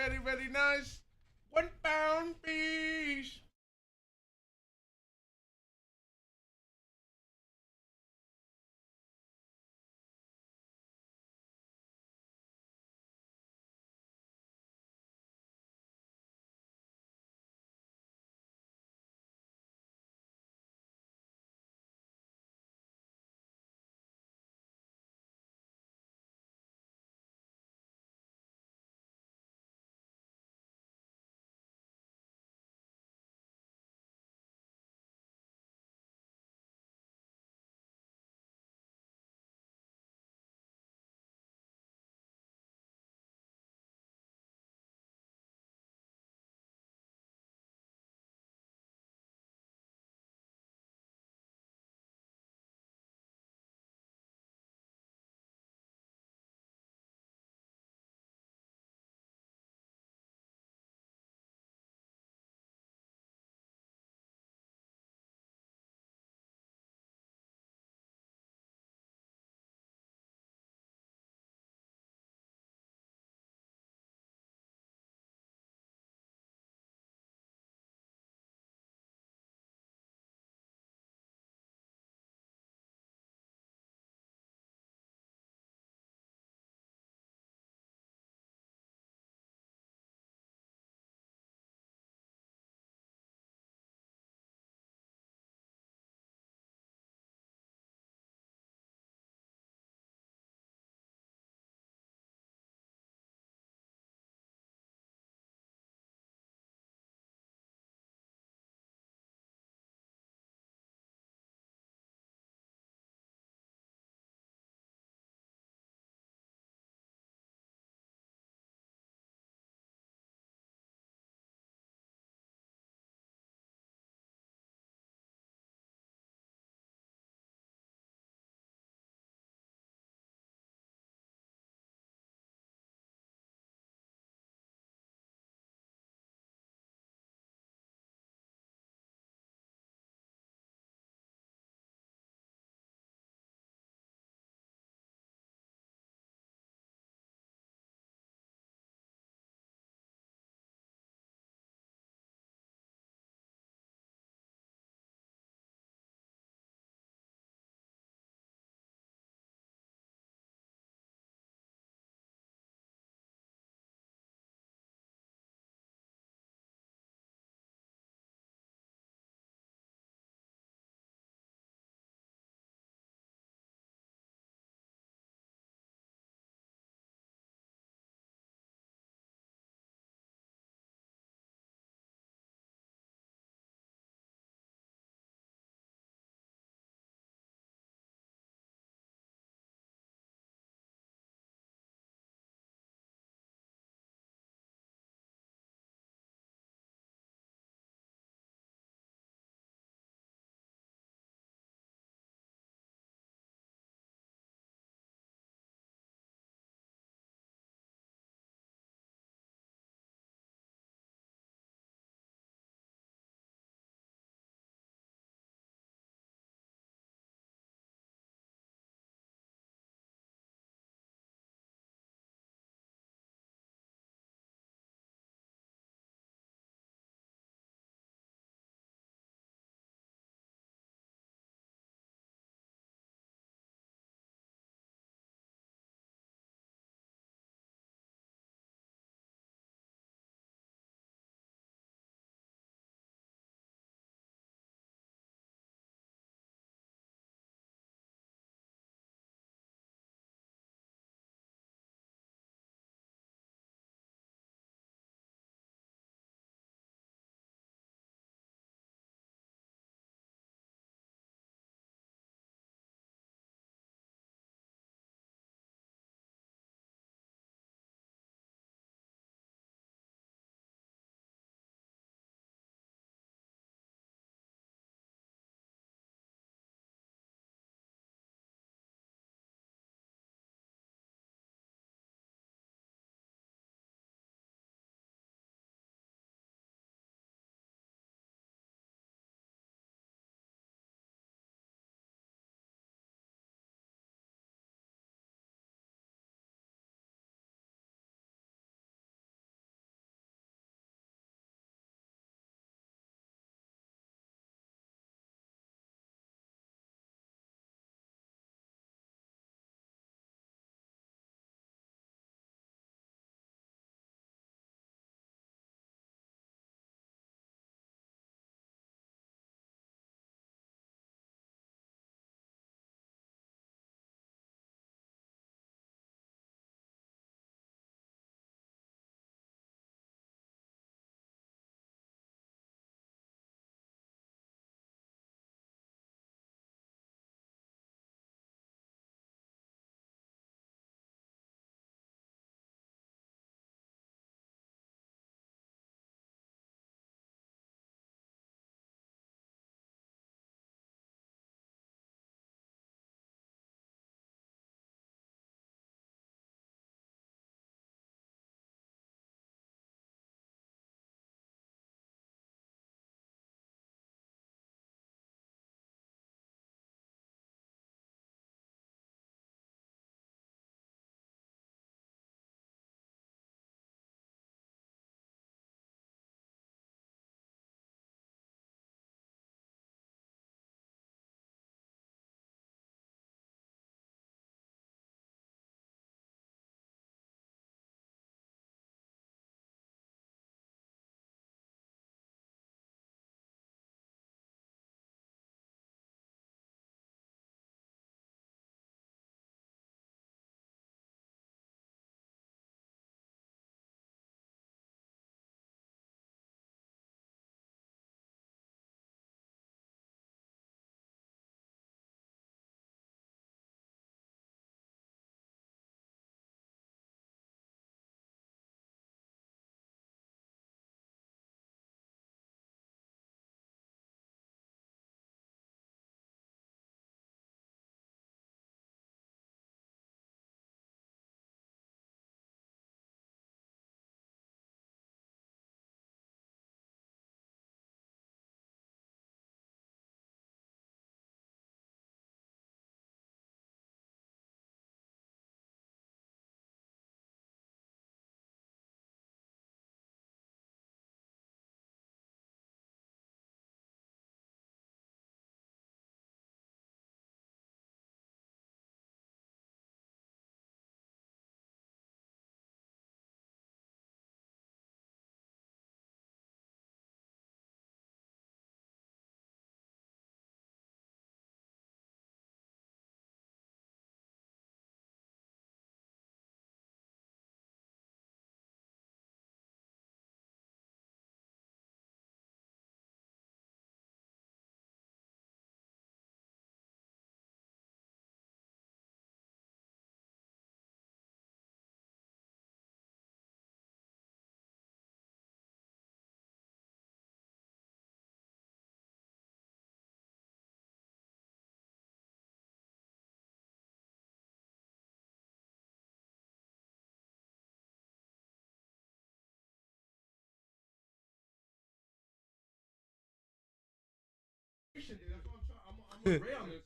Very, very nice. £1, please. Inauguration day. That's what I'm trying. I'm agree on this one.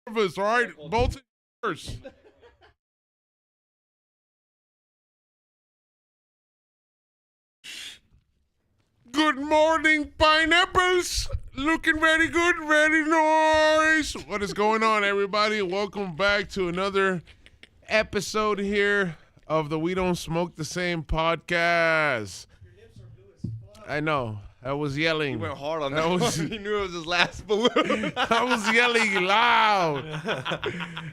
All right, Bolten first. Good morning, pineapples. Looking very good, very nice. What is going on, everybody? Welcome back to another episode here of the We Don't Smoke the Same podcast. Your lips are blue as fuck. I know. I was yelling. He went hard on that one. He knew it was his last balloon. I was yelling loud.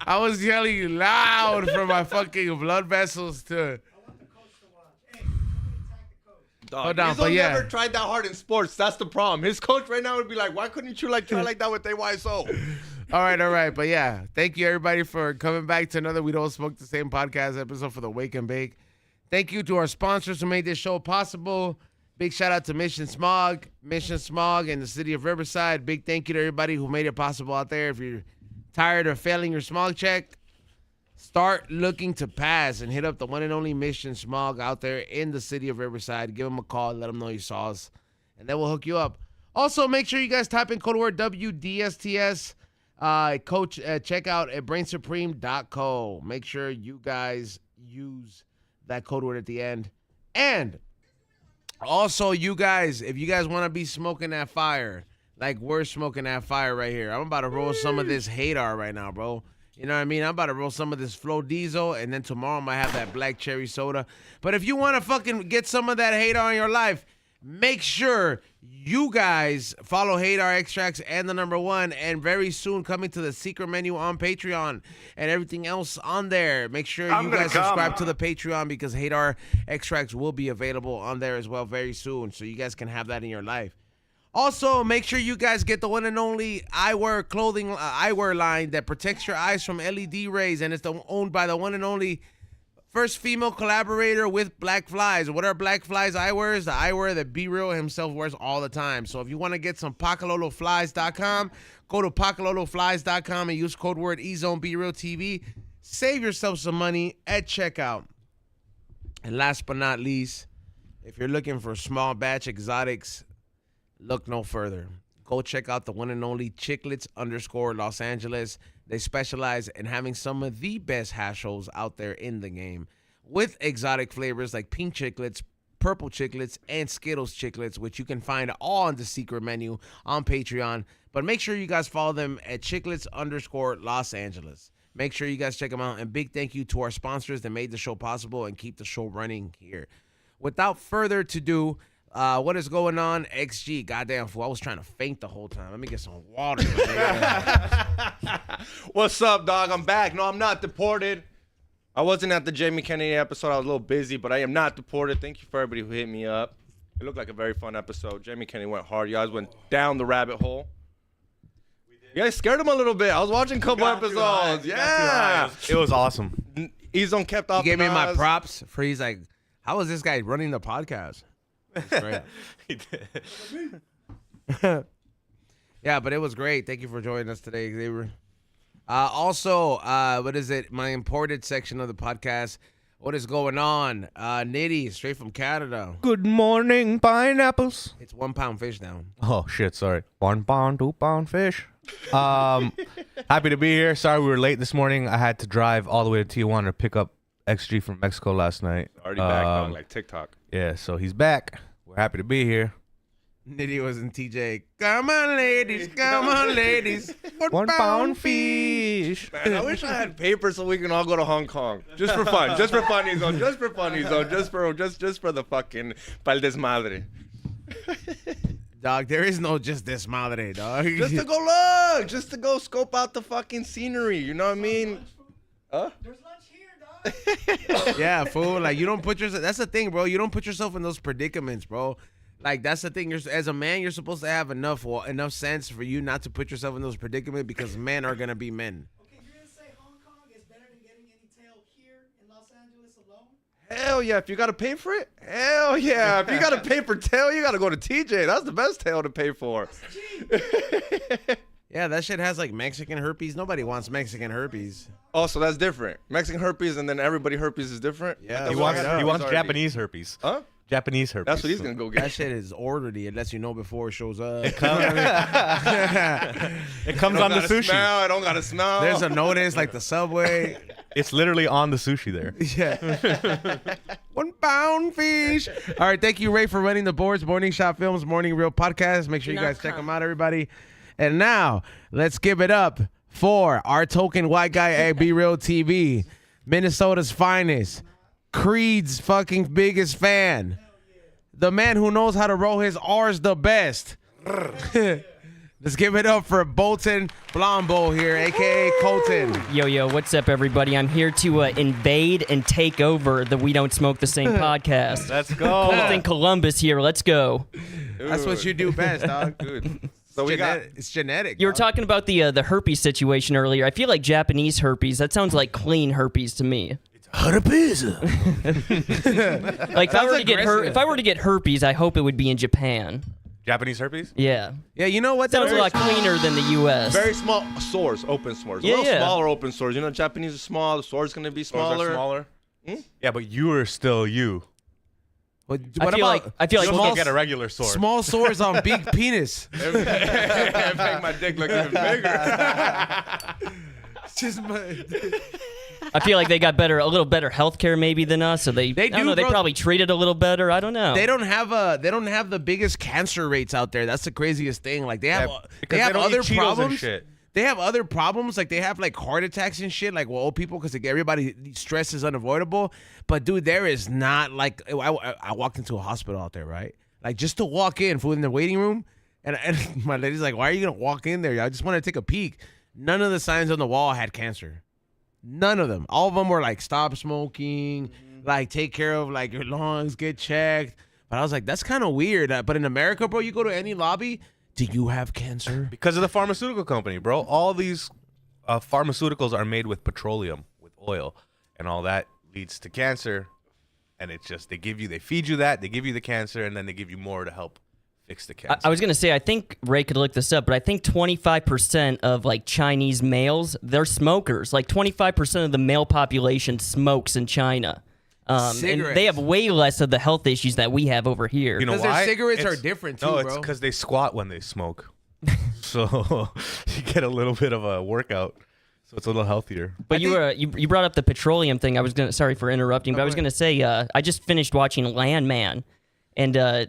I was yelling loud for my fucking blood vessels to. I want the coach to watch. Hey, somebody tag the coach. Dog, Hold on, Izzo but yeah. never tried that hard in sports. That's the problem. His coach right now would be like, why couldn't you try like that with AYSO? All right. But yeah, thank you everybody for coming back to another We Don't Smoke the Same podcast episode for the Wake and Bake. Thank you to our sponsors who made this show possible. Big shout out to Mission Smog in the city of Riverside. Big thank you to everybody who made it possible out there. If you're tired of failing your smog check, start looking to pass and hit up the one and only Mission Smog out there in the city of Riverside. Give them a call, let them know you saw us, and then we'll hook you up. Also, make sure you guys type in code word WDSTS. Check out at brainsupreme.co. Make sure you guys use that code word at the end. And also, you guys, if you guys want to be smoking that fire, like we're smoking that fire right here, I'm about to roll some of this Hadar right now, bro. You know what I mean? I'm about to roll some of this Flow Diesel, and then tomorrow I'm going to have that black cherry soda. But if you want to fucking get some of that Hadar in your life, make sure you guys follow Hadar Extracts and the number one, and very soon coming to the secret menu on Patreon and everything else on there. Make sure you guys subscribe to the Patreon because Hadar Extracts will be available on there as well very soon, so you guys can have that in your life. Also, make sure you guys get the one and only eyewear clothing, eyewear line that protects your eyes from LED rays, and it's owned by the one and only first female collaborator with Black Flies. What are Black Flies eyewears? The eyewear that B Real himself wears all the time. So if you want to get some PakaloloFlies.com, go to PakaloloFlies.com and use code word EZONEBRealTV. Save yourself some money at checkout. And last but not least, if you're looking for small batch exotics, look no further. Go check out the one and only Chiclets_Los Angeles. They specialize in having some of the best hash holes out there in the game with exotic flavors like pink chiclets, purple chiclets, and Skittles chiclets, which you can find all on the secret menu on Patreon. But make sure you guys follow them at Chiclets_Los Angeles. Make sure you guys check them out. And big thank you to our sponsors that made the show possible and keep the show running here. Without further ado, what is going on, XG? Goddamn fool, I was trying to faint the whole time. Let me get some water. What's up, dog? I'm back. No, I'm not deported. I wasn't at the Jamie Kennedy episode. I was a little busy, but I am not deported. Thank you for everybody who hit me up. It looked like a very fun episode. Jamie Kennedy went hard. You guys went down the rabbit hole. You guys scared him a little bit. I was watching a couple episodes. Yeah. It was awesome. Ezone kept off. He gave me my props for he's like, how is this guy running the podcast? That's great. He did. Yeah, but it was great. Thank you for joining us today, Xavier. Also, what is it? My imported section of the podcast. What is going on? Nitty, straight from Canada. Good morning, pineapples. It's 1 pound fish now. Oh, shit, sorry. 1 pound, 2 pound fish. Happy to be here. Sorry we were late this morning. I had to drive all the way to Tijuana to pick up XG from Mexico last night. Already back, dog, like TikTok. Yeah, so he's back. We're happy to be here. Nitty was in TJ. Come on, ladies. Come on, ladies. 1 pound fish. Man, I wish I had paper so we can all go to Hong Kong. Just for fun. Just for funny zone. Just for funny zone. Just for the fucking pal desmadre. Dog, there is no just this madre, dog. Just to go look. Just to go scope out the fucking scenery. You know what I mean? Huh? There's lunch here, dog. Yeah, fool. Like, you don't put yourself. That's the thing, bro. You don't put yourself in those predicaments, bro. Like, that's the thing. As a man, you're supposed to have enough sense for you not to put yourself in those predicaments because men are gonna be men. Okay, you're gonna say Hong Kong is better than getting any tail here in Los Angeles alone? Hell yeah. If you got to pay for it, hell yeah. If you got to pay for tail, you got to go to TJ. That's the best tail to pay for. Yeah, that shit has like Mexican herpes. Nobody wants Mexican herpes. Oh, so that's different. Mexican herpes and then everybody herpes is different? Yeah. He wants Japanese herpes. Huh? Japanese herpes. That's what he's going to go get. That shit is orderly unless you know before it shows up. It comes on the sushi. I don't got to smell. There's a notice like the subway. It's literally on the sushi there. Yeah. 1 pound fish. All right. Thank you, Ray, for running the boards. Morning Shot Films, Morning Real Podcast. Make sure you guys check them out, everybody. And now, let's give it up for our token white guy at Be Real TV, Minnesota's finest, Creed's fucking biggest fan, the man who knows how to roll his R's the best. Let's give it up for Bolten Blombo here, a.k.a. Colton. Yo, what's up, everybody? I'm here to invade and take over the We Don't Smoke the Same podcast. Let's go. Colton Columbus here. Let's go. That's what you do best, dog. Dude. So It's genetic. You were dog. talking about the herpes situation earlier. I feel like Japanese herpes. That sounds like clean herpes to me. Herpes. Like if I aggressive. were to get herpes, I hope it would be in Japan. Japanese herpes? Yeah. Yeah, you know what? Sounds a lot cleaner than the U.S. very small sores, open sores. Yeah, a little yeah. smaller open sores. You know, Japanese are small. The sore's going to be smaller. Smaller? Yeah, but you are still you. What I feel like You'll small, still get a regular sword. small sores on big penis? Make my dick look even bigger. Just my... I feel like they got a little better healthcare maybe than us, so they I do, don't know, they bro. probably treat it a little better. I don't know. They don't have the biggest cancer rates out there. That's the craziest thing. Like they have because they have they don't other eat Cheetos and problems. shit. They have other problems. Like they have like heart attacks and shit. Like old people because everybody stress is unavoidable. But dude, there is not like I walked into a hospital out there, right? Like just to walk in, food in the waiting room, and my lady's like, "Why are you gonna walk in there? I just want to take a peek." None of the signs on the wall had cancer. None of them. All of them were like, stop smoking, like take care of like your lungs, get checked. But I was like, that's kind of weird. But in America, bro, you go to any lobby, do you have cancer? Because of the pharmaceutical company, bro. All these pharmaceuticals are made with petroleum, with oil, and all that leads to cancer. And it's just they feed you that, they give you the cancer, and then they give you more to help fix the cancer. I was gonna say, I think Ray could look this up, but I think 25% of like Chinese males, they're smokers. Like 25% of the male population smokes in China, and Cigarettes. they have way less of the health issues that we have over here. You know Because their why? cigarettes are different, too, No, it's bro. because they squat when they smoke. So you get a little bit of a workout. So it's a little healthier. But you brought up the petroleum thing. Sorry for interrupting, but I was gonna say I just finished watching Landman, and they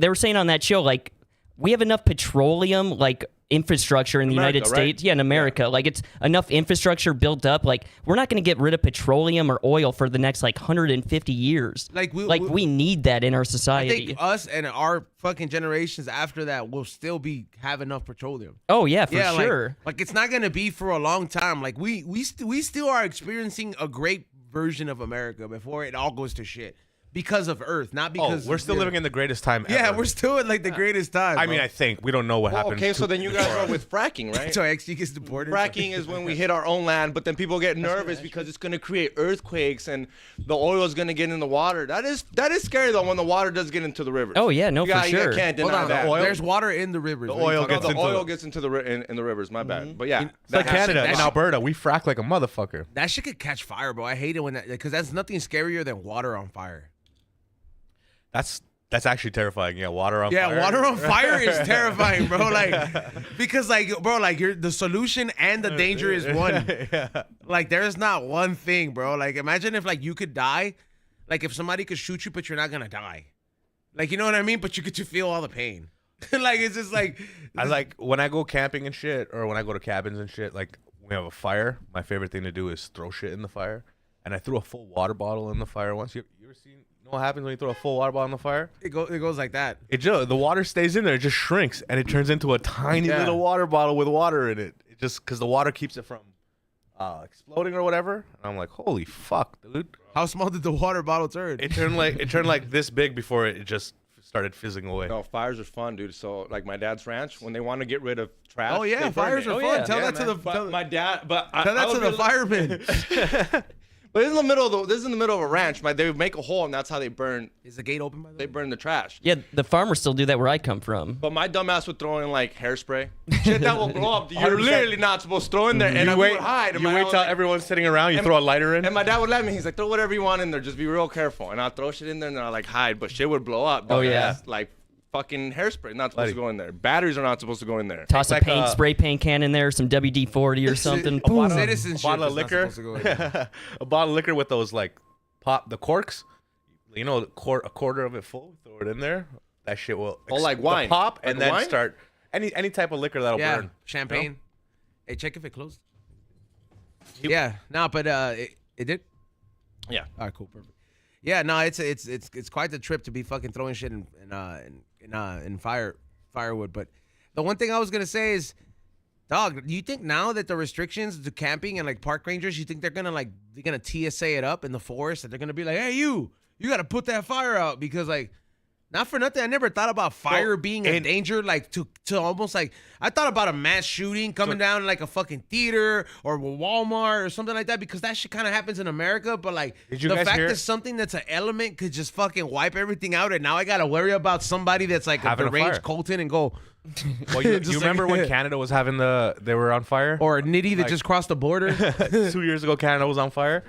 were saying on that show like we have enough petroleum like infrastructure in the United America, States, right? yeah, in America, like it's enough infrastructure built up. Like we're not gonna get rid of petroleum or oil for the next like 150 years. Like, we need that in our I society. think us and our fucking generations after that will still have enough petroleum. Oh yeah, for Yeah, sure. Like it's not gonna be for a long time. Like we still are experiencing a great version of America before it all goes to shit because of Earth, not because We're still living in the greatest time ever. Yeah, we're still in like the greatest time. I mean, I think. We don't know what happened. Okay, so then you guys are with fracking, right? so XG gets deported. Fracking is when we hit our own land, but then people get nervous because it's going to create earthquakes and the oil is going to get in the water. That is scary though when the water does get into the rivers. Oh, yeah, no, for sure. You can't Hold deny on, that. there's water in the rivers. The What are you oil talking gets about? The into oil gets into in the rivers. My bad, but yeah, It's like Canada and Alberta. We frack like a motherfucker. That shit could catch fire, bro. I hate it when that because that's nothing scarier than water on fire. That's That's actually terrifying. Yeah, water on fire. Yeah, water on fire is terrifying, bro. Like, because like, bro, like the solution and the danger is one. Yeah. Like, there's not one thing, bro. Like, imagine if like you could die, like if somebody could shoot you, but you're not gonna die. Like, you know what I mean? But you get to feel all the pain. Like, it's just like I like when I go camping and shit, or when I go to cabins and shit. Like, we have a fire. My favorite thing to do is throw shit in the fire. And I threw a full water bottle in the fire once. You ever seen? You know what happens when you throw a full water bottle in the fire? it goes like that. The water stays in there. It just shrinks and it turns into a tiny little water bottle with water in it. It just because the water keeps it from exploding or whatever. And I'm like, holy fuck, dude! How small did the water bottle turn? It turned like this big before it just started fizzing away. No, fires are fun, dude. So like my dad's ranch, when they want to get rid of trash. Oh yeah, they burn fires it. are fun. yeah. Tell Yeah, that to man. the But my dad, but tell that to the firemen. But this is in the middle of this is in the middle of a ranch. They would make a hole, and that's how they burn. Is the gate open by the way? They burn the trash. Yeah, the farmers still do that where I come from. But my dumbass would throw in like hairspray, shit that will blow up. You're 100%. literally not supposed to throw in there, and I would hide. And You my wait dad till was like- everyone's sitting around. You throw a lighter in. And my dad would let me. He's like, throw whatever you want in there. Just be real careful. And I'll throw shit in there, and then I like hide. But shit would blow up. Oh, yeah. dumbass. Like fucking hairspray, not supposed Buddy. to go in there. Batteries are not supposed to go in there. Toss like a paint, a- spray paint can in there, some WD-40 or something. A Boom. citizenship bottle of is not liquor. supposed to go in there. A bottle of liquor with those like the corks. You know, a quarter of it full. Throw it in there. That shit will. Oh, like the wine. pop Like and then wine? start any type of liquor that'll Yeah, burn. champagne. Hey, check if it closed. Yeah, no, but it did. Yeah. All right, cool, perfect. Yeah, no, it's quite the trip to be fucking throwing shit in firewood. But the one thing I was gonna say is, dog, do you think now that the restrictions to camping and like park rangers, you think they're gonna TSA it up in the forest and they're gonna be like, hey, you gotta put that fire out because like. Not for nothing, I never thought about fire being a danger, like to almost like I thought about a mass shooting coming down in like a fucking theater or a Walmart or something like that because that shit kind of happens in America. But like Did you the guys fact hear- that something that's an element could just fucking wipe everything out, and now I gotta worry about somebody that's like Having a deranged fire. Colton and go. Well, you Just remember like- when Canada was having they were on fire? Or Nitty that just crossed the border. 2 years ago, Canada was on fire,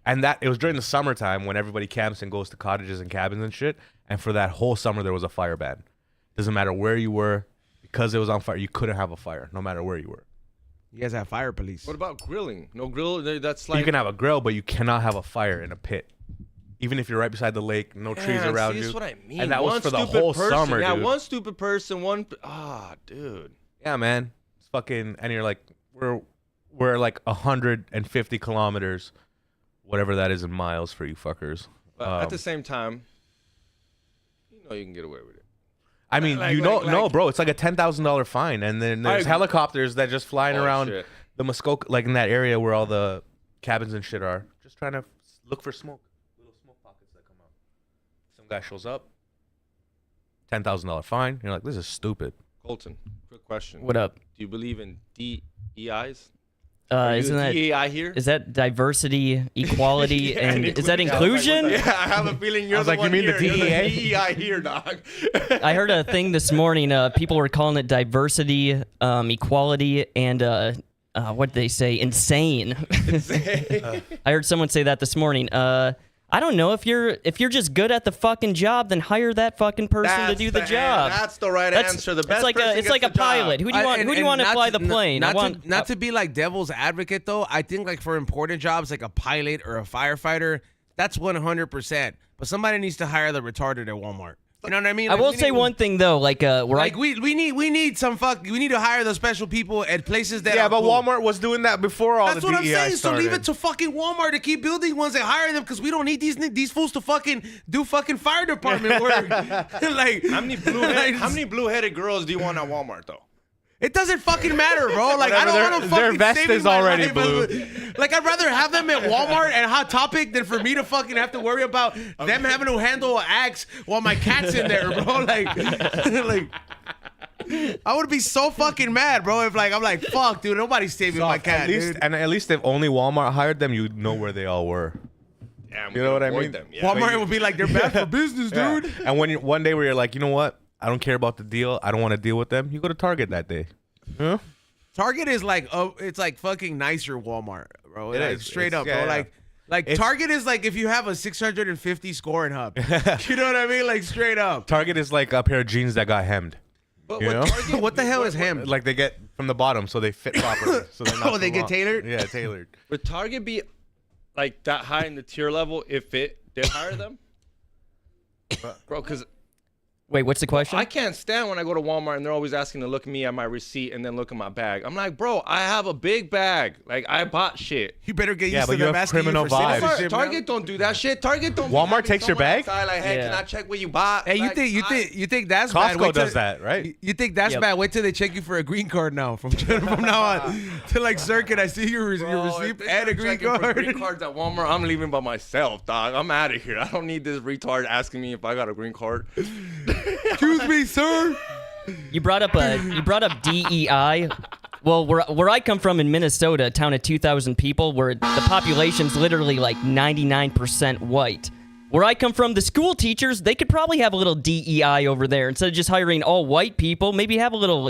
and it was during the summertime when everybody camps and goes to cottages and cabins and shit. And for that whole summer, there was a fire ban. Doesn't matter where you were, because it was on fire. You couldn't have a fire, no matter where you were. You guys have fire police. What about grilling? No grill. That's like You can have a grill, but you cannot have a fire in a pit. Even if you're right beside the lake, no trees Man, around see, you. That's what I mean. And that was One for the stupid whole person. summer, Yeah, dude. one stupid person. Dude. Yeah, man. It's fucking, and you're like, we're like 150 kilometers, whatever that is in miles for you fuckers. But at the same time, you can get away with it. I mean, no, bro. It's like a $10,000 fine, and then there's helicopters that just flying around shit. the Muskoka, like in that area where all the cabins and shit are, just trying to look for smoke, little smoke pockets that come out. Some guy shows up, $10,000 fine. You're like, this is stupid. Colton, quick question. What up? Do you believe in DEIs? Isn't that DEI here? is that diversity, equality, and is that inclusion? Yeah, I have a feeling you're I was the like, you one mean the here. You're DEA? DEI here, dog. I heard a thing this morning. People were calling it diversity, equality, and what did they say? Insane. I heard someone say that this morning. I don't know if you're just good at the fucking job, then hire that fucking person to do the job. That's the right answer. The best person it's gets like a the job. pilot. Who do you want? Who do you want to not fly the plane? Not to be like devil's advocate though. I think like for important jobs like a pilot or a firefighter, that's 100%. But somebody needs to hire the retarded at Walmart. You know what I mean? I Like, will we say need- one thing though, like Like we need to hire the special people at places that Yeah, are but cool. Walmart was doing that before all That's the what I'm DEI saying. started. So leave it to fucking Walmart to keep building ones and hire them because we don't need these fools to fucking do fucking fire department work. Like How many blue-headed girls do you want at Walmart though? it doesn't fucking matter, bro. Like I don't Whatever, want to their fucking vest saving is my already life. blue. Like I'd rather have them at Walmart and Hot Topic than for me to fucking have to worry about them having to handle an axe while my cat's in there, bro. Like, like I would be so fucking mad, bro. If like I'm like, fuck, dude, nobody's saving my cat, dude. At least if only Walmart hired them, you'd know where they all were. Yeah, You know what I mean? Them. Yeah. Walmart would be like, they're bad for business, Yeah. dude. And when one day where you're like, you know what? I don't care about the deal. I don't want to deal with them. You go to Target that day. Huh? Target is like, it's like fucking nicer Walmart, bro. It Like, is. straight It's- up, yeah, bro. yeah. Like Target is like if you have a 650 scoring hub. You know what I mean? Like straight up. Target is like a pair of jeans that got hemmed. But You know? Target, What the hell is hemmed? Like they get from the bottom, so they fit properly. So they're not Oh, they too get long. tailored? Yeah, tailored. would Target be like that high in the tier level if it did hire them? Bro, because Wait, what's the question? I can't stand when I go to Walmart and they're always asking to look me at my receipt and then look at my bag. I'm like, bro, I have a big bag. Like, I bought shit. You better get used Yeah, but to you them have asking you criminal for vibes. citizenship, man. Target don't do that shit. Target don't. be Walmart having takes your someone bag? outside Like, hey, can Yeah. I check what you bought? Hey, Like, you think that's bad? Costco Wait till- does that, right? You think that's Yep. bad? Wait till they check you for a green card now. From now on, to like circuit, I see your Bro, receipt if they and a start green checking for card. green cards at Walmart, I'm leaving by myself, dog. I'm out of here. I don't need this retard asking me if I got a green card. Excuse me, sir. You brought up DEI. Well, where I come from in Minnesota, a town of 2,000 people, where the population's literally like 99% white. Where I come from, the school teachers, they could probably have a little DEI over there. Instead of just hiring all white people, maybe have a little,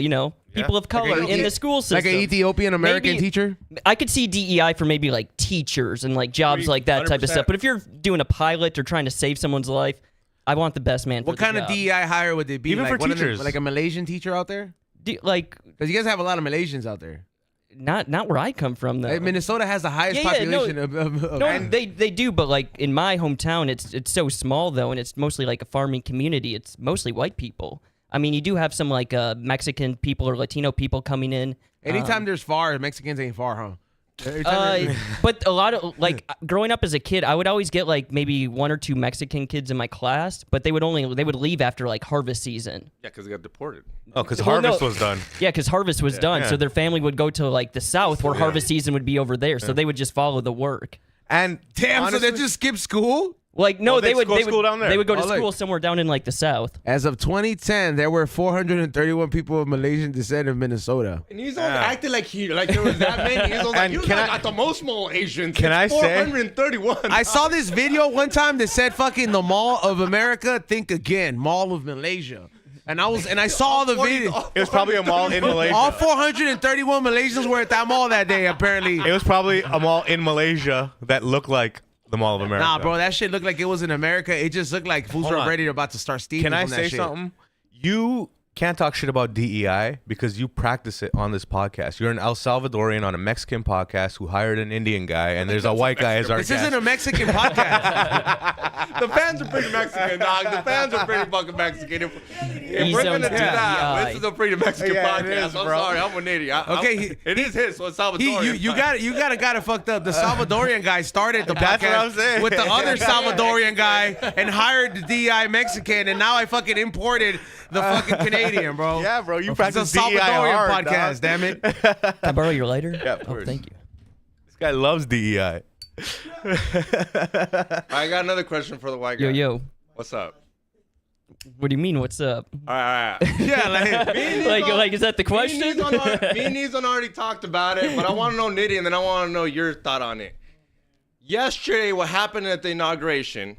people of color in the school system. Like an Ethiopian American Maybe- teacher. I could see DEI for maybe like teachers and like jobs like that type of 100%. stuff. But if you're doing a pilot or trying to save someone's life, I want the best man for What the kind of job. DEI hire would it be? Even like for one of them- teachers. like a Malaysian teacher out there? Like, Because you guys have a lot of Malaysians out there. not where I come from, though. Hey, Minnesota has the highest Yeah, no. population of No, and they do, but like in my hometown, it's so small though, and it's mostly like a farming community. It's mostly white people. I mean, you do have some like Mexican people or Latino people coming in. anytime there's far, Mexicans ain't far, huh? Anytime there's- But a lot of like growing up as a kid, I would always get like maybe 1 or 2 Mexican kids in my class, but they would leave after like harvest season. Yeah, because they got deported. Oh, because Well, harvest no. was done. Yeah, because harvest was done, yeah. so their family would go to like the south where harvest season would be over there, so they would just follow the work. And Damn, so honestly, they just skip school? Like no, Oh, they they'd would go to school down there. they would go to Oh, look. school somewhere down in like the south. As of 2010, there were 431 people of Malaysian descent in Minnesota. And he's on acting like there was that many. He's on like, And you can I- got the most Asians. Can I It's say- 431. I saw this video one time that said fucking the Mall of America, think again, Mall of Malaysia. And I saw the video. it was probably a mall in Malaysia. All 431 Malaysians were at that mall that day, apparently. It was probably a mall in Malaysia that looked like the Mall of America. Nah, bro, that shit looked like it was in America. It just looked like fools Hold were on. ready to about to start stealing Can I from that say shit. something? You can't talk shit about DEI because you practice it on this podcast. You're an El Salvadorian on a Mexican podcast who hired an Indian guy, and there's a white guy as our This guest. isn't a Mexican podcast. The fans are pretty Mexican, dog. The fans are pretty fucking Mexican. If He we're gonna zones do that, DEI. this is a pretty Mexican Yeah, it podcast. is, I'm bro. sorry, I'm an idiot. Okay, it is his, so it's Salvadorian. You got it fucked up. The Salvadorian guy started the That's what podcast I'm saying. with the other Salvadorian guy and hired the DI Mexican, and now I fucking imported the fucking Canadian, bro. Yeah, bro, you It's a practice DEI Salvadorian hard, podcast, dog. damn it. Can I borrow your lighter? Yeah, of Oh, course. thank you. This guy loves DEI. I got another question for the white guy. Yo. What's up? What do you mean? What's up? All right. Yeah, like like, is that the question? Me and Nizon already talked about it, but I want to know Nitty, and then I want to know your thought on it. Yesterday, what happened at the inauguration?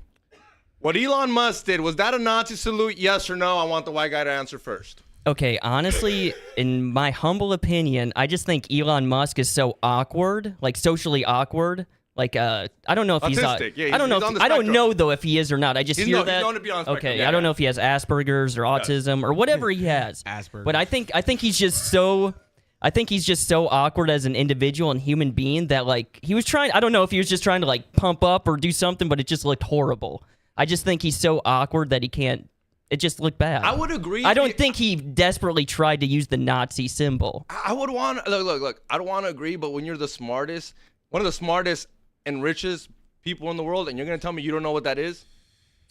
What Elon Musk did, was that a Nazi salute? Yes or no? I want the white guy to answer first. Okay, honestly, in my humble opinion, I just think Elon Musk is so awkward, like socially awkward. Like, I don't know if he's. Autistic. Yeah, I don't know. he's on the I don't spectrum. know though if he is or not. I just He's hear known- that. he's known to be on the spectrum. Okay, Yeah, I don't yeah. know if he has Asperger's or autism or whatever he has. Asperger's. But I think he's just so. I think he's just so awkward as an individual and human being that like he was trying. I don't know if he was just trying to like pump up or do something, but it just looked horrible. I just think he's so awkward that he can't. It just looked bad. I would agree. I don't think he desperately tried to use the Nazi symbol. I would want look. I don't want to agree, but when you're the smartest, one of the smartest and richest people in the world, and you're gonna tell me you don't know what that is?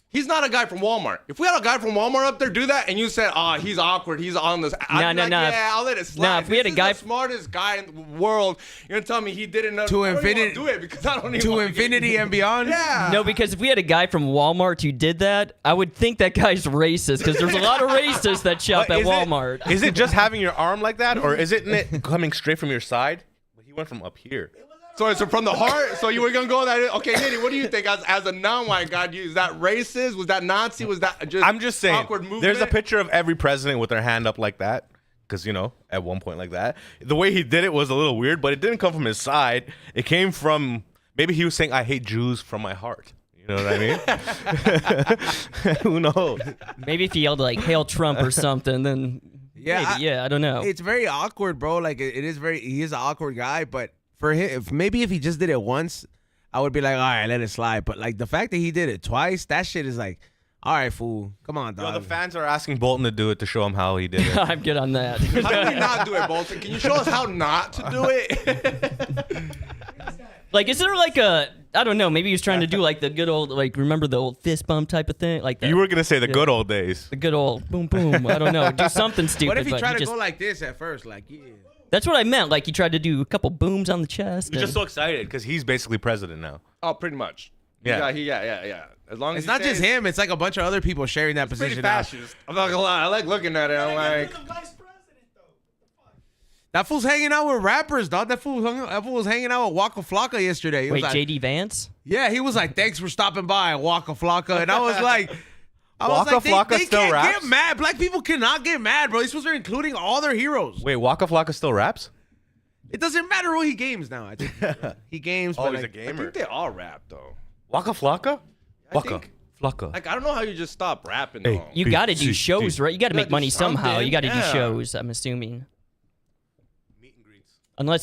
He's not a guy from Walmart. If we had a guy from Walmart up there do that, and you said, he's awkward, he's on this, I'd be like, yeah, I'll let it slide. Nah, if we had a This is guy- the smartest guy in the world, you're gonna tell me he didn't know To I don't even infinity- wanna do it because I don't even to wanna infinity and beyond. Yeah. No, because if we had a guy from Walmart who did that, I would think that guy's racist because there's a lot of racists that shop But at Walmart. Is it just having your arm like that, or is it coming straight from your side? But he went from up here. So it's from the heart. So you were gonna go that? Okay, Nitty, what do you think? As a non-white guy, is that racist? Was that Nazi? Was that just? I'm just saying. Awkward movement? There's a picture of every president with their hand up like that, because at one point like that. The way he did it was a little weird, but it didn't come from his side. It came from Maybe he was saying, "I hate Jews from my heart." You know what I mean? Who knows? Maybe if he yelled like "Hail Trump" or something, then I don't know. It's very awkward, bro. Like it is very. He is an awkward guy, but for him, maybe if he just did it once, I would be like, all right, let it slide. But like the fact that he did it twice, that shit is like, all right, fool, come on, dog. Yo, the fans are asking Bolton to do it to show him how he did it. I'm good on that. How do we not do it, Bolton? Can you show us how not to do it? Like, is there like a, I don't know, maybe he was trying to do like the good old, like, remember the old fist bump type of thing? Like that. You were gonna say the good old days. The good old boom, boom. I don't know. Do something stupid. What if he but tried to just, go like this at first? Like, yeah. That's what I meant. Like, he tried to do a couple booms on the chest. He's just so excited because he's basically president now. Oh, pretty much. Yeah. Yeah. As long as It's not just him. It's like a bunch of other people sharing that Pretty position now. fascist. I'm not gonna lie. I like looking at it. I'm like, You're the vice president, though. What the fuck? That fool's hanging out with rappers, dog. That fool was hanging out with Waka Flocka yesterday. He was Wait, like, JD Vance? yeah, he was like, thanks for stopping by, Waka Flocka. And I was like, Waka Flocka they still can't raps? get mad. Black people cannot get mad, bro. These fools are including all their heroes. Wait, Waka Flocka still raps? It doesn't matter who he games now. I think he games. Oh, but he's a like, I gamer. think they all rap though. Waka Flocka? I Waka think- Flocka. Like I don't know how you just stop rapping. Hey, though. You B, got to do C, shows, D. right? You got to make do money somehow. something, You got to do yeah. shows, I'm assuming. Meet and greets.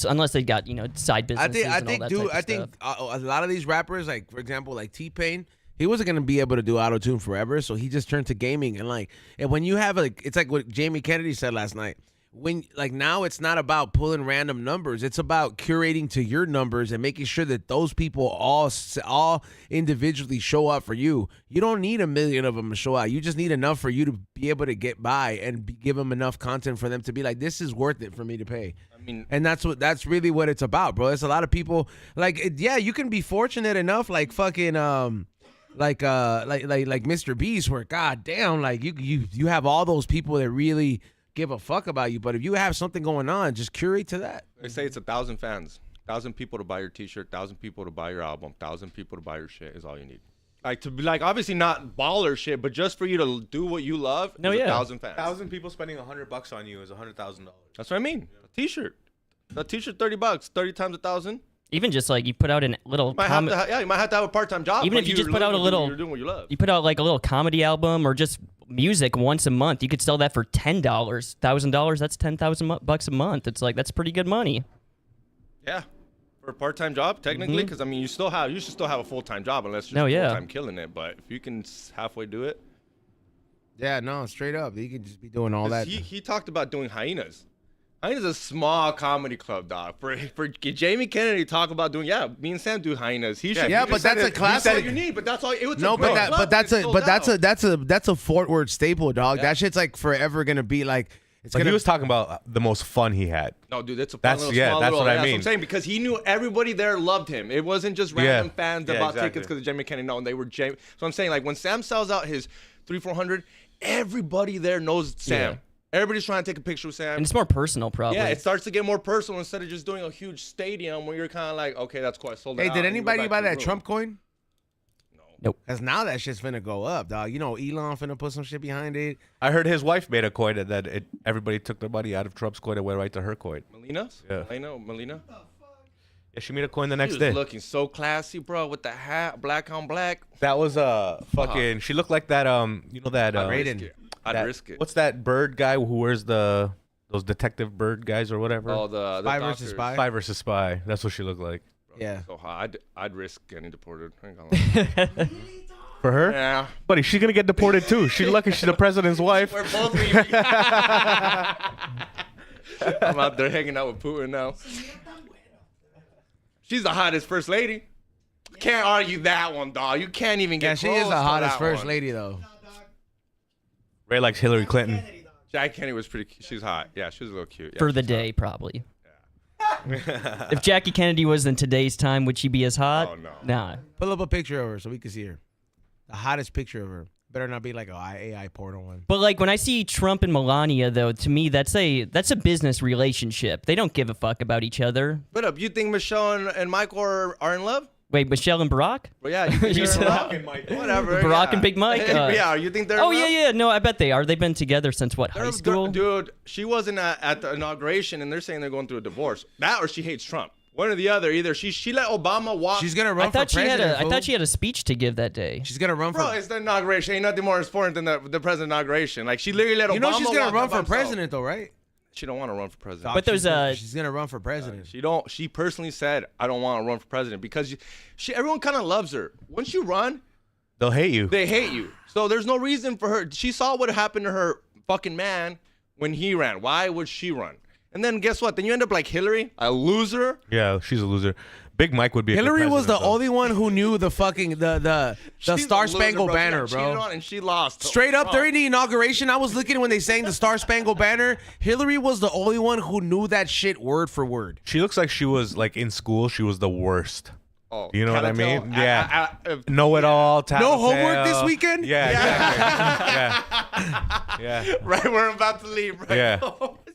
Unless they got, side businesses I and think, all that dude. type I of think stuff. a lot of these rappers, like for example, like T-Pain, he wasn't gonna be able to do auto tune forever, so he just turned to gaming. And when you have like, it's like what Jamie Kennedy said last night. When like now it's not about pulling random numbers, it's about curating to your numbers and making sure that those people all individually show up for you. You don't need 1 million of them to show out. You just need enough for you to be able to get by and give them enough content for them to be like, this is worth it for me to pay. I mean, And that's really what it's about, bro. There's a lot of people yeah, you can be fortunate enough, like fucking like Mr. Beast, where goddamn, like you have all those people that really give a fuck about you. But if you have something going on, just curate to that. they say it's 1,000 fans, 1,000 people to buy your T-shirt, 1,000 people to buy your album, 1,000 people to buy your shit is all you need. Like to be like obviously not baller shit, but just for you to do what you love. No, is yeah. 1,000 fans. 1,000 people spending $100 on you is $100,000. That's what I mean. A T-shirt, $30, 30 times 1,000. Even just like you put out a little You might have to have a part-time job. Even but if you just put out a little- you're doing what you love. you put out like a little comedy album or just music once a month, you could sell that for $10, $1,000. That's $10,000 a month. It's like that's pretty good money. Yeah, for a part-time job, technically, because I mean, you should still have a full-time job unless you're No, yeah. full-time killing it. But if you can halfway do it, Yeah, no, straight up. You can just be doing all 'cause that. he talked about doing Hyenas. Hyenas is a small comedy club, dog. For Jamie Kennedy to talk about doing, me and Sam do Hyenas. He should. Yeah, he but said that's a it- classic. That's all you need. But that's all. It was No, a great club, but that's and it sold out. that's a Fort Worth staple, dog. That shit's like forever gonna be like. It's But gonna. he was talking about the most fun he had. No, dude, that's a fun That's- little, yeah, small that's little, what I That's what mean. I'm saying, because he knew everybody there loved him. It wasn't just Yeah. random fans that Yeah, bought exactly. tickets because of Jamie Kennedy. No, they were Jamie. So I'm saying, like, when Sam sells out his 300-400, everybody there knows Sam. Yeah. Everybody's trying to take a picture with Sam. And it's more personal, probably. Yeah, it starts to get more personal instead of just doing a huge stadium where you're kind of like, okay, that's cool, I sold it Hey, out, did and you go anybody back buy to the that room. Trump coin? No. Cause now that shit's finna go up, dog. You know, Elon finna put some shit behind it. I heard his wife made a coin that everybody took their money out of Trump's coin and went right to her coin. Melina? Yeah. Melina? Yeah, she made a coin the She next was day. looking so classy, bro, with the hat, black on black. That was fucking. She looked like that. You know that. Raiden. I'd that- risk it. What's that bird guy who wears those detective bird guys or whatever? Oh, the Spy versus doctors. spy. Spy versus Spy. That's what she looked like. Yeah. So hot. I'd risk getting deported. I ain't gonna lie. For her, Yeah. buddy, she's gonna get deported too. She's lucky she's the president's wife. We're both leaving. I'm out there hanging out with Putin now. She's the hottest first lady. Can't argue that one, dog. You can't even get Yeah, she close is the to hottest that first one. lady though. No, dog. Ray likes Hillary Clinton. Kennedy, dog. Jack Kenny was pretty. She's hot. Yeah, she was a little cute. Yeah, For the she's day, probably. If Jackie Kennedy was in today's time, would she be as hot? Oh, no. Nah. Pull up a picture of her so we can see her. The hottest picture of her. Better not be like an AI porno one. But like when I see Trump and Melania, though, to me that's a business relationship. They don't give a fuck about each other. But up, you think Michelle and Michael are in love? Wait, Michelle and Barack? Well, yeah, you think You they're in said- love? Whatever. Barack yeah. and Big Mike? yeah, you think they're? Oh in love? yeah. No, I bet they are. They've been together since what, high school? Dude, she wasn't at the inauguration, and they're saying they're going through a divorce. That or she hates Trump. One or the other. Either she let Obama walk. She's gonna run I thought for president. I thought she had a speech to give that day. She's gonna run Bro, for. it's the inauguration. Ain't nothing more important than the president's inauguration. Like she literally let Obama. You know she's gonna walk run up for himself. president though, right? She don't want to run for president. But there's she's gonna run for president. She personally said, I don't want to run for president because everyone kind of loves her. Once you run, They'll hate you. they hate you. So there's no reason for her. She saw what happened to her fucking man when he ran. Why would she run? And then guess what? Then you end up like Hillary, a loser. Yeah, she's a loser. Big Mike would be. Hillary was the only. only one who knew the fucking the She's a Star loser, Spangled She Banner, got cheated bro. on and she lost. Straight up Bro. during the inauguration, I was looking when they sang the Star Spangled Banner. Hillary was the only one who knew that shit word for word. She looks like she was like in school. She was the worst. Oh, You know what I Tattletale? mean? Yeah. Know it all. No homework tattletale. this weekend? Yeah. Yeah. Right where I'm about to leave. Right? Yeah.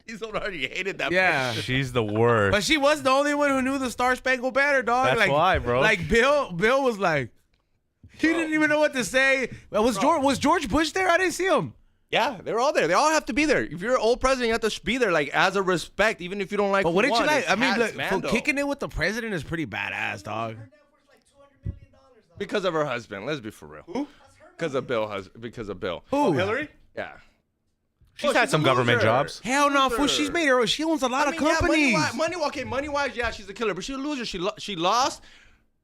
He's already hated that. Yeah. She's the worst. But she was the only one who knew the Star Spangled Banner, dog. That's like, why, bro. Like Bill was like, he didn't even know what to say. Was George Bush there? I didn't see him. Yeah, they're all there. They all have to be there. If you're an old president, you have to be there, like as a respect, even if you don't like. But what who did you won. like? It's I mean, Hats, look, for Mando. kicking it with the president is pretty badass, dog. Her net worth like $200 million. Though. Because of her husband. Let's be for real. Who? Because of Bill. Because of Bill. Who? Oh, Hillary? Yeah. she's Oh, had some a government loser. jobs. Hell no, fool. Loser. She's made her. She owns a lot of companies. Money-wise, yeah, she's a killer, but she's a loser. She lost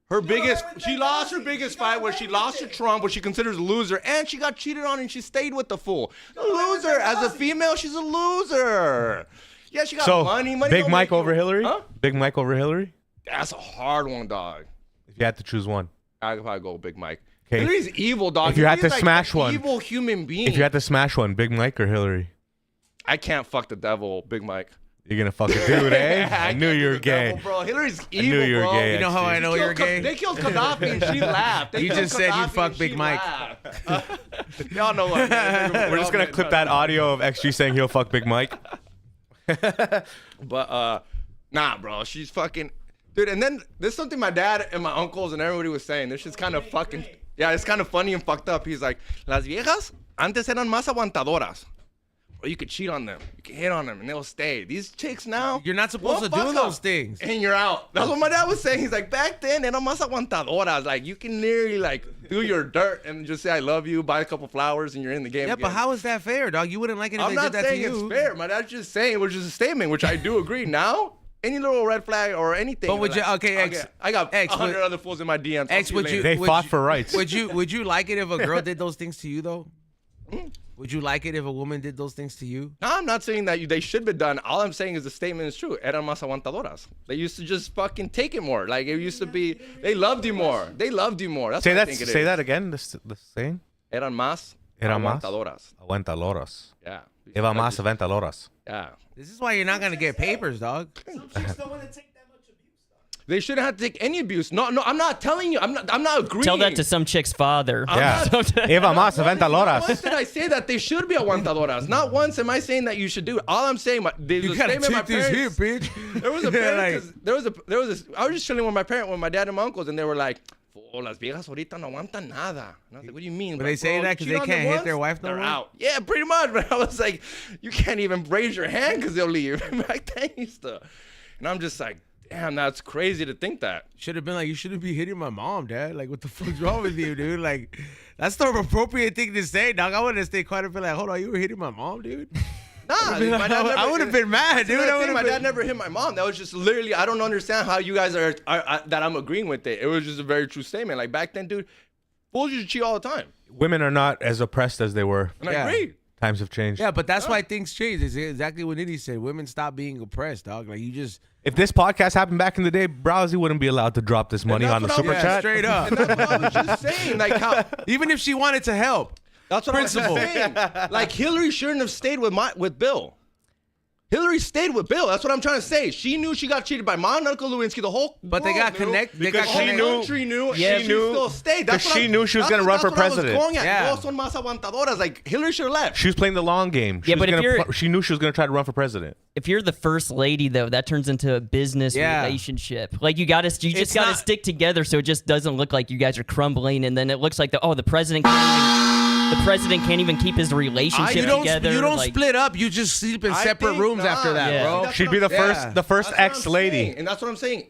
her biggest. She lost her biggest fight where she lost to Trump, what she considers a loser, and she got cheated on, and she stayed with the fool. A loser. As a female, she's a loser. Yeah, she got So money. Big don't Mike make you- over Hillary. Huh? Big Mike over Hillary. That's a hard one, dog. If you had to choose one. I could probably go with Big Mike. 'Kay. Hillary's evil, dog. If you had Hillary's to like smash an one. evil human being. If you had to smash one, Big Mike or Hillary. I can't fuck the devil, Big Mike. You're gonna fuck a dude, eh? I knew can't you do were the gay. devil, bro. Hillary's I evil, knew you were bro. gay. You know how I know you're gay? They killed Gaddafi and she laughed. They You killed just said you'd Gaddafi fuck and Big she Mike. laughed. Y'all know what? We're just gonna clip that audio of XG saying he'll fuck Big Mike. But nah, bro. She's fucking dude. And then there's something my dad and my uncles and everybody was saying. This shit's kind of fucking. Yeah, it's kind of funny and fucked up. He's like, las viejas antes eran más aguantadoras. Or you could cheat on them. You can hit on them and they'll stay. These chicks now. You're not supposed to fuck do up those things. And you're out. That's what my dad was saying. He's like, back then, eran más aguantadoras. Like, you can literally, like, do your dirt and just say, I love you, buy a couple flowers, and you're in the game Yeah, again. but how is that fair, dog? You wouldn't like it if I'm they not did that to saying you. it's fair. My dad's just saying it was just a statement, which I do agree. Now, any little red flag or anything. But would you- like, okay, X- I got X, 100 would- other fools in my DMs. I'll X, see would later. you? They would fought you- for rights. Would you like it if a girl did those things to you though? Would you like it if a woman did those things to you? No, I'm not saying that they should be done. All I'm saying is the statement is true. Eran más aguantadoras. They used to just fucking take it more. Like it used to be. They loved you more. They loved you more. That's Say what I that. think it Say is. that again. The saying. Eran más Eran más aguantadoras. Aguantaloras. Yeah. Eva más aventaloras. Yeah. This is why you're not gonna get papers, dog. Some chicks don't want to take that much abuse, though. They shouldn't have to take any abuse. No, I'm not telling you. I'm not agreeing. Tell that to some chick's father. Yeah. Eva más Once aventaloras. did I say that they should be aguantadoras? Not once am I saying that you should do it. All I'm saying, there's You a gotta statement my take this here, parents. bitch. There was a Yeah, parent, like- there was a. I was just chilling with my dad and my uncles, and they were like, "Oh, las viejas ahorita no aguantan nada." And I was like, "What do you mean?" But Like, they say bro, that you 'cause cheat they on can't them hit once, their wife no they're more? out. Yeah, pretty much. But I was like, you can't even raise your hand because they'll leave. Back then, you used to. And I'm just like, damn, that's crazy to think that. Should have been like, you shouldn't be hitting my mom, dad. Like, what the fuck's wrong with you, dude? Like, that's the appropriate thing to say, dog. I would have stayed quiet and been like, hold on, you were hitting my mom, dude. Nah, been my like, dad I would've been mad, That's dude. another I thing, would've my been- dad never hit my mom. That was just literally, I don't understand how you guys are that I'm agreeing with it. It was just a very true statement. Like back then, dude, fools used to cheat all the time. Women are not as oppressed as they were. And Yeah. I agree. Times have changed. Yeah, but that's why things change. It's exactly what Nitty said. Women stop being oppressed, dog. Like, you just... If this podcast happened back in the day, Browsy wouldn't be allowed to drop this money that's on the what I'm- super Yeah, chat. straight up. And that's what I was just saying. Like how Even if she wanted to help. that's what Principle. I was saying. Like Hillary shouldn't have stayed with Bill. Hillary stayed with Bill. That's what I'm trying to say. She knew she got cheated by Monica Lewinsky. The whole But they world got knew. connect. They Because got The whole she connect- knew- country knew. Yeah, she knew- still stayed. That's because what she I'm- knew she was that's gonna what- run for that's what I was president. going at. Yeah. Dos son más aguantadoras. Like Hillary should have left. She was playing the long game. She Yeah, was but if gonna you're- she knew she was going to try to run for president. If you're the first lady, though, that turns into a business Yeah. relationship. Like you just It's gotta not- stick together so it just doesn't look like you guys are crumbling, and then it looks like the president can't even keep his relationship You don't, together. you don't like, split up. You just sleep in I separate think rooms not. after that, Yeah. bro. That's She'd what be I'm the saying. first Yeah. the first That's what I'm ex lady. saying. And that's what I'm saying.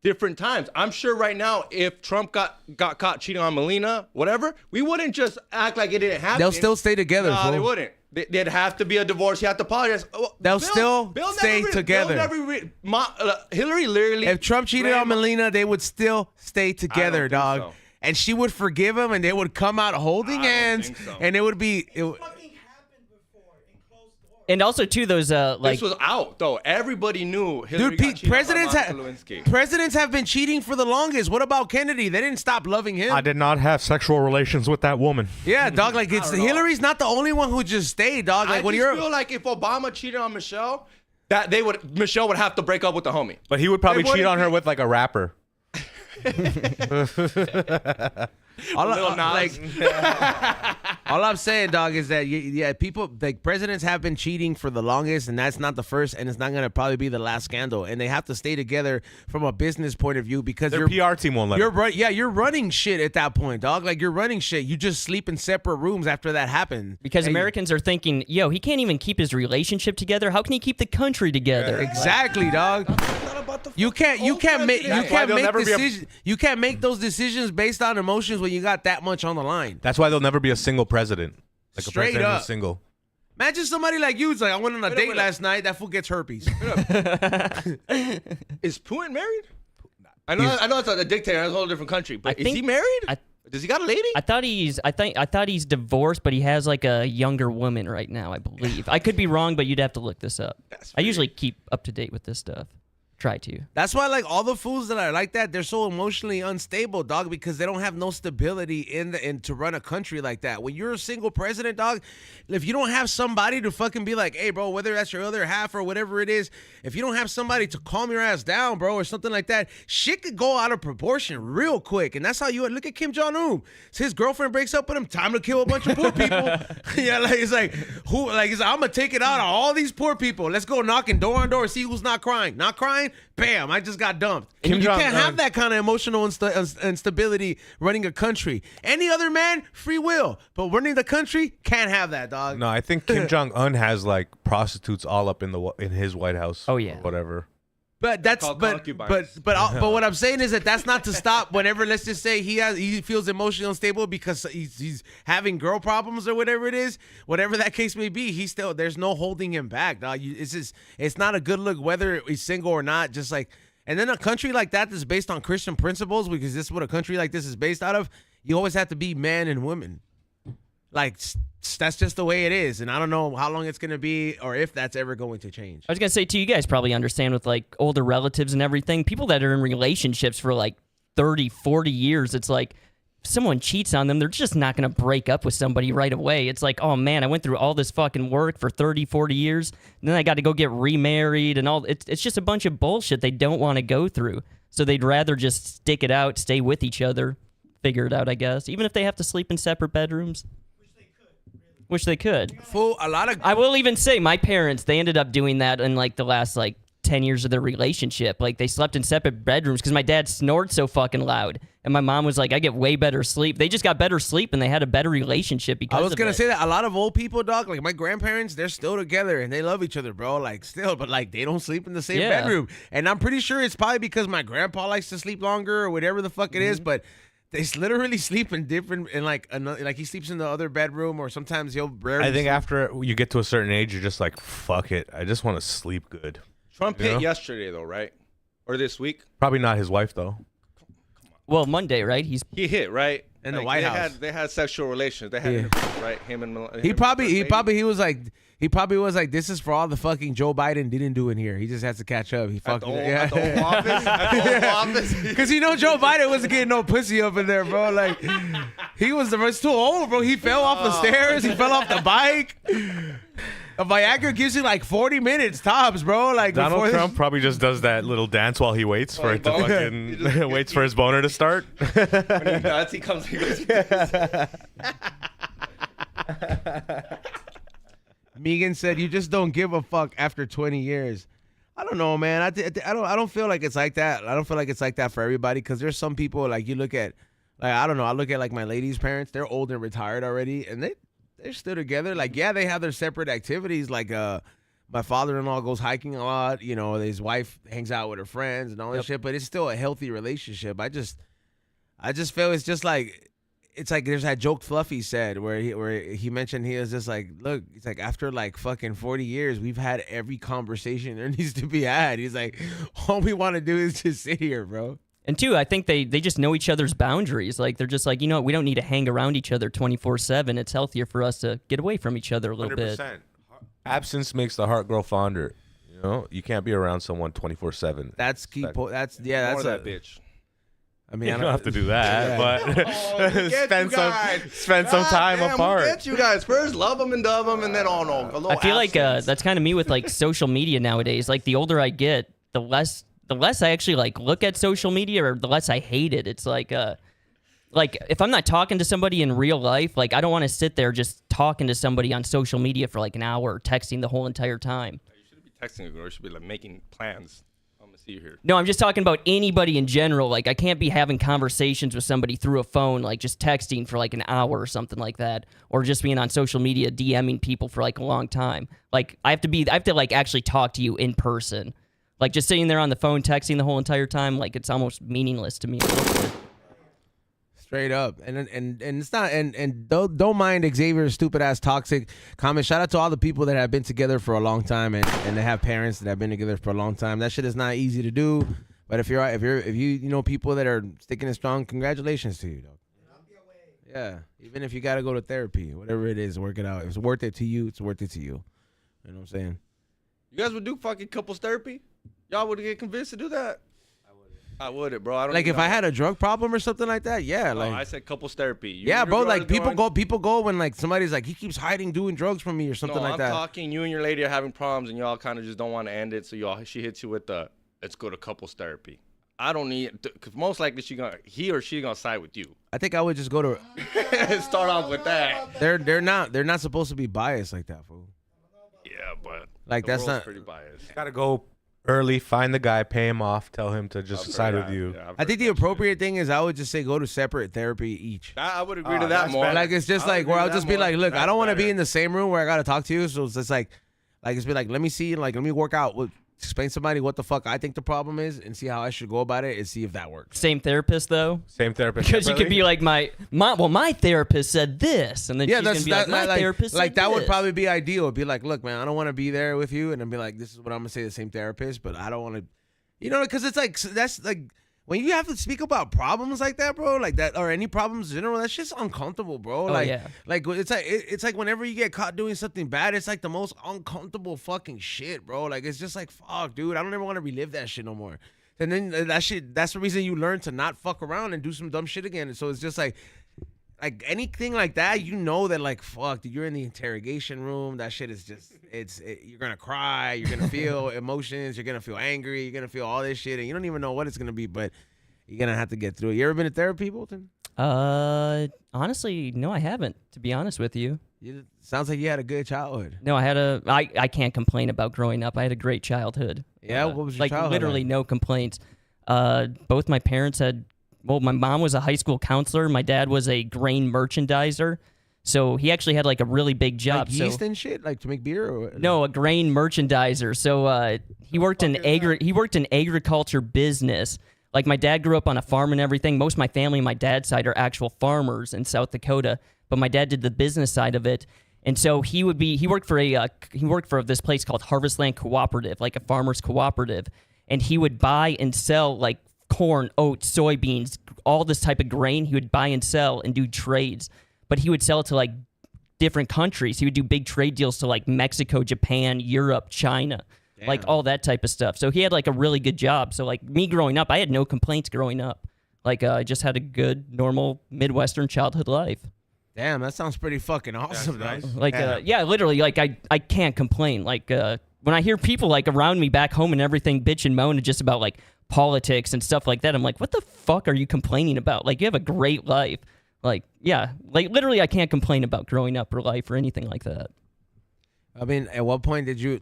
different times. I'm sure right now, if Trump got caught cheating on Melania, whatever, we wouldn't just act like it didn't happen. They'll still stay together. No, fool. they wouldn't. They'd have to be a divorce. He had to apologize. They'll still stay together. Hillary literally. If Trump cheated on Melania, they would still stay together, think dog. so. And she would forgive him, and they would come out holding I don't hands, think so. and it would be. Fucking happened before in closed doors. And also too those like This was out though. Everybody knew Hillary Dude, got cheated presidents on by Monica Lewinsky. presidents have been cheating for the longest. What about Kennedy? They didn't stop loving him. I did not have sexual relations with that woman. Yeah, dog. Like it's don't know. Hillary's not the only one who just stayed, dog. Like I when just you're feel like if Obama cheated on Michelle, that Michelle would have to break up with the homie. But he would probably They cheat on wouldn't her be- with like a rapper. Lil Nas. all I'm saying, dog, is that people like presidents have been cheating for the longest, and that's not the first, and it's not gonna probably be the last scandal. And they have to stay together from a business point of view because Their PR team won't let You're them. right. Yeah, you're running shit at that point, dog. Like you're running shit. You just sleep in separate rooms after that happened. because And- Americans are thinking, yo, he can't even keep his relationship together. How can he keep the country together? Exactly, dog. You can't make you can't make those decisions based on emotions when you got that much on the line. That's why there'll never be a single president. Like Straight a president up. who's single. Imagine somebody like you. It's like I went on a date wait up. last night. That fool gets herpes. Is Putin married? I know it's a dictator. That's a whole different country. But is he married? Does he got a lady? I thought he's divorced, but he has like a younger woman right now, I believe. I could be wrong, but you'd have to look this up. I usually keep up to date with this stuff. Try to. That's why, like, all the fools that are like that, they're so emotionally unstable, dog, because they don't have no stability in to run a country like that. When you're a single president, dog, if you don't have somebody to fucking be like, hey, bro, whether that's your other half or whatever it is, if you don't have somebody to calm your ass down, bro, or something like that, shit could go out of proportion real quick. And that's how you look at Kim Jong-un. So his girlfriend breaks up with him, time to kill a bunch of poor people. Yeah, like it's like I'm gonna take it out on all these poor people. Let's go knocking door on door, see who's not crying. Not crying. Bam! I just got dumped. And you can't have that kind of emotional instability running a country. Any other man, free will, but running the country can't have that, dog. No, I think Kim Jong Un has like prostitutes all up in his White House. Oh, yeah. or whatever. But that's called but concubines. but what I'm saying is that's not to stop whenever, let's just say he feels emotionally unstable because he's having girl problems or whatever it is, whatever that case may be. He's still, there's no holding him back, dog. It's not a good look whether he's single or not. Just like, and then a country like that that's based on Christian principles, because this is what a country like this is based out of. You always have to be man and woman. Like, that's just the way it is. And I don't know how long it's going to be or if that's ever going to change. I was going to say, too, you guys probably understand with, like, older relatives and everything, people that are in relationships for, like, 30, 40 years, it's like, if someone cheats on them, they're just not going to break up with somebody right away. It's like, oh, man, I went through all this fucking work for 30, 40 years, and then I got to go get remarried and all. It's just a bunch of bullshit they don't want to go through. So they'd rather just stick it out, stay with each other, figure it out, I guess, even if they have to sleep in separate bedrooms. Which they could. Fool, a lot of I will even say my parents, they ended up doing that in like the last like 10 years of their relationship. Like they slept in separate bedrooms because my dad snored so fucking loud. And my mom was like, I get way better sleep. They just got better sleep and they had a better relationship because I was of gonna it. say that a lot of old people, dog, like my grandparents, they're still together and they love each other, bro. Like still, but like they don't sleep in the same Yeah. bedroom. And I'm pretty sure it's probably because my grandpa likes to sleep longer or whatever the fuck it is, but they literally sleep in different, in like another, like he sleeps in the other bedroom, or sometimes he'll rarely. I think sleep. after you get to a certain age, you're just like, fuck it. I just want to sleep good. Trump You know? hit yesterday though, right? Or this week? Probably not his wife though. Well, Monday, right? He's He hit, right? In the White House. They had sexual relations. They had intercourse, right? Him and He probably was like, this is for all the fucking Joe Biden didn't do in here. He just has to catch up. He at the fucking Oval Office. At the Oval Office. Because you know Joe Biden wasn't getting no pussy up in there, bro. Like, he was too old, bro. He fell off the stairs. He fell off the bike. A Viagra gives you like 40 minutes tops, bro. Like Donald before Trump probably just does that little dance while he waits for it to boner. fucking He just- waits for his boner to start. When he nuts, he comes. He goes. Megan said, "You just don't give a fuck after 20 years." I don't know, man. I don't feel like it's like that. I don't feel like it's like that for everybody, because there's some people, like, you look at, like, I don't know. I look at like my lady's parents. They're old and retired already, and they're still together. Like, yeah, they have their separate activities. Like, My father-in-law goes hiking a lot. You know, his wife hangs out with her friends and all this shit. But it's still a healthy relationship. I just feel it's just like. It's like there's that joke Fluffy said where he mentioned he was just like, look, it's like after like fucking 40 years, we've had every conversation there needs to be had. He's like, all we want to do is just sit here, bro. And two, I think they just know each other's boundaries. Like they're just like, you know what, we don't need to hang around each other 24/7. It's healthier for us to get away from each other a little 100%. bit. Absence makes the heart grow fonder. You know, you can't be around someone 24/7. That's key. That's More that bitch. I mean, You I don't have to do that, but Oh, spend some time apart. Get you guys first, love them and dub them, and then no. I feel like that's kind of me with like social media nowadays. Like the older I get, the less I actually like look at social media, or the less I hate it. It's like if I'm not talking to somebody in real life, like I don't want to sit there just talking to somebody on social media for like an hour, texting the whole entire time. You shouldn't be texting, or you should be like making plans. I'm gonna see you here. No, I'm just talking about anybody in general. Like I can't be having conversations with somebody through a phone, like just texting for like an hour or something like that, or just being on social media DMing people for like a long time. Like I have to like actually talk to you in person. Like just sitting there on the phone texting the whole entire time, like it's almost meaningless to me. Straight up, and it's not, and don't mind Xavier's stupid ass toxic comment. Shout out to all the people that have been together for a long time, and they have parents that have been together for a long time. That shit is not easy to do, but if you know people that are sticking it strong, congratulations to you, dog. Yeah, even if you got to go to therapy, whatever it is, work it out. If it's worth it to you, it's worth it to you. You know what I'm saying? You guys would do fucking couples therapy? Y'all would get convinced to do that? I would, bro. I don't Like if know. I had a drug problem or something like that, yeah. No, Like I said couples therapy. yeah, bro. Like people going? go when like somebody's like he keeps hiding doing drugs from me or something No, like I'm that. talking. You and your lady are having problems, and y'all kind of just don't want to end it. So she hits you with the let's go to couples therapy. I don't need, because most likely he or she gonna side with you. I think I would just go to. Start off with that. They're not supposed to be biased like that, fool. Yeah, but Like the that's world's not. pretty biased. Gotta go early, find the guy, pay him off, tell him to just side with you. Yeah, I think the appropriate thing is I would just say go to separate therapy each. I would agree to that that's more. better. Like it's just I would like where agree I'll to just that be more. like, look, I That's don't want to be better. in the same room where I gotta talk to you. So it's just like it's be like, let me see, like let me work out, explain to somebody what the fuck I think the problem is, and see how I should go about it, and see if that works. Same therapist though, Same therapist. because you could separately? be like my therapist said this, and then Yeah, she's gonna that's be that. like my therapist Like said that would this. probably be ideal. It'd be like, look, man, I don't want to be there with you, and then be like, this is what I'm gonna say to the same therapist, but I don't want to, you know, because it's like that's like. When you have to speak about problems like that, bro, like that, or any problems in general, that's just uncomfortable, bro. Like, yeah. like it's like whenever you get caught doing something bad, it's like the most uncomfortable fucking shit, bro. Like it's just like fuck, dude. I don't ever want to relive that shit no more. And then that's the reason you learn to not fuck around and do some dumb shit again. And so it's just like anything like that, you know that like fuck, dude, you're in the interrogation room. That shit is just you're gonna cry, you're gonna feel emotions, you're gonna feel angry, you're gonna feel all this shit, and you don't even know what it's gonna be, but you're gonna have to get through it. You ever been to therapy, Bolten? Honestly, no, I haven't. To be honest with you, Sounds like you had a good childhood. no, I can't complain about growing up. I had a great childhood. Yeah, what was your like childhood literally like? no complaints. Both my parents had. Well, my mom was a high school counselor. My dad was a grain merchandiser. So he actually had like a really big job. Like yeast and shit, like to make beer, or what? No, a grain merchandiser. So he worked in agriculture business. Like my dad grew up on a farm and everything. Most of my family on my dad's side are actual farmers in South Dakota, but my dad did the business side of it. And so he worked for this place called Harvest Land Cooperative, like a farmers cooperative, and he would buy and sell like corn, oats, soybeans, all this type of grain. He would buy and sell and do trades, but he would sell it to like different countries. He would do big trade deals to like Mexico, Japan, Europe, China, like all that type of stuff. So he had like a really good job. So like me growing up, I had no complaints growing up. Like I just had a good, normal Midwestern childhood life. Damn, that sounds pretty fucking awesome, nice. dog. Like yeah, literally, like I can't complain. Like when I hear people like around me back home and everything bitch and moan just about like politics and stuff like that, I'm like, what the fuck are you complaining about? Like you have a great life. Like yeah, like literally I can't complain about growing up or life or anything like that. I mean, at what point did you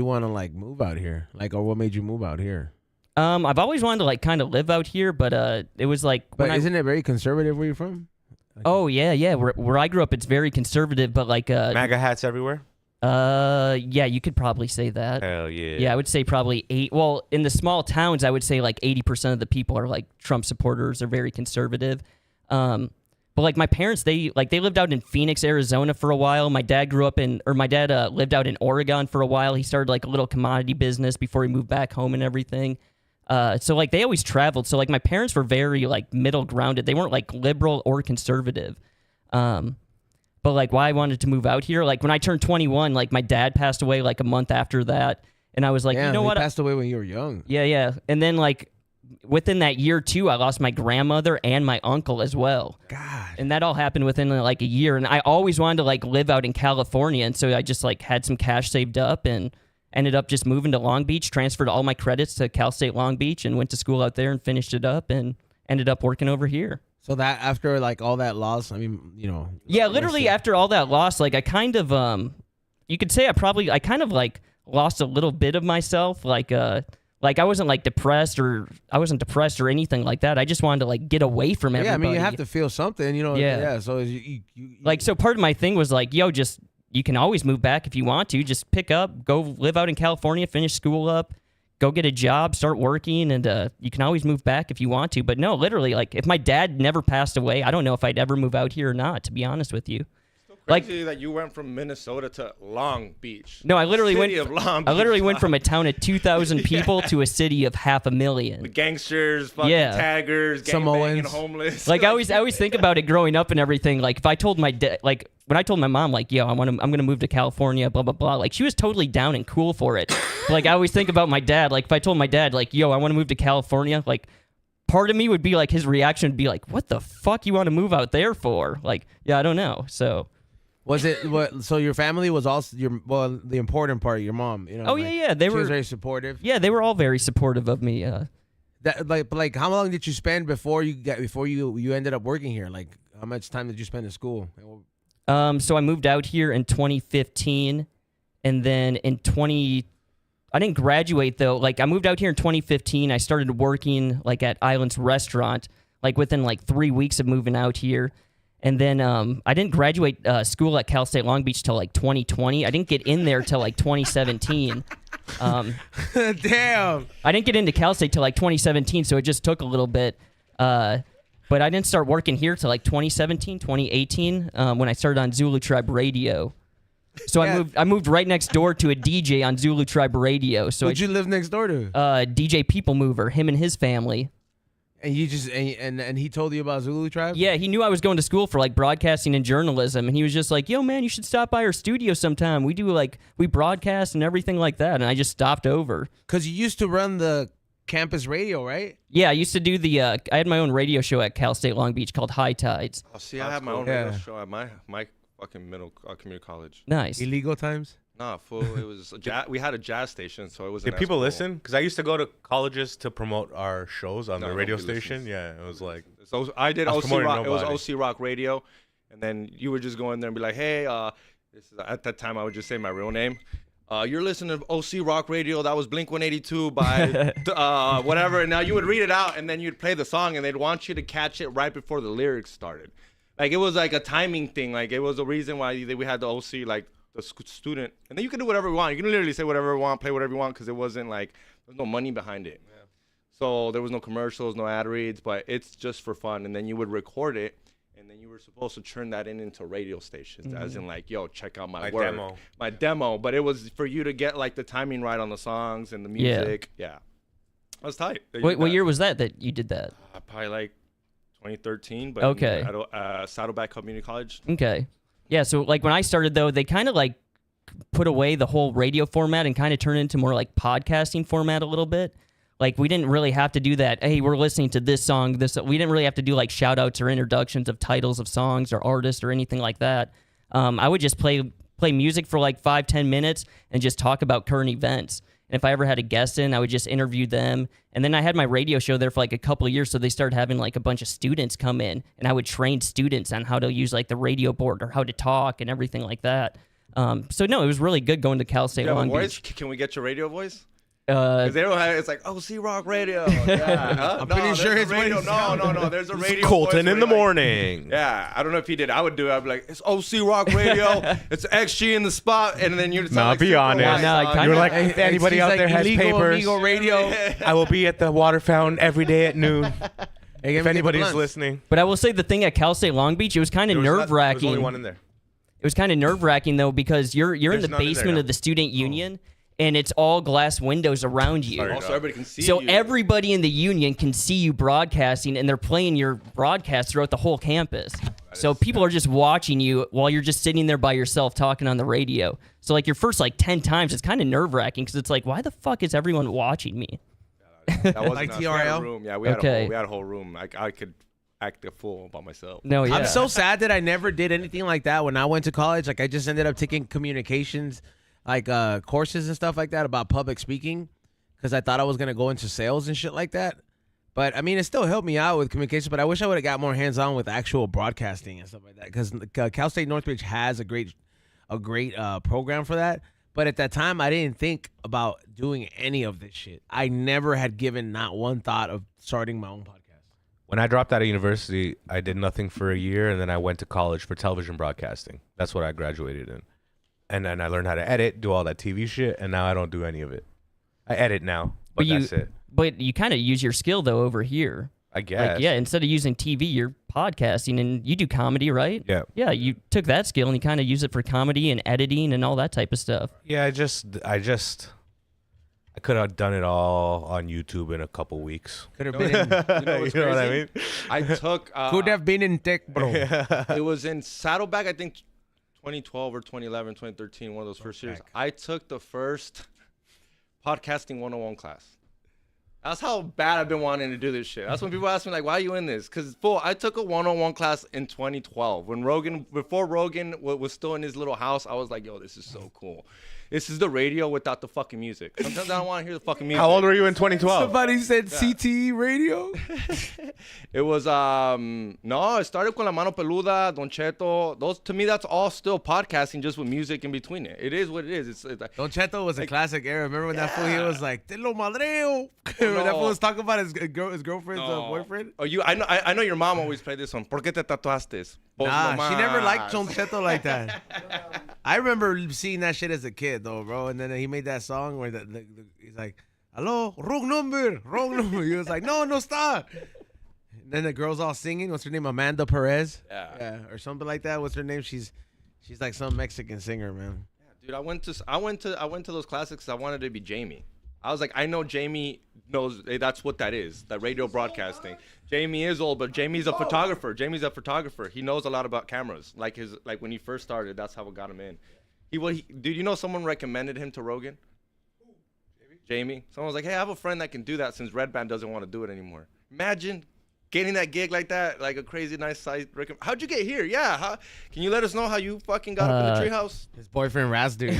want to like move out here? Like, or what made you move out here? I've always wanted to like kind of live out here, but it was like But isn't it very conservative where you're from? Oh yeah. Where I grew up, it's very conservative, but like MAGA hats everywhere. Yeah, you could probably say that. Hell yeah. Yeah, I would say probably 8. Well, in the small towns, I would say like 80% of the people are like Trump supporters. They're very conservative. But like my parents, they lived out in Phoenix, Arizona for a while. My dad lived out in Oregon for a while. He started like a little commodity business before he moved back home and everything. So like they always traveled. So like my parents were very like middle grounded. They weren't like liberal or conservative. But like why I wanted to move out here, like when I turned 21, like my dad passed away like a month after that. And I was like, Damn, you know he what? passed away when you were young. Yeah. And then like within that year too, I lost my grandmother and my uncle as well. God. And that all happened within like a year. And I always wanted to like live out in California. And so I just like had some cash saved up and ended up just moving to Long Beach, transferred all my credits to Cal State Long Beach and went to school out there and finished it up and ended up working over here. So that after like all that loss, I mean, you know. Yeah, literally after all that loss, like I kind of, you could say I kind of like lost a little bit of myself. Like I wasn't like depressed or anything like that. I just wanted to like get away from everybody. Yeah, I mean, you have to feel something, you know. Yeah. So like, so part of my thing was like, yo, just, you can always move back if you want to. Just pick up, go live out in California, finish school up, go get a job, start working, and you can always move back if you want to. But no, literally, like if my dad never passed away, I don't know if I'd ever move out here or not, to be honest with you. Crazy that you went from Minnesota to Long Beach. No, I literally City of Long I literally Beach. went from a town of 2,000 people to a city of 500,000. The gangsters, fucking Yeah. taggers, Samoans. gangbanging, homeless. Like I always think about it growing up and everything. Like if I told my dad, like when I told my mom, like, yo, I'm gonna move to California, blah blah blah. Like she was totally down and cool for it. Like I always think about my dad. Like if I told my dad, like, yo, I want to move to California, like part of me would be like, his reaction would be like, what the fuck you want to move out there for? Like, yeah, I don't know. So. Was it what? So your family was also the important part, your mom. You know. Oh like, yeah, she was very supportive. Yeah, they were all very supportive of me. That like how long did you spend before you ended up working here? Like how much time did you spend in school? So I moved out here in 2015, and then I didn't graduate though. Like I moved out here in 2015. I started working like at Island's restaurant, like within like 3 weeks of moving out here. And then I didn't graduate school at Cal State Long Beach till like 2020. I didn't get in there till like 2017. Damn. I didn't get into Cal State till like 2017, so it just took a little bit. But I didn't start working here till like 2017, 2018, when I started on Zulu Tribe Radio. So Yeah. I moved right next door to a DJ on Zulu Tribe Radio. So Who'd you live next door to? DJ People Mover, him and his family. And you just and he told you about Zulu Tribe? Yeah, he knew I was going to school for like broadcasting and journalism, and he was just like, "Yo, man, you should stop by our studio sometime. We broadcast and everything like that." And I just stopped over. Because you used to run the campus radio, right? Yeah, I used to do I had my own radio show at Cal State Long Beach called High Tides. Oh, see, I have my own Yeah. radio show at my fucking middle community college. Nice. Illegal times. Nah, fool. It was we had a jazz station, so it was. Did people listen? Because I used to go to colleges to promote our shows on the radio nobody station. listens. Yeah, it was like So I did I was OC promoting Rock. It was nobody. OC Rock Radio, and then you would just go in there and be like, "Hey, this is." At that time, I would just say my real name. You're listening to OC Rock Radio. That was Blink 182 by whatever. And now you would read it out, and then you'd play the song, and they'd want you to catch it right before the lyrics started. Like it was like a timing thing. Like it was a reason why we had the OC like. The student, and then you can do whatever you want. You can literally say whatever you want, play whatever you want, because it wasn't like there's no money behind it. Yeah. So there was no commercials, no ad reads, but it's just for fun. And then you would record it, and then you were supposed to turn that into radio stations, as in like, yo, check out my work, my demo. But it was for you to get like the timing right on the songs and the music. Yeah, that was tight. What year was that you did that? Probably like 2013. But Okay. At Saddleback Community College. Okay. Yeah, so like when I started though, they kind of like put away the whole radio format and kind of turned it into more like podcasting format a little bit. Like we didn't really have to do that. Hey, we're listening to this song. We didn't really have to do like shout outs or introductions of titles of songs or artists or anything like that. I would just play music for like 5-10 minutes and just talk about current events. And if I ever had a guest in, I would just interview them. And then I had my radio show there for like a couple of years. So they started having like a bunch of students come in, and I would train students on how to use like the radio board or how to talk and everything like that. So no, it was really good going to Cal State You have a Long voice? Beach. Can we get your radio voice? 'Cause they don't have, it's like, oh, Rock Radio. Yeah, huh? I'm pretty sure there's his a radio. voice- No. There's a radio. Colton voice in the where, like, morning. yeah, I don't know if he did. I would do it. I'd be like, it's OC Rock Radio. It's XG in the spot. And then you'd sound Nah, like be Super honest. White No, I song. kinda- You were like, Hey, if anybody she's out like there has illegal papers, amigo radio. I will be at the water fountain every day at noon. Hey, If give me the anybody's blunts. listening. But I will say the thing at Cal State Long Beach, it was kind of There was nerve only wracking. one in there. It was kind of nerve wracking though because you're in There's the none in there basement now. of the student union and it's all glass windows around you. Sorry. Also, everybody can see So you. everybody in the union can see you broadcasting and they're playing your broadcast throughout the whole campus. So people are just watching you while you're just sitting there by yourself talking on the radio. So like your first like 10 times, it's kind of nerve wracking because it's like, why the fuck is everyone watching me? That wasn't Like us. We had a TRL? room. Yeah, we had Okay. a whole room. I could act a fool by myself. No, yeah. I'm so sad that I never did anything like that when I went to college. Like I just ended up taking communications, like courses and stuff like that about public speaking, because I thought I was gonna go into sales and shit like that. But I mean, it still helped me out with communication. But I wish I would have got more hands on with actual broadcasting and stuff like that. Because Cal State Northridge has a great program for that. But at that time, I didn't think about doing any of this shit. I never had given not one thought of starting my own podcast. When I dropped out of university, I did nothing for a year, and then I went to college for television broadcasting. That's what I graduated in. And then I learned how to edit, do all that TV shit, and now I don't do any of it. I edit now, but that's it. But you kind of use your skill though over here. I guess. Like, yeah, instead of using TV, you're podcasting and you do comedy, right? Yeah. Yeah, you took that skill and you kind of use it for comedy and editing and all that type of stuff. Yeah, I could have done it all on YouTube in a couple weeks. Could have been. You know what's You know what I crazy? mean? I took. Could have been in tech, bro. It was in Saddleback, I think 2012 or 2011, 2013, one of those first years. I took the first podcasting 101 class. That's how bad I've been wanting to do this shit. That's when people ask me, like, why are you in this? Because, I took a 101 class in 2012. Before Rogan was still in his little house, I was like, yo, this is so cool. This is the radio without the fucking music. Sometimes I don't want to hear the fucking music. How old were you in 2012? Somebody said CTE radio. It was no, it started con La Mano Peluda, Don Cheto. Those, to me, that's all still podcasting, just with music in between it. It is what it is. It's like, Don Cheto was a classic era. Remember when that fool he was like, "Te lo madreo." When that fool was talking about his girlfriend's boyfriend. Oh, I know your mom always played this one. ¿Por qué te tatuaste? Nah, she never liked Don Don Cheto like that. I remember seeing that shit as a kid though, bro. And then he made that song where he's like, "Hello, wrong number." He was like, "No, no, stop." And then the girl's all singing. What's her name? Amanda Perez. Yeah. Or something like that. What's her name? She's like some Mexican singer, man. Dude, I went to those classics 'cause I wanted to be Jamie. I was like, I know Jamie knows that's what that is, that radio broadcasting. Jamie is old, but Jamie's a photographer. He knows a lot about cameras. Like when he first started, that's how it got him in. Dude, you know someone recommended him to Rogan? Jamie. Someone was like, hey, I have a friend that can do that since Red Band doesn't want to do it anymore. Imagine getting that gig like that, like a crazy nice size. How'd you get here? Yeah. Can you let us know how you fucking got up in the treehouse? His boyfriend Raz, dude.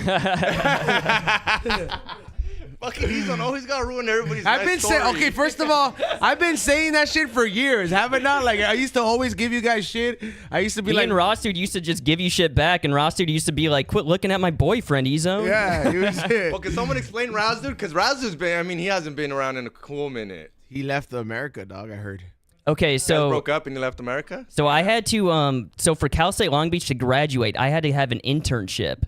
Fucking, he's got to ruin everybody's I've been saying, story. okay, first of all, I've been saying that shit for years, haven't I? Like, I used to always give you guys shit. I used to be Me like, and Ross dude used to just give you shit back, and Ross dude used to be like, "Quit looking at my boyfriend, Ezo." yeah, you shit. Well, can someone explain Razdude? Because Razdude's he hasn't been around in a cool minute. He left America, dog. I heard. Okay, You guys so broke up and you left America? so I had to so for Cal State Long Beach to graduate, I had to have an internship.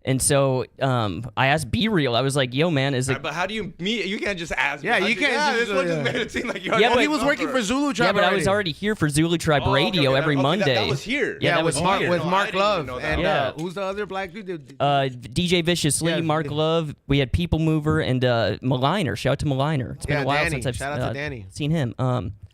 And so I asked Be Real. I was like, "Yo, man, is it?" But how do you meet? You can't just ask. Yeah, you can't Yeah, just- this one just yeah. made it seem like you. Yeah, Oh, but- he was working for Zulu Tribe. Yeah, but I was already. already here for Zulu Tribe Oh, okay, Radio okay, every that- okay, Monday. That was here. Yeah, that with was Mark, here. with No, I Mark didn't even Love know that. and Yeah. who's the other black dude? DJ Viciously, Yeah, Mark yeah. Love. We had People Mover and Maliner. Shout out to Maliner. It's been Yeah, a while Danny. since I've Shout out to Danny. seen him.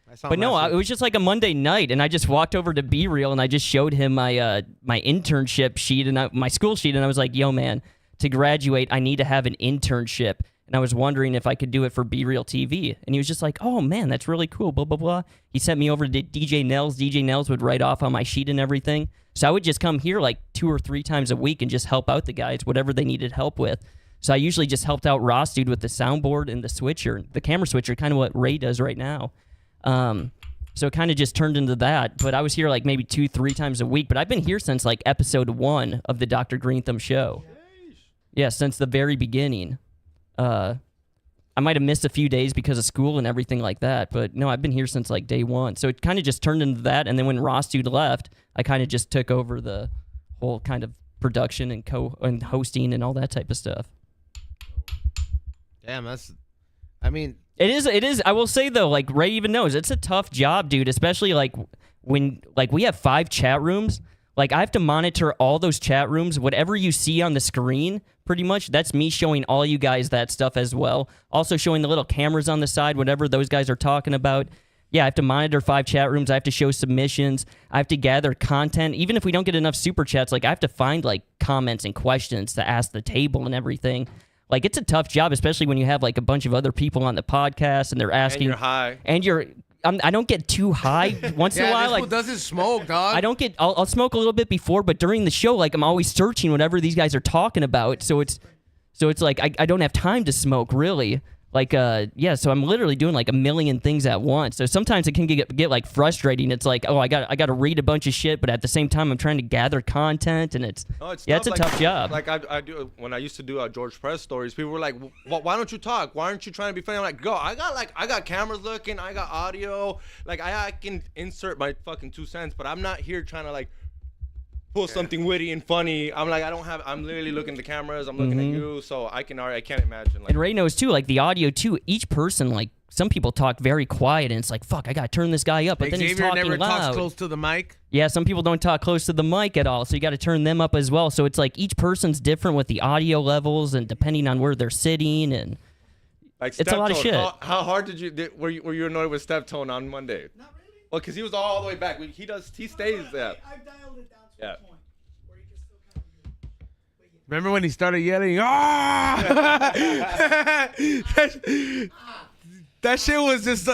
I saw But him no, last it was just like a Monday night, and I just walked over to Be Real, and I just showed him my my internship sheet and my school sheet, and I was like, "Yo, man, to graduate, I need to have an internship." And I was wondering if I could do it for Be Real TV. And he was just like, "Oh, man, that's really cool, blah, blah, blah." He sent me over to DJ Nels. DJ Nels would write off on my sheet and everything. So I would just come here like 2 or 3 times a week and just help out the guys, whatever they needed help with. So I usually just helped out Ross dude with the soundboard and the switcher, the camera switcher, kind of what Ray does right now. So it kind of just turned into that. But I was here like maybe 2-3 times a week. But I've been here since like episode 1 of the Dr. Greentham show. Yeah, since the very beginning. I might have missed a few days because of school and everything like that. But no, I've been here since like day one. So it kind of just turned into that. And then when Ross dude left, I kind of just took over the whole kind of production and hosting and all that type of stuff. Damn, I mean, It is. I will say though, like Ray even knows, it's a tough job, dude. Especially like when we have 5 chat rooms. Like I have to monitor all those chat rooms. Whatever you see on the screen, pretty much, that's me showing all you guys that stuff as well. Also showing the little cameras on the side, whatever those guys are talking about. Yeah, I have to monitor 5 chat rooms. I have to show submissions. I have to gather content. Even if we don't get enough super chats, like I have to find like comments and questions to ask the table and everything. Like it's a tough job, especially when you have like a bunch of other people on the podcast and they're asking. And you're high. I don't get too high once in a while. This Like fool doesn't smoke, dog. I don't get. I'll smoke a little bit before, but during the show, like I'm always searching whatever these guys are talking about. So it's like I don't have time to smoke really. Like so I'm literally doing like a million things at once. So sometimes it can get like frustrating. It's like, oh, I got to read a bunch of shit, but at the same time I'm trying to gather content, and it's a tough job. Like I do when I used to do George Press stories. People were like, why don't you talk? Why aren't you trying to be funny? I'm like, I got cameras looking, I got audio, like I can insert my fucking 2 cents, but I'm not here trying to like pull something witty and funny. I'm literally looking at the cameras. I'm looking at you, so I can't imagine. Like, and Ray knows too, like the audio too. Each person, like some people talk very quiet, and it's like, fuck, I gotta turn this guy up, but then he's Xavier talking never loud. talks close to the mic. Yeah, some people don't talk close to the mic at all, so you got to turn them up as well. So it's like each person's different with the audio levels, and depending on where they're sitting, and like it's a lot of shit. How hard were you annoyed with Step Tone on Monday? Not really. Well, because he was all the way back. He stays there. I've dialed it down to Yeah. a point where you can still kind of hear it. Remember when he started yelling? Ah! That shit was just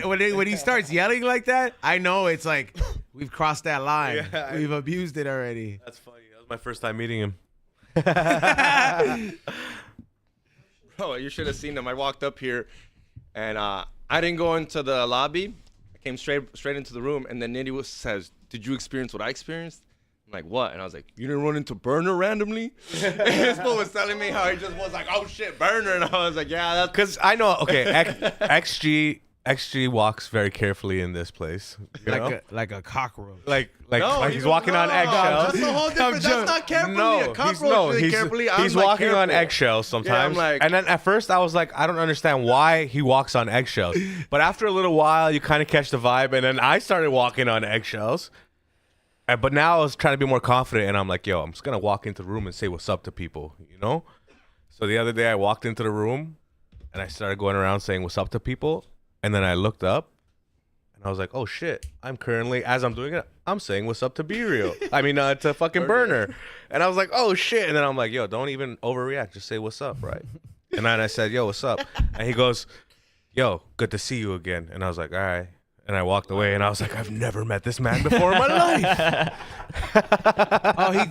when he starts yelling like that. I know it's like we've crossed that line. Yeah. We've abused it already. That's funny. That was my first time meeting him. Bro, you should have seen him. I walked up here, and I didn't go into the lobby. I came straight into the room, and then Nitty says, "Did you experience what I experienced?" I'm like, "What?" And I was like, "You didn't run into Burner randomly?" And this fool was telling me how he just was like, "Oh shit, Burner," and I was like, "Yeah, that's." Because I know, okay, XG walks very carefully in this place. You know? Like a cockroach. Like No, he's walking on eggshells. That's a whole different. That's not carefully. A cockroach really he's carefully. I'm he's like, walking on careful. eggshells sometimes. Yeah, I'm like- and then at first I was like, I don't understand why he walks on eggshells. But after a little while, you kind of catch the vibe, and then I started walking on eggshells. But now I was trying to be more confident, and I'm like, yo, I'm just gonna walk into the room and say what's up to people, you know? So the other day I walked into the room, and I started going around saying what's up to people, and then I looked up, and I was like, oh shit, I'm currently, as I'm doing it, I'm saying what's up to Be Real. I mean, to fucking Burner. And I was like, oh shit. And then I'm like, yo, don't even overreact. Just say what's up, right? And then I said, yo, what's up? And he goes, yo, good to see you again. And I was like, all right. And I walked away, and I was like, I've never met this man before in my life. Oh, he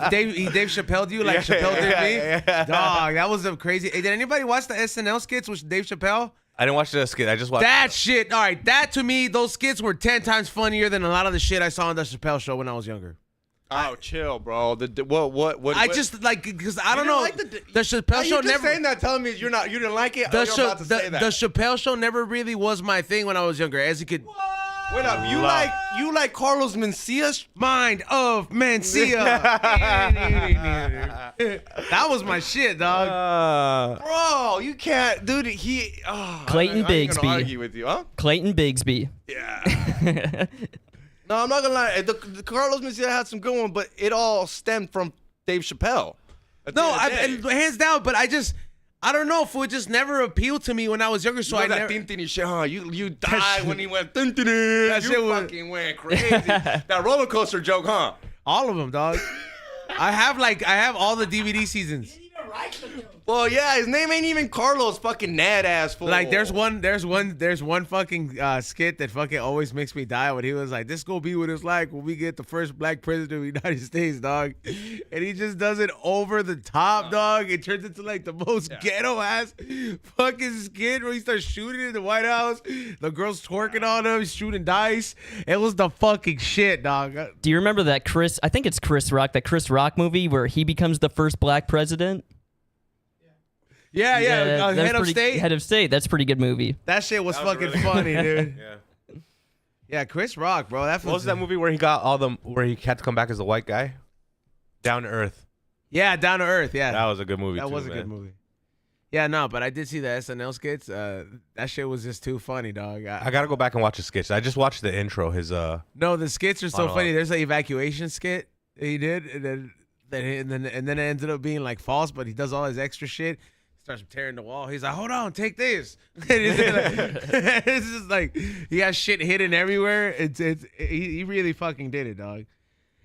Dave Chappelle you like Yeah, Chappelle did me? yeah. Dog, that was a crazy. Hey, did anybody watch the SNL skits with Dave Chappelle? I didn't watch the skit. I just watched That shit. All right, that to me, those skits were 10 times funnier than a lot of the shit I saw on the Chappelle show when I was younger. Oh, chill, bro. What? I just like because I don't didn't know like the Chappelle show you just never. saying that telling me you didn't like it. The, You're about to say the that. Chappelle show never really was my thing when I was younger. As a kid, Wait up, you like Carlos Mencia's? Mind of Mencia. That was my shit, dog. Bro, you can't, dude. He Clayton I ain't gonna Bigsby. argue with you, huh? Clayton Bigsby. Yeah. No, I'm not gonna lie. The Carlos Mencia had some good ones, but it all stemmed from Dave Chappelle. No, and hands down. But I don't know if it just never appealed to me when I was younger. So you I know never. that Tintini shit, huh? You died when he went Tintini. That shit You was- fucking went crazy. That roller coaster joke, huh? All of them, dog. I have all the DVD seasons. Didn't even write the joke. Well, yeah, his name ain't even Carlos. Fucking Nad ass fool. Like there's one fucking skit that fucking always makes me die when he was like, "This gonna be what it's like when we get the first black president of the United States, dog," and he just does it over the top, dog. It turns into like the most ghetto ass fucking skit where he starts shooting in the White House. The girl's twerking on him, shooting dice. It was the fucking shit, dog. Do you remember that I think it's Chris Rock, that Chris Rock movie where he becomes the first black president? Yeah, that was Head of pretty- State. Head of State. That's a pretty good movie. That shit was That was fucking really funny, dude. Yeah. Yeah, Chris Rock, bro. That What was that movie where he got where he had to come back as a white guy? Down to Earth. Yeah, Down to Earth. Yeah, That was a good movie. that too, was a man. good movie. Yeah, no, but I did see the SNL skits. That shit was just too funny, dog. I gotta go back and watch the sketch. I just watched the intro. His No, the skits are so Monologue. funny. There's an evacuation skit that he did, and then it ended up being like false, but he does all his extra shit. Starts tearing the wall. He's like, "Hold on, take this." It's just like he has shit hidden everywhere. He really fucking did it, dog.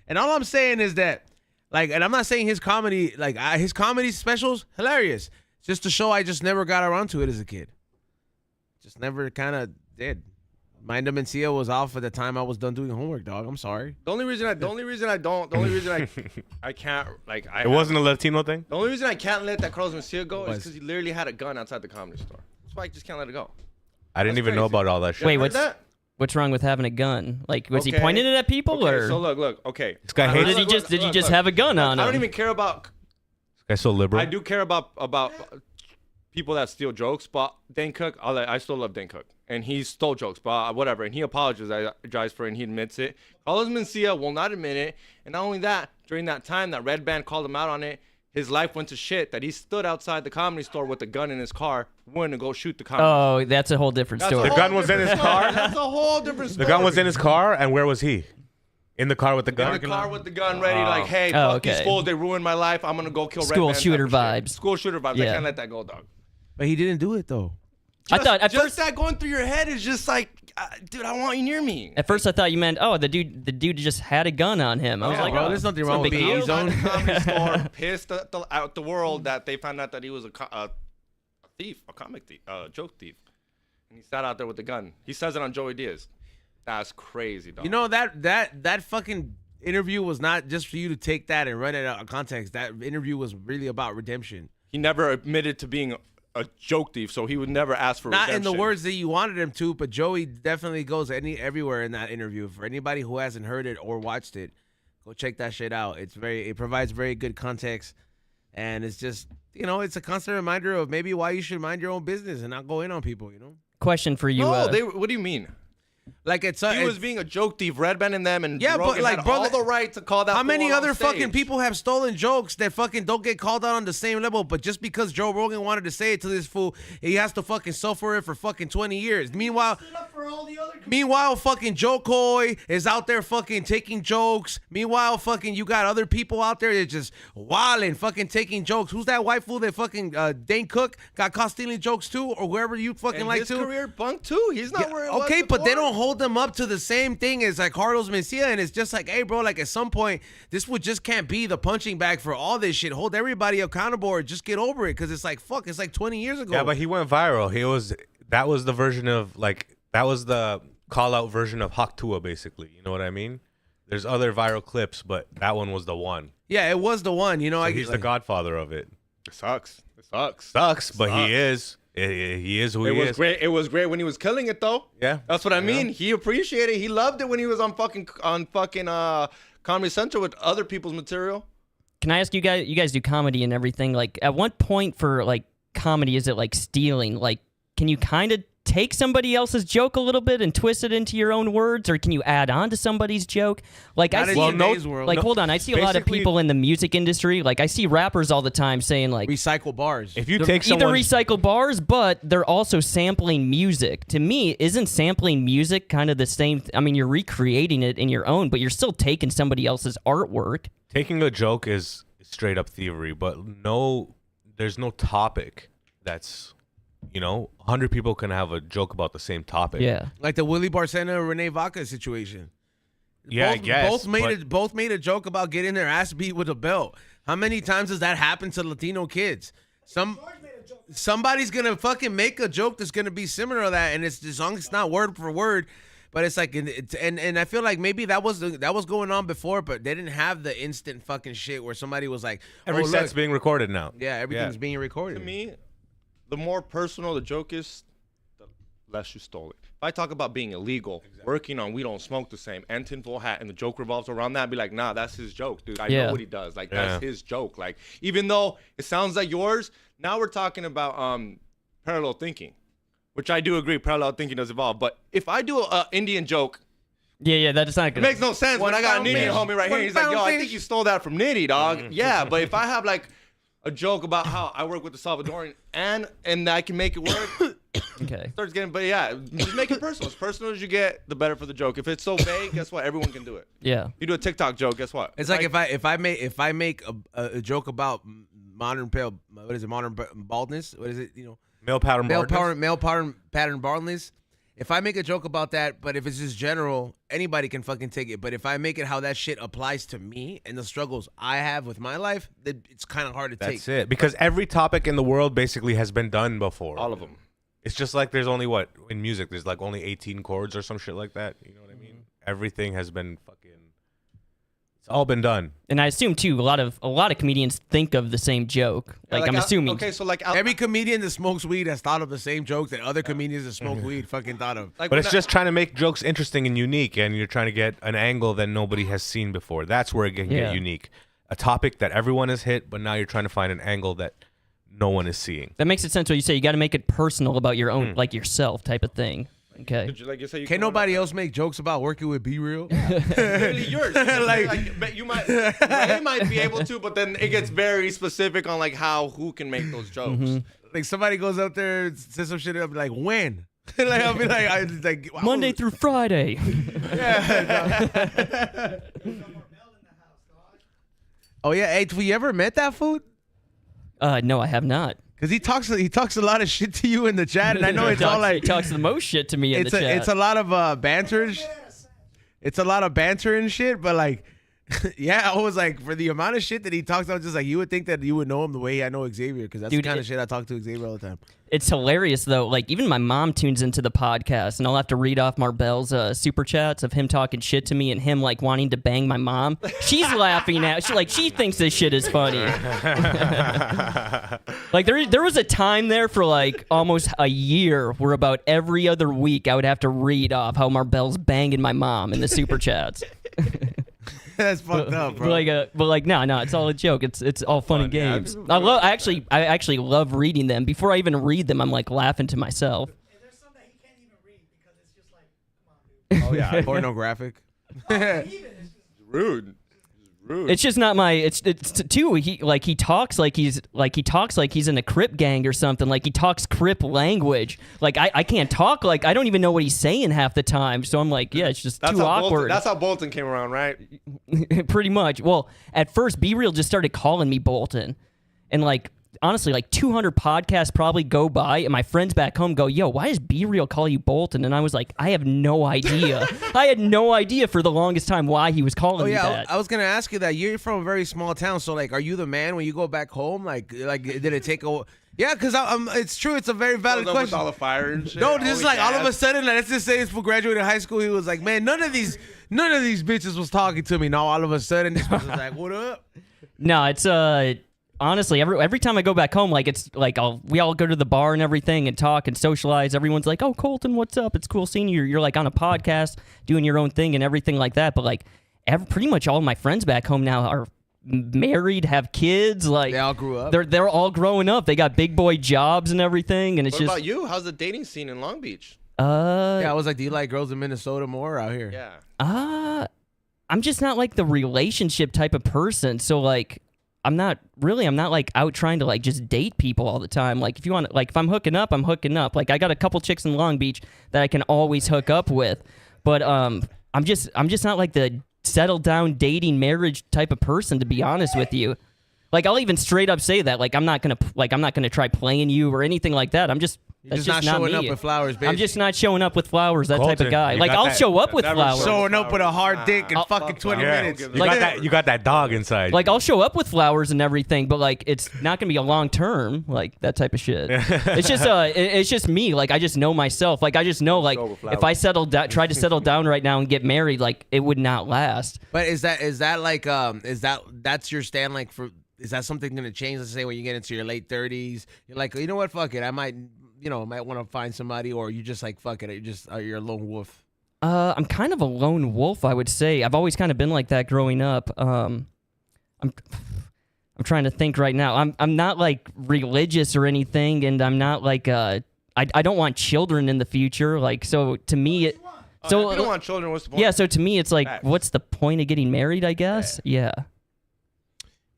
And all I'm saying is that, like, and I'm not saying his comedy, like his comedy specials, hilarious. It's just a show I just never got around to it as a kid. Just never kind of did. Mind Mencia was off at the time I was done doing homework, dog. I'm sorry. The only reason I can't, like, it wasn't a Latino thing. The only reason I can't let that Carlos Mencia go is Was. because he literally had a gun outside the Comedy Store. That's why I just can't let it go. I didn't That's even know crazy. about all that shit. Wait, Heard what's that? what's wrong with having a gun? Like, was he Okay. pointing it at people, Okay, or so look, okay. This guy or hates- did he just have a gun on I him? don't even care about. This guy's so liberal. I do care about people that steal jokes, but Dane Cook, I still love Dane Cook, and he stole jokes, but whatever, and he apologized for it, and he admits it. Carlos Mencia will not admit it, and not only that, during that time that Red Band called him out on it, his life went to shit. That he stood outside the Comedy Store with a gun in his car, wanting to go shoot the comedy. Oh, that's a whole different That's a story. whole gun was in his different car? story. That's a whole different The story. gun was in his car, and where was he? In the car with the In gun. the car with the gun ready, like, hey, Oh, fuck these okay. fools, they ruined my life. I'm gonna go kill School Red Band shooter type of shit. vibes. School shooter vibes. I Yeah. can't let that go, dog. But he didn't do it though. I thought at just first, that going through your head is just like, dude, I want you near me. I thought you meant, the dude just had a gun on him. I was Yeah, like, bro, oh, there's nothing it's wrong no with big being deal. his own. Outside the Comedy Store, pissed out the world that they found out that he was a thief, a comic thief, a joke thief, and he sat out there with the gun. He says it on Joey Diaz. That's crazy, dog. You know that fucking interview was not just for you to take that and run it out of context. That interview was really about redemption. he never admitted to being a joke thief, so he would never ask for Not in redemption. the words that you wanted him to, but Joey definitely goes everywhere in that interview. For anybody who hasn't heard it or watched it, go check that shit out. It provides very good context, and it's just, it's a constant reminder of maybe why you should mind your own business and not go in on people. Question for you. No, what do you mean? Like it's He was being a joke thief, Red Band and them, and Yeah, but, Rogan like, had brother, all the right to call that. how fool many on other stage. fucking people have stolen jokes that fucking don't get called out on the same level, but just because Joe Rogan wanted to say it to this fool, he has to fucking suffer it for fucking 20 years. Meanwhile, Stood up for all the other fucking Joe Coy is out there fucking taking jokes. Meanwhile, fucking you got other people out there that just wilding, fucking taking jokes. Who's that white fool that fucking Dane Cook got caught stealing jokes too, or whoever you fucking And like his too? career bunk too. He's not where it was Okay, but they before. don't hold them up to the same thing as like Carlos Mencia, and it's just like, hey, bro, like at some point, this would just can't be the punching bag for all this shit. Hold everybody accountable or just get over it, because it's like, fuck, it's like 20 years ago. Yeah, but he went viral. That was the version of that was the call out version of Haktua, basically. You know what I mean? There's other viral clips, but that one was the one. Yeah, it was the one. So I he's the godfather of it. It sucks. It sucks. Sucks, but Sucks. he is. He is who It he was is. great. It was great when he was killing it, though. Yeah. That's what I mean. He appreciated it. He loved it when he was on fucking Comedy Central with other people's material. Can I ask you guys? You guys do comedy and everything. Like, at what point for like comedy is it like stealing? Like, can you kind of take somebody else's joke a little bit and twist it into your own words, or can you add on to somebody's joke? Like, Not I in see, today's world. like, hold on, I see a lot of Basically- people in the music industry. Like, I see rappers all the time saying like, recycle bars. If you they're take either someone, recycle bars, but they're also sampling music. To me, isn't sampling music kind of the same? I mean, you're recreating it in your own, but you're still taking somebody else's artwork. taking a joke is straight up thievery, but there's no topic that's 100 people can have a joke about the same topic. Yeah. Like the Willie Barcena Renee Vaca situation. Yeah, I guess, Both made a joke about getting their ass beat with a belt. How many times does that happen to Latino kids? Somebody's gonna fucking make a joke that's gonna be similar to that, and it's as long as it's not word for word. But it's like, and I feel like maybe that was going on before, but they didn't have the instant fucking shit where somebody was like, Every oh, set's look. being recorded now. Yeah, everything's being recorded. To me, the more personal the joke is, the unless you stole it. If I talk about being illegal, working on We Don't Smoke the Same, and tinfoil hat, and the joke revolves around that, I'd be like, nah, that's his joke, dude. I know what he does. Like, that's his joke. Like, even though it sounds like yours, now we're talking about parallel thinking, which I do agree, parallel thinking does evolve. But if I do an Indian joke, Yeah, that is not it good. makes no sense when I got a Nitty homie right here. He's like, yo, I think you stole that from Nitty, dog. Yeah, but if I have like a joke about how I work with the Salvadorian and I can make it work, Okay. starts getting, but yeah, just make it personal. As personal as you get, the better for the joke. If it's so vague, guess what? Everyone can do it. Yeah. You do a TikTok joke, guess what? It's like if I make a joke about modern baldness. What is it? You know, Male pattern baldness. male pattern baldness. If I make a joke about that, but if it's just general, anybody can fucking take it. But if I make it how that shit applies to me and the struggles I have with my life, then it's kind of hard to take. That's it. Because every topic in the world basically has been done before. All of them. It's just like there's only in music, there's like only 18 chords or some shit like that. You know what I mean? Everything has been it's all been done. And I assume too, a lot of comedians think of the same joke. Like I'm assuming. Okay, so like Every comedian that smokes weed has thought of the same joke that other comedians that smoke weed fucking thought of. like But it's just trying to make jokes interesting and unique, and you're trying to get an angle that nobody has seen before. That's where it can get unique. A topic that everyone has hit, but now you're trying to find an angle that no one is seeing. That makes it sense what you say. You got to make it personal about your own, like yourself type of thing. Okay. like you say, you Can nobody else make jokes about working with Be Real? literally yours. But you might, Ray might be able to, but then it gets very specific on like who can make those jokes. Like somebody goes up there and says some shit, I'll be like, when? Like I'll be like, wow. Monday through Friday. Oh yeah, hey, have you ever met that fool? No, I have not. Because he talks a lot of shit to you in the chat, and I know it's all like he talks the most shit to me in the chat. It's a lot of banter. It's a lot of banter and shit, but like, yeah, I was like, for the amount of shit that he talks about, just like you would think that you would know him the way I know Xavier, because that's Dude, the kind of shit I talk to Xavier all the time. It's hilarious though. Like even my mom tunes into the podcast, and I'll have to read off Marbell's super chats of him talking shit to me and him like wanting to bang my mom. She's laughing at. She thinks this shit is funny. Like there was a time there for like almost a year where about every other week I would have to read off how Marbell's banging my mom in the super chats. That's fucked up, bro. But like, no, it's all a joke. It's all fun and games. I actually love reading them. Before I even read them, I'm like laughing to myself. And there's some that he can't even read because it's just like, come on, dude. Oh yeah, pornographic. Even it's just Rude. It's just not my. It's too. He talks like he's in a Crip gang or something. Like he talks Crip language. Like I can't talk. Like I don't even know what he's saying half the time. So I'm like, yeah, it's just too awkward. That's how Bolten came around, right? Pretty much. Well, at first, Be Real just started calling me Bolten, and like honestly, like 200 podcasts probably go by, and my friends back home go, "Yo, why does Be Real call you Bolten?" And I was like, I have no idea. I had no idea for the longest time why he was calling me that. I was gonna ask you that. You're from a very small town, so like, are you the man when you go back home? Like, did it take a? Yeah, because it's true. It's a very valid With question. all the fire and shit. No, just like all of a sudden, let's just say it's for graduating high school. He was like, man, none of these bitches was talking to me. Now all of a sudden, this was like, what up? No, it's honestly, every time I go back home, like it's like we all go to the bar and everything and talk and socialize. Everyone's like, "Oh, Colton, what's up? It's cool seeing you. You're like on a podcast, doing your own thing and everything like that." But like, pretty much all of my friends back home now are married, have kids. Like They all grew up. They're all growing up. They got big boy jobs and everything. And it's What just about you? How's the dating scene in Long Beach? Yeah, I was like, do you like girls in Minnesota more or out here? Yeah. I'm just not like the relationship type of person. So like. I'm not like out trying to like just date people all the time. Like if you want, like if I'm hooking up, I'm hooking up. Like I got a couple chicks in Long Beach that I can always hook up with, but I'm just not like the settle down dating marriage type of person, to be honest with you. Like I'll even straight up say that. Like I'm not gonna try playing you or anything like that. That's just not showing me. up with flowers, bitch. I'm just not showing up with flowers. That type Colton, of guy. you Like got I'll that- show up with never flowers. showing up with a hard dick in fucking 20 minutes. You got that dog inside. Like I'll show up with flowers and everything, but like it's not gonna be a long term, like that type of shit. It's just me. Like I just know myself. Like I just know like if I tried to settle down right now and get married, like it would not last. But is that like that's your stand like for? Is that something gonna change? Let's say when you get into your late 30s, you're like, you know what, fuck it, I might might want to find somebody, or you just like fuck it, you're a lone wolf? I'm kind of a lone wolf, I would say. I've always kind of been like that growing up. I'm trying to think right now. I'm not like religious or anything, and I'm not like I don't want children in the future. Like, so to me, it. So if you don't want children, what's the point? Yeah, so to me, it's like, Facts. what's the point of getting married? I guess. Yeah.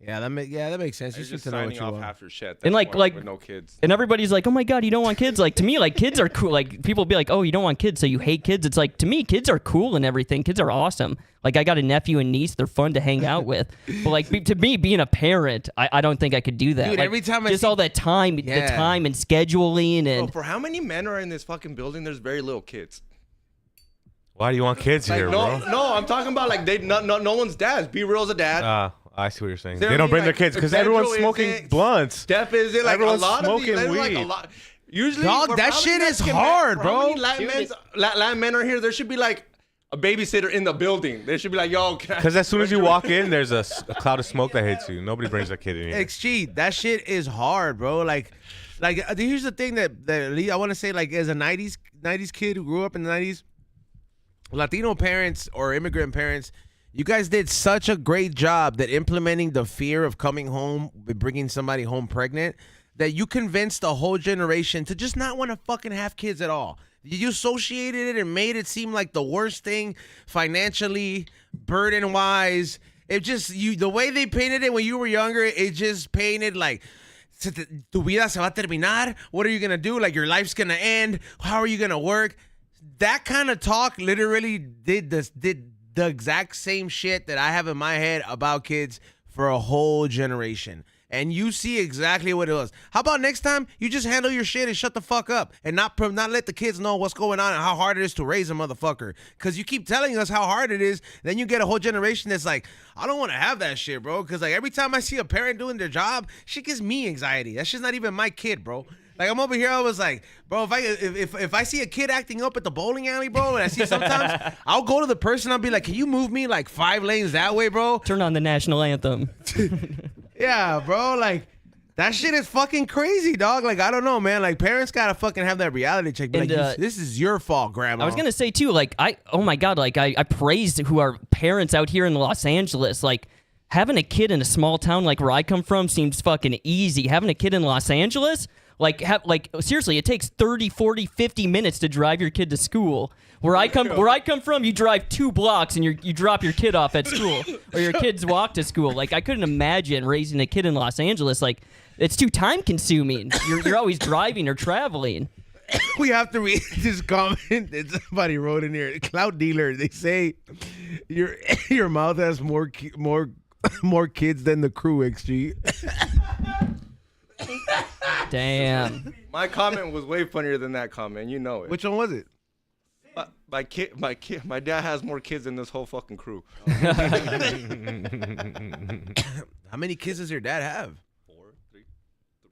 Yeah, that makes sense. You You're just just to know what signing you off want. half your shit. at And that like- point like- with no kids. And everybody's like, "Oh my god, you don't want kids?" Like, to me, like, kids are cool. Like, people be like, "Oh, you don't want kids, so you hate kids." It's like, to me, kids are cool and everything. Kids are awesome. Like, I got a nephew and niece; they're fun to hang out with. But like, to me, being a parent, I don't think I could do that. Dude, Like, every time I just see- all that time, Yeah. the time and scheduling, Bro, and for how many men are in this fucking building? There's very little kids. Why do you want kids Like, here, no, bro? no, I'm talking about like no one's dads. Be real's a dad. I see what you're saying. There They don't be, bring their like, kids because Pedro everyone's smoking isn't- blunts. Steph is it like Everyone's a lot smoking of these, like a weed. lot. Usually, Dog, for that how shit many is Mexican hard, men, for how bro. many Latin men are here? There should be like a babysitter in the building. They should be like, yo, Because as soon as you walk in, there's a cloud of smoke that hits you. Nobody brings their kid in here. XG, that shit is hard, bro. Like here's the thing that I want to say, like, as a 90s kid who grew up in the 90s, Latino parents or immigrant parents, you guys did such a great job that implementing the fear of coming home, bringing somebody home pregnant, that you convinced the whole generation to just not want to fucking have kids at all. You associated it and made it seem like the worst thing financially, burden-wise. It just, the way they painted it when you were younger, it just painted like, tu vida se va a terminar. What are you going to do? Like, your life's going to end. How are you going to work? That kind of talk literally did the exact same shit that I have in my head about kids for a whole generation. And you see exactly what it was. How about next time you just handle your shit and shut the fuck up and not let the kids know what's going on and how hard it is to raise a motherfucker? Because you keep telling us how hard it is, then you get a whole generation that's like, I don't want to have that shit, bro. Because like every time I see a parent doing their job, shit gives me anxiety. That shit's not even my kid, bro. Like, I'm over here, I was like, bro, if I see a kid acting up at the bowling alley, bro, and I see sometimes, I'll go to the person, I'll be like, can you move me like 5 lanes that way, bro? turn on the national anthem. Yeah, bro, like, that shit is fucking crazy, dog. Like, I don't know, man. Like, parents gotta fucking have that reality check. Be And, like, this is your fault, grandma. I was gonna say too, like, oh my god, like, I praised who are parents out here in Los Angeles. Like, having a kid in a small town like where I come from seems fucking easy. Having a kid in Los Angeles, like seriously, it takes 30, 40, 50 minutes to drive your kid to school. Where I come from, you drive 2 blocks and you drop your kid off at school, or your kids walk to school. Like, I couldn't imagine raising a kid in Los Angeles. Like, it's too time consuming. You're always driving or traveling. We have to read this comment that somebody wrote in here. Cloud dealer, they say your mouth has more kids than the crew, XG. Damn. my comment was way funnier than that comment. You know it. Which one was it? My dad has more kids than this whole fucking crew. How many kids does your dad have? 4, 3.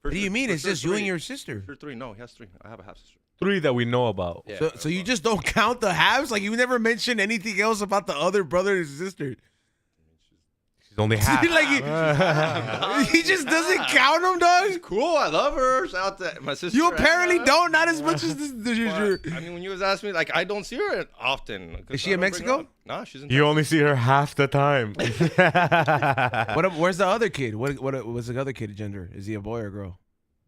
What do you mean? It's just you and your sister. For 3, no, he has 3. I have a half sister. 3 that we know about. Yeah. So you just don't count the halves? Like, you never mentioned anything else about the other brother and sister? She's only half. Like, he just doesn't count them, dog? Cool, I love her. Shout out to my sister. You apparently Anna. don't, not as much as your... But, I mean, when you was asking me, like, I don't see her often. Is she in Mexico? Nah, she's in. You only see her half the time. Where's the other kid? What was the other kid gender? Is he a boy or a girl?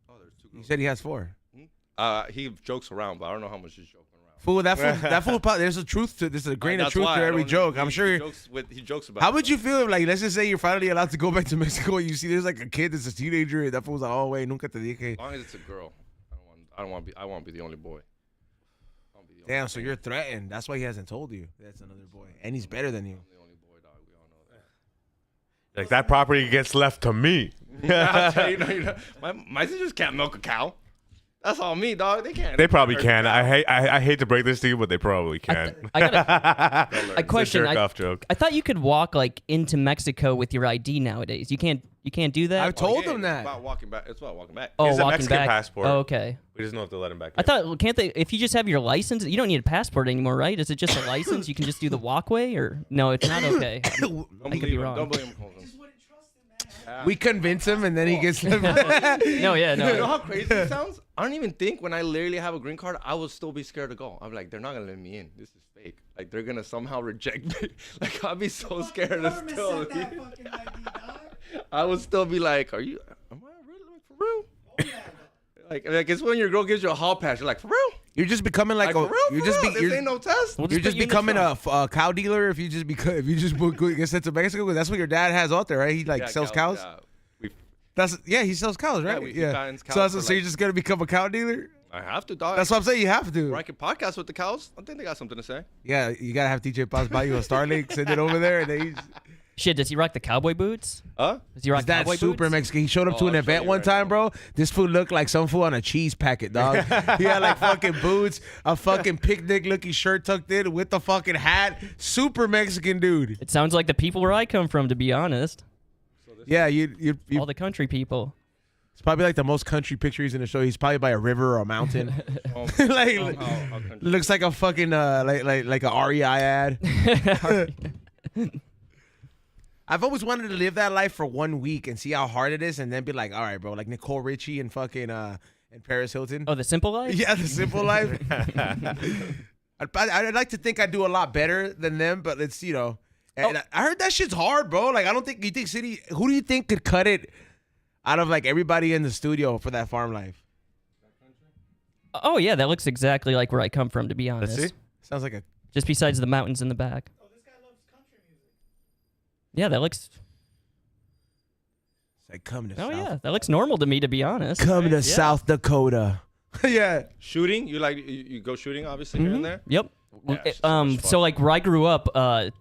Oh, there's 2 You girls. said he has 4. He jokes around, but I don't know how much he's joking around. Fool, that fool. There's a truth to. There's a grain of That's truth why to I every don't- joke. he- I'm sure. he jokes about. How it. would you feel if, like, let's just say you're finally allowed to go back to Mexico and you see there's like a kid that's a teenager and that fool's like, oh wait, nunca te dije. As long as it's a girl, I don't want to be the only boy. I wanna be the only Damn, so thing. you're threatened. That's why he hasn't told you. That's another boy, and he's better than you. I'm the only boy, dog. We all know that. Like, that property gets left to me. I'll tell you, my sisters can't milk a cow. That's all me, dog. They can't. They probably can. I hate to break this to you, but they probably can. I got a It's a question. jerk-off joke. I thought you could walk like into Mexico with your ID nowadays. You can't do that. I've told Yeah, them that. It's about walking back. It's about walking back. Oh, It's a walking Mexican back. passport. Oh, okay. We just don't have to let him back in. I thought, can't they? If you just have your license, you don't need a passport anymore, right? Is it just a license? You can just do the walkway, or no? It's not okay. Don't I could be believe him. wrong. Don't believe him. Colton. Just wouldn't trust him, man. We convince him, and then he gets. No, yeah, You know no. how crazy it sounds? I don't even think when I literally have a green card, I will still be scared to go. I'm like, they're not gonna let me in. This is fake. Like they're gonna somehow reject me. Like I'll be so scared to Government still. sent that fucking ID, dog. I would still be like, am I really like for real? Oh, yeah, dog. Like it's when your girl gives you a hall pass. You're like, for real? You're just becoming like Like, a. for real? You're For just real? be. This ain't no test. We'll You're just put you in the becoming trunk. a cow dealer if you just get sent to Mexico. 'Cause that's what your dad has out there, right? He like Yeah, sells cows. He sells cows, right? we feed cows So, that's, for, so you're like- just gonna become a cow dealer? I have to, dog. That's what I'm saying. You have to. Or I can podcast with the cows. I think they got something to say. Yeah, you gotta have DJ Paz buy you a Starlink, send it over there, and then he's. Shit, does he rock the cowboy boots? Huh? Does he rock His dad's cowboy super boots? Mexican. He showed up Oh, to an I'll show event you one right time, now. bro. This fool looked like some fool on a cheese packet, dog. He had like fucking boots, a fucking picnic looking shirt tucked in with the fucking hat. Super Mexican dude. It sounds like the people where I come from, to be honest. Yeah, you All the country people. it's probably like the most country picture he's in the show. He's probably by a river or a mountain. Like I'll looks like a fucking like a REI ad. I've always wanted to live that life for 1 week and see how hard it is, and then be like, all right, bro, like Nicole Richie and fucking and Paris Hilton. Oh, the simple life? Yeah, the simple life. I'd like to think I do a lot better than them, but it's And I heard that shit's hard, bro. Like I don't think you think City. Who do you think could cut it out of like everybody in the studio for that farm life? Oh, yeah, that looks exactly like where I come from, to be honest. Let's see. Sounds like a. Just besides the mountains in the back. Oh, this guy loves country music. Yeah, that looks. It's like come to. Oh, South. yeah, that looks normal to me, to be honest. Come to Yeah. South Dakota. Yeah. Shooting? You go shooting obviously here and there? Yep. Yeah, it's so much fun. So like where I grew up,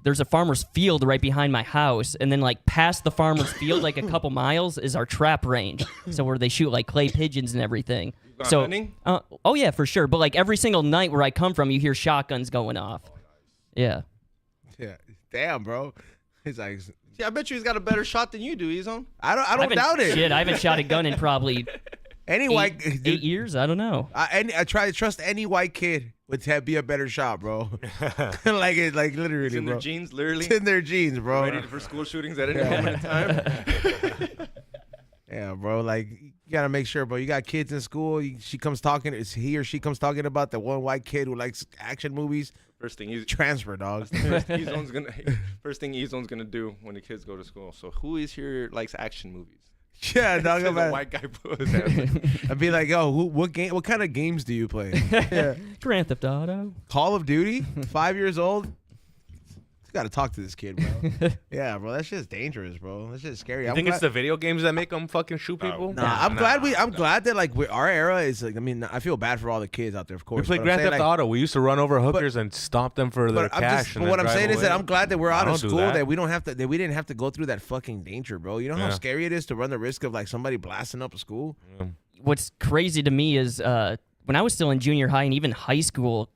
there's a farmer's field right behind my house, and then like past the farmer's field, like a couple miles, is our trap range. So where they shoot like clay pigeons and everything. gone So, hunting? Oh yeah, for sure. But like every single night where I come from, you hear shotguns going off. Yeah. Yeah. Damn, bro. It's like See, I bet you he's got a better shot than you do, Ezone. I don't haven't- doubt it. Shit, I haven't shot a gun in probably Any white eight dude, years. I don't know. I try to trust any white kid would be a better shot, bro. like literally, It's in bro. their genes, literally. It's in their genes, bro. Ready for school shootings at any moment in time. Yeah, bro. Like you gotta make sure, bro. You got kids in school. She comes talking. It's he or she comes talking about the one white kid who likes action movies. First thing he's Transfer, dog. first thing Ezone's gonna do when the kids go to school. So who is here likes action movies? Yeah, dog. Says a About, white guy put his hands up. I'd be like, yo, what kind of games do you play? Yeah. Grand Theft Auto. Call of Duty. 5 years old. You gotta talk to this kid, bro. Yeah, bro. That shit's dangerous, bro. That shit's scary. You think it's the video games that make them fucking shoot people? Nah, I'm glad that like our era is like. I mean, I feel bad for all the kids out there, of course. We played but I'm Grand saying, Theft like, Auto. We used to run over hookers and stomp them for their cash. But what I'm saying is that I'm glad that we're out I of don't do school, that. that we don't have to, that we didn't have to go through that fucking danger, bro. You know how Yeah. scary it is to run the risk of like somebody blasting up a school. What's crazy to me is when I was still in junior high and even high school,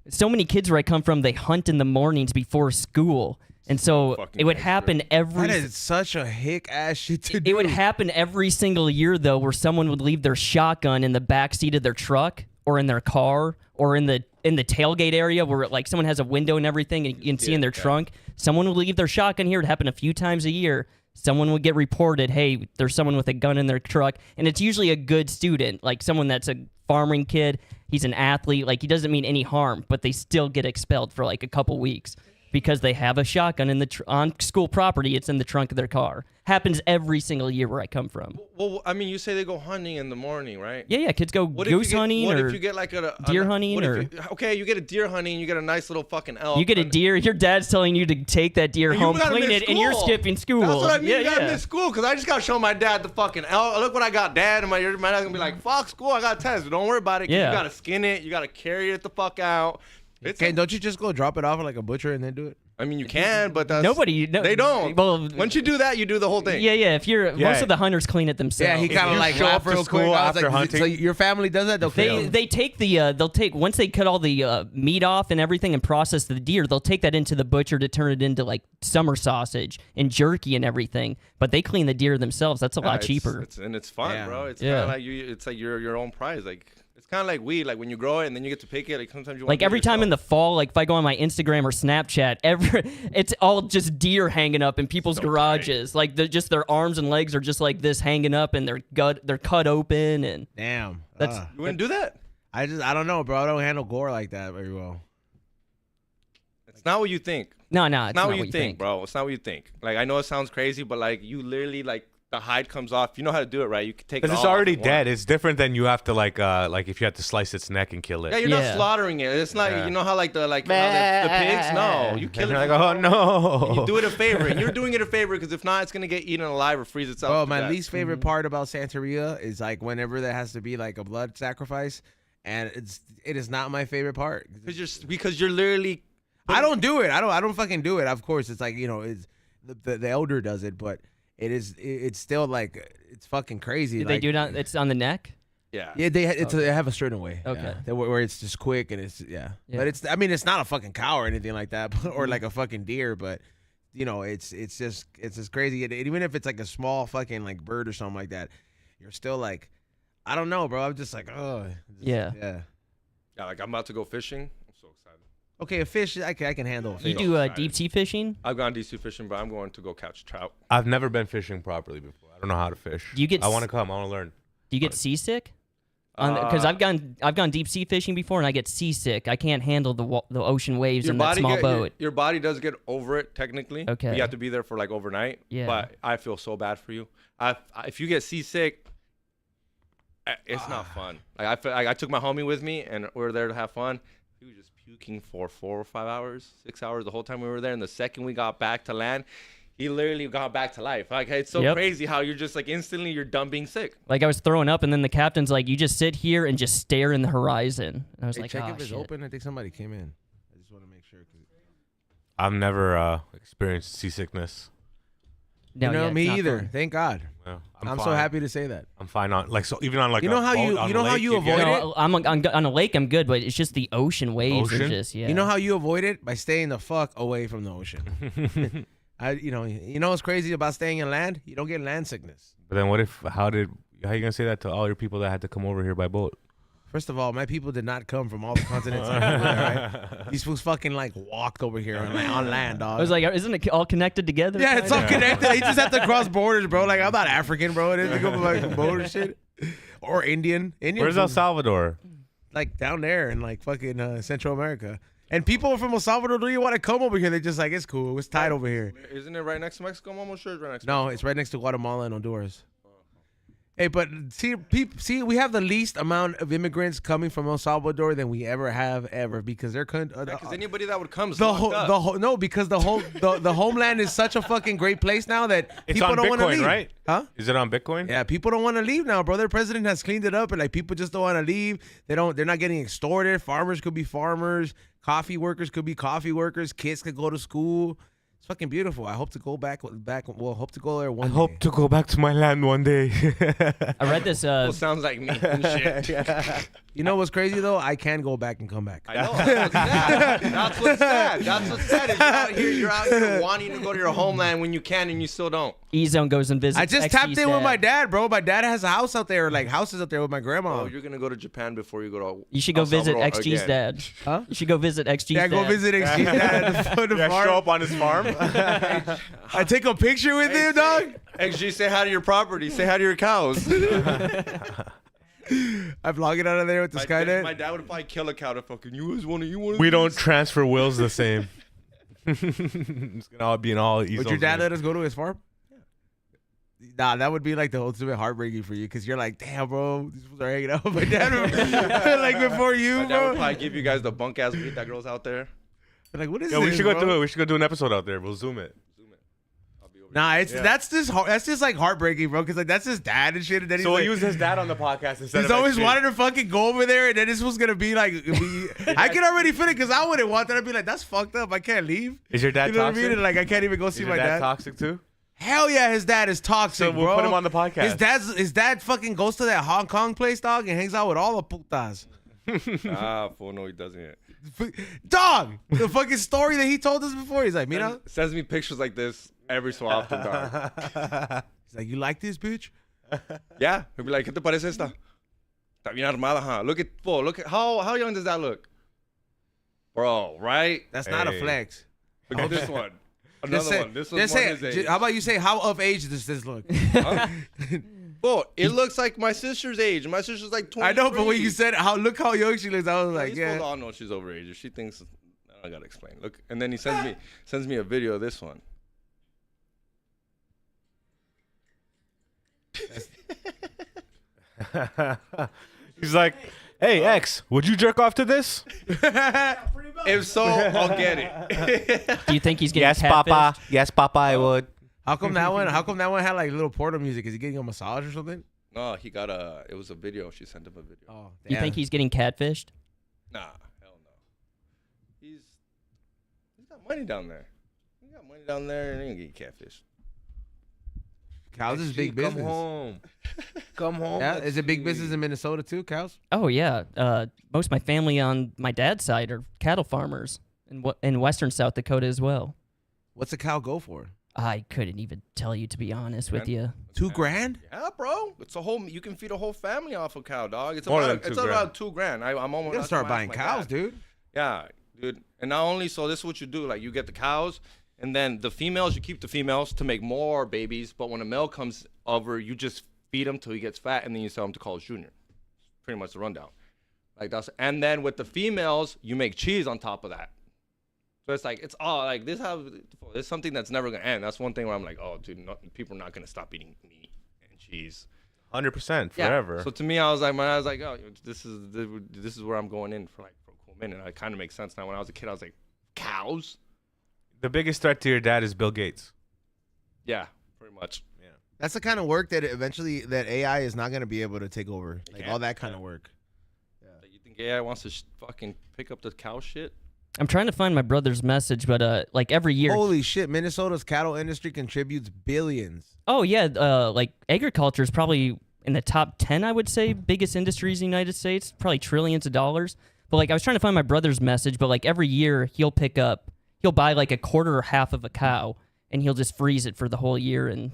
so many kids where I come from, they hunt in the mornings before school. And so Fucking it would gangster. happen every That is such a hick ass shit to do. it would happen every single year though, where someone would leave their shotgun in the back seat of their truck or in their car or in the tailgate area where like someone has a window and everything and you can see in their trunk. Someone would leave their shotgun here. It happened a few times a year. Someone would get reported, hey, there's someone with a gun in their truck. And it's usually a good student, like someone that's a farming kid. He's an athlete. Like he doesn't mean any harm, but they still get expelled for like a couple weeks because they have a shotgun in on school property. It's in the trunk of their car. Happens every single year where I come from. Well, I mean, you say they go hunting in the morning, right? Yeah, kids go What if you goose get- hunting what or if you get like a deer hunting what if or- you- okay, you get a deer hunting, you get a nice little fucking elk. you get a and- deer. Your dad's telling you to take that deer and you home, gotta clean miss it, and you're school. skipping school. That's what I mean. Yeah, You gotta yeah. miss school because I just gotta show my dad the fucking elk. Look what I got, Dad. And my dad's gonna be like, "Fuck school, I got tests." But don't worry about it. 'Cause Yeah. You gotta skin it. You gotta carry it the fuck out. It's Okay, don't you just go drop it off at like a butcher and then do it? I mean, you can, but that's, Nobody. No, they don't. Well, Once you do that, you do the whole thing. yeah. If you're most of the hunters clean it themselves. Yeah, he kind of you like show up laughed for real school quick. I was after like, hunting- So your family does that? Okay. They take they'll take once they cut all the meat off and everything and process the deer, they'll take that into the butcher to turn it into like summer sausage and jerky and everything. But they clean the deer themselves. That's a lot cheaper. And it's fun, Yeah. bro. It's Yeah. kind of like it's like your own prize. Like It's kind of like weed. Like when you grow it and then you get to pick it. Like sometimes you want Like every time in the fall, like if I go on my Instagram or Snapchat, it's all just deer hanging up in people's garages. Like just their arms and legs are just like this hanging up, and they're cut open, and Damn. that's You wouldn't do that? I don't know, bro. I don't handle gore like that very well. It's not what you think. no, It's not what you think, bro. It's not what you think. Like I know it sounds crazy, but like you literally like the hide comes off. You know how to do it, right? You can take it Because all it's off already at once. dead. It's different than you have to like if you have to slice its neck and kill it. Yeah, you're Yeah. not slaughtering it. It's like Yeah. you know how like the pigs. No, you kill And it. you're like, oh no. You do it a favor, and you're doing it a favor because if not, it's gonna get eaten alive or freeze itself. Oh, to my death. least favorite part about Santeria is like whenever there has to be like a blood sacrifice, and it is not my favorite part. because you're literally. I don't do it. I don't fucking do it. Of course, it's like it's the elder does it, but it's still like it's fucking crazy. Did like, they do it on, it's on the neck? Yeah. Yeah, they have a certain way. Okay. Yeah, where it's just quick and it's But it's not a fucking cow or anything like that, or like a fucking deer, but it's just crazy. And even if it's like a small fucking like bird or something like that, you're still like, I don't know, bro. I'm just like, oh. Yeah. Yeah. Yeah, like I'm about to go fishing. I'm so excited. Okay, a fish, I can handle a fish. You do deep sea fishing? I've gone deep sea fishing, but I'm going to go catch trout. I've never been fishing properly before. I don't know how to fish. Do you get I want to come. I want to learn. Do you get seasick? Because I've gone deep sea fishing before, and I get seasick. I can't handle the ocean waves in that small boat. Your body does get over it technically. Okay. You have to be there for like overnight. Yeah. But I feel so bad for you. If you get seasick, it's not fun. Like I feel like I took my homie with me, and we were there to have fun. He was just puking for 4 or 5 hours, 6 hours the whole time we were there. And the second we got back to land, he literally got back to life. Like it's so crazy how you're just like instantly you're done being sick. Like I was throwing up, and then the captain's like, "You just sit here and just stare in the horizon." And I was Hey, like, check "Oh if it's shit." open. I think somebody came in. I just want to make sure. I've never experienced seasickness. No, yeah, it's me not either. fun. Thank God. Yeah, I'm so fine. happy to say that. I'm fine on even on like You know how you avoid it? No, I'm on a lake. I'm good, but it's just the ocean waves. Ocean? Are just You know how you avoid it? By staying the fuck away from the ocean. You know what's crazy about staying in land? You don't get land sickness. But then how you gonna say that to all your people that had to come over here by boat? First of all, my people did not come from all the continents. Right? These fools fucking like walked over here on land, dog. I was like, isn't it all connected together? yeah, it's all kinda? connected. They just have to cross borders, bro. Like I'm not African, bro. It is to go like border shit. Or Indian. Where's El Salvador? Like down there in like fucking Central America. And people from El Salvador don't even want to come over here. They're just like, it's cool. It's tight over here. Isn't it right next to Mexico? I'm almost sure it's right next to No, it's right next to Guatemala and Honduras. Hey, but see, we have the least amount of immigrants coming from El Salvador than we ever because they're because anybody that would come is the locked up. whole no because the homeland is such a fucking great place now that It's people on don't want to Bitcoin, leave. right? Huh? Is it on Bitcoin? Yeah, people don't want to leave now, bro. Their president has cleaned it up, and like people just don't want to leave. They're not getting extorted. Farmers could be farmers. Coffee workers could be coffee workers. Kids could go to school. It's fucking beautiful. I hope to go back. Well, hope to go there one I day. hope to go back to my land one day. I read this. Well, sounds like me and shit. You know what's crazy though? I can go back and come back. I know. That's what's sad. That's what's sad. Is you're out here wanting to go to your homeland when you can and you still don't. E-Zone goes and visits. I just XG's tapped in with dad. my dad, bro. My dad has a house out there, like houses out there with my grandma. Oh, you're gonna go to Japan before you go to. You should go El visit Salvador XG's again. dad. Huh? You should go visit XG's Yeah, dad. go visit XG's dad at the Yeah, farm. show up on his farm. I take a picture with him, dog. XG, say hi to your property. Say hi to your cows. I vlog it out of there with the Skynet. My dad would probably kill a cow to fucking you want We don't transfer wills the same. It's gonna all be in all. Would your dad let us go to his farm? Nah, that would be like the ultimate heartbreaking for you because you're like, damn, bro, these fools are hanging out with my dad like before you, My dad would bro. probably give you guys the bunk ass meat that grows out there. Like, what is Yeah, this? we should go bro? do it. We should go do an episode out there. We'll zoom it. I'll be over Nah, it's Yeah. that's just like heartbreaking, bro. Because like that's his dad and shit. And then he's So we'll like, use his dad on the podcast instead he's of always XG. wanted to fucking go over there, and then this was gonna be like, I can already fit it because I wouldn't want that. I'd be like, that's fucked up. I can't leave. Is your dad You know what I toxic? mean? And, like I can't even go Is see your my dad dad. toxic too? Hell yeah, his dad is toxic, So we'll bro. put him on the podcast. His dad fucking goes to that Hong Kong place, dog, and hangs out with all the putas. fool, no, he doesn't yet. Dog, the fucking story that he told us before. He's like, Mira. Sends me pictures like this every so often, dog. He's like, you like this bitch? Yeah, he'll be like, ¿Qué te parece esta? Está bien armada, huh? Look at how young does that look? Bro, right? That's not a Hey. flex. Look at this one. Just Another say, one. This one's just more say, his age. how about you say, how of age does this look? Bro, it looks like my sister's age. My sister's like 23. I know, but when you said look how young she looks, I was like, These yeah. fools all know she's overage. If she thinks, I gotta explain. Look, and then he sends me a video of this one. He's like, hey, X, would you jerk off to this? Pretty much. If so, I'll get it. Do you think he's getting Yes, catfished? Papa. Yes, Papa, I would. How come that one? How come that one had like little porno music? Is he getting a massage or something? No, he got it was a video. She sent him a video. Oh, You think he's getting catfished? Nah, hell no. He's got money down there. He got money down there and he ain't getting catfish. cows is big business? Come home. Come home. Yeah, is it big business in Minnesota too? Cows? Oh yeah. Most of my family on my dad's side are cattle farmers in western South Dakota as well. What's a cow go for? I couldn't even tell you, to be honest with you. $2,000? Yeah, bro. It's a whole. You can feed a whole family off a cow, dog. It's More about than it's $2,000. around $2,000. I'm almost You gotta start buying cows, dude. Yeah, dude. And not only so, this is what you do. Like you get the cows, and then the females. You keep the females to make more babies. But when a male comes over, you just feed him till he gets fat, and then you sell him to College Junior. Pretty much the rundown. Like that's. And then with the females, you make cheese on top of that. So it's like it's all like this. It's something that's never gonna end. That's one thing where I'm like, oh, dude, people are not gonna stop eating meat and cheese. 100% Yeah. forever. So to me, I was like, oh, this is where I'm going in for a cool minute. It kind of makes sense now. When I was a kid, I was like, cows. The biggest threat to your dad is Bill Gates. Yeah, pretty much. Yeah. That's the kind of work that eventually that AI is not gonna be able to take over. Like can't. all that kind of work. You think AI wants to fucking pick up the cow shit? I'm trying to find my brother's message, but like every year. Holy shit! Minnesota's cattle industry contributes billions. Oh yeah, like agriculture is probably in the top 10, I would say, biggest industries in the United States, probably trillions of dollars. But like I was trying to find my brother's message, but like every year he'll buy like a quarter or half of a cow and he'll just freeze it for the whole year and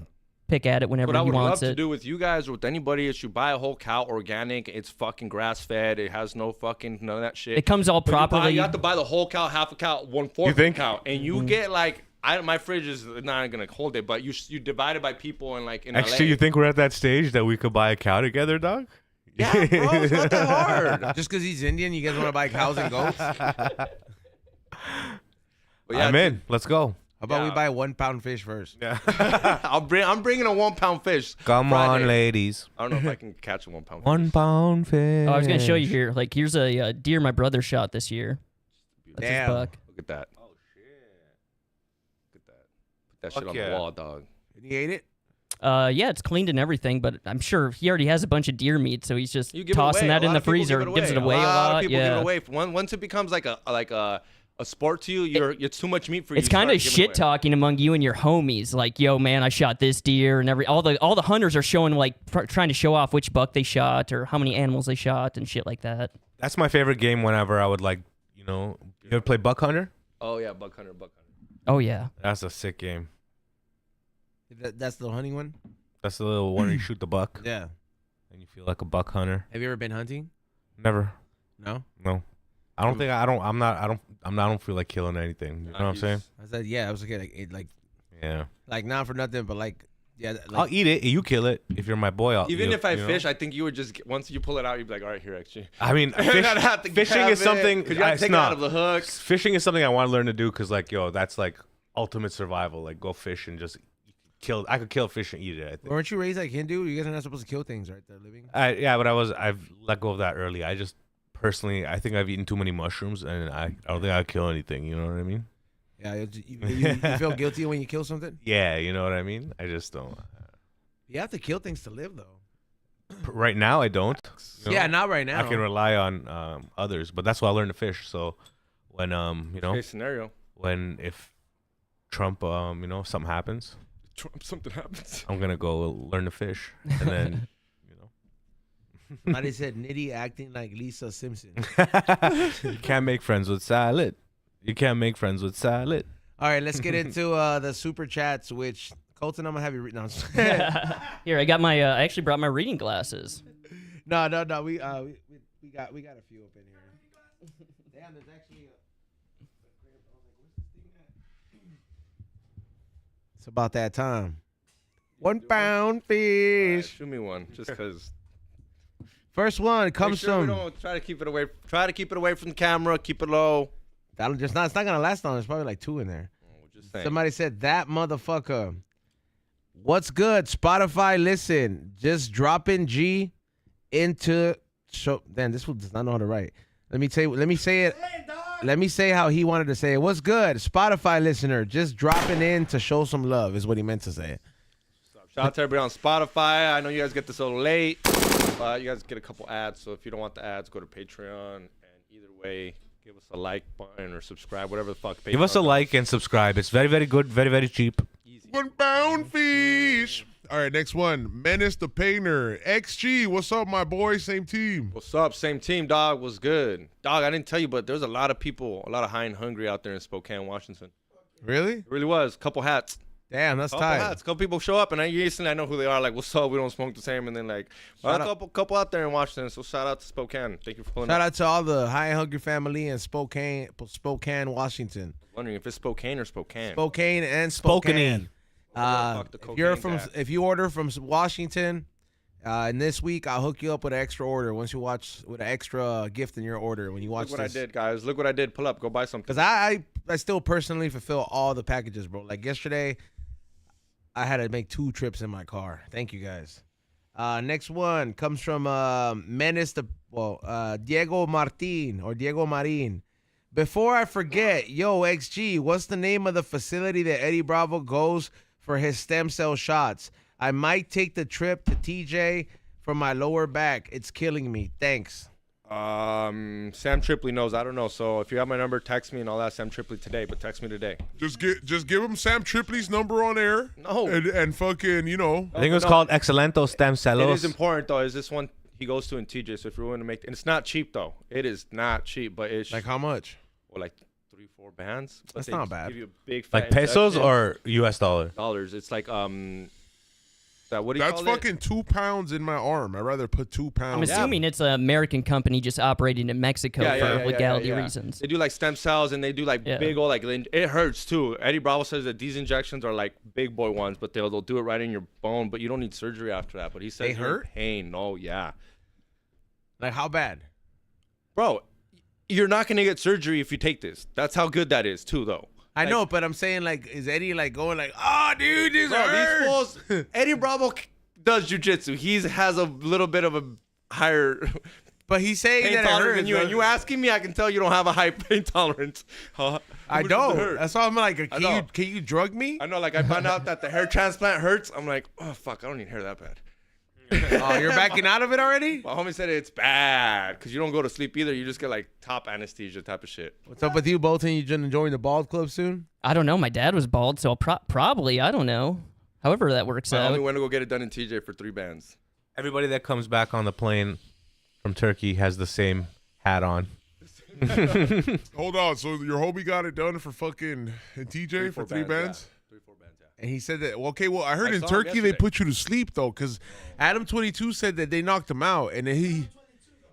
pick at it whenever What I he would love wants to it. do with you guys or with anybody is you buy a whole cow organic. It's fucking grass fed. It has no fucking none of that shit. It comes all But properly. You have to buy the whole cow, half a cow, 1/4 You think? of a cow, and you get like my fridge is not gonna hold it, but you divide it by people and like in Actually, LA. you think we're at that stage that we could buy a cow together, dog? Yeah, bro, it's not that hard. Just because he's Indian, you guys want to buy cows and goats? How But yeah, I'm in. Let's go. about we Yeah. buy 1 pound fish first? Yeah. I'm bringing a 1 pound fish. Come Friday. on, ladies. I don't know if I can catch a 1 pound. 1 pound fish. Oh, I was gonna show you here. Like here's a deer my brother shot this year. That's his Damn. buck. Look at that. Oh shit. Look at that. Put that Fuck shit on yeah. the wall, dog. And he ate it. Yeah, it's cleaned and everything, but I'm sure he already has a bunch of deer meat, so he's just You give tossing it away. that A in lot the of people freezer, give gives it away a lot. Of people give yeah. it away. Once it becomes like a sport to you, it's too much meat for you. It's You kind of start giving it shit away. talking among you and your homies. Like, yo, man, I shot this deer, and all the hunters are showing like trying to show off which buck they shot or how many animals they shot and shit like that. That's my favorite game whenever I would you ever play Buck Hunter? Oh yeah, buck hunter. Oh yeah, That's a sick game. That's the hunting one. That's the little one where you shoot the buck Yeah. and you feel like a buck hunter. Have you ever been hunting? Never. No. No. I don't think I don't feel like killing anything. You know what I'm saying? I said yeah. I was okay. Yeah. Like not for nothing, but like yeah. I'll Like, eat it. You kill it. If you're my boy, I'll Even if I you know? fish, I think you would just once you pull it out, you'd be like, all right, here, actually. I mean, You're not have to fishing grab is something. because you have to it's take it out not. of the hook. Fishing is something I want to learn to do because, that's like ultimate survival. Like, go fish and just kill. I could kill a fish and eat it. I think. weren't you raised like Hindu? You guys are not supposed to kill things, right? They're living. Yeah, but I've let go of that early. I just personally, I think I've eaten too many mushrooms, and I don't think I'd kill anything. You know what I mean? Yeah. You feel guilty when you kill something. Yeah, you know what I mean. I just don't. You have to kill things to live, though. Right now, I don't. you know? Yeah, not right now. I can rely on others, but that's why I learned to fish. So when Case scenario. if Trump something happens, Something happens. I'm gonna go learn to fish, and then Somebody said Nitty acting like Lisa Simpson. you can't make friends with salad. You can't make friends with salad. All right, let's get into the super chats. Which Colton, I'm gonna have you read. No, Here, I got my. I actually brought my reading glasses. No. We got a few up in here. Damn, there's actually it's about that time. 1 pound fish. Shoot me one, just because. First one comes Sure we from. don't try to keep it away. Try to keep it away from the camera. Keep it low. It's not gonna last long. There's probably like 2 in there. Just saying. Somebody said that motherfucker. What's good? Spotify, listen. Just dropping G into show. Damn, this one does not know how to write. Let me say it. Let me say how he wanted to say it. What's good? Spotify listener, just dropping in to show some love is what he meant to say. Shout out to everybody on Spotify. I know you guys get this a little late, but you guys get a couple ads. So if you don't want the ads, go to Patreon. And either way, give us a like button or subscribe, whatever the fuck. Give us a like and subscribe. It's very, very good. Very, very cheap. Easy. 1 pound fish. All right, next one. Menace the Painter. XG, what's up, my boy? Same team. What's up? Same team, dog. Was good. Dog, I didn't tell you, but there's a lot of people, a lot of high and hungry out there in Spokane, Washington. Really? It really was. Couple hats. Damn, that's Couple tight. hats. Couple people show up, and I know who they are. Like, what's up? We don't smoke the same. And then, like, a couple out there in Washington. So, shout out to Spokane. Thank you for pulling Shout up. out to all the High and Hungry family in Spokane, Washington. Wondering if it's Spokane or Spokane. Spokane and Spokane. Fuck the If you order from Washington, and this week I'll hook you up with an extra order once you watch with an extra gift in your order when you watch Look what this. I did, guys. Look what I did. Pull up. Go buy something. Because I still personally fulfill all the packages, bro. Like yesterday, I had to make 2 trips in my car. Thank you guys. Next one comes from Diego Martin or Diego Marin. Before I forget, yo, XG, what's the name of the facility that Eddie Bravo goes for his stem cell shots? I might take the trip to TJ for my lower back. It's killing me. Thanks. Sam Tripley knows. I don't know. So if you have my number, text me and I'll ask Sam Tripley today. But text me today. Just give him Sam Tripley's number on air. No. And fucking, you know. I think it was called Excelento Stem Cellos. It is important though. Is this one he goes to in TJ? So if you're willing to make, and it's not cheap though. It is not cheap, but it's Like how much? well, like 3-4 bands. But That's they not just bad. Give you a big Like fat pesos injection. or US dollar? dollars? It's like what do you That's call fucking 2 pounds in my arm. I'd rather put 2 I'm pounds. assuming it's an American company just operating in Mexico for legality yeah. reasons. They do like stem cells and they do like Yeah. big old like it hurts too. Eddie Bravo says that these injections are like big boy ones, but they'll do it right in your bone, but you don't need surgery after that. But he says They you're in hurt? pain. Oh yeah, Like how bad? bro. You're not gonna get surgery if you take this. That's how good that is too, though. I know, but I'm saying like, is Eddie like going like, oh, dude, this Bro, these hurts. fools. Eddie Bravo does jujitsu. He has a little bit of a higher But he's saying pain that it tolerance hurts. than you. bro. And you asking me, I can tell you don't have a high pain tolerance. How I much does it don't. hurt? That's why I'm like, know. can you drug me? I know. Like I found out that the hair transplant hurts. I'm like, oh fuck, I don't need hair that bad. Oh, you're backing out of it already? My homie said it's bad because you don't go to sleep either. You just get like top anesthesia type of shit. What's up with you, Bolten? You just join the bald club soon? I don't know. My dad was bald, so probably, I don't know. However that works My out. homie went to go get it done in TJ for 3 bands. Everybody that comes back on the plane from Turkey has the same hat on. Hold on. So your homie got it done for fucking in TJ for 3 bands? Yeah. 3-4 bands, yeah. And he said that, well, okay, well, I heard I in saw him Turkey they yesterday. put you to sleep, though, because Adam22 said that they knocked him out. And then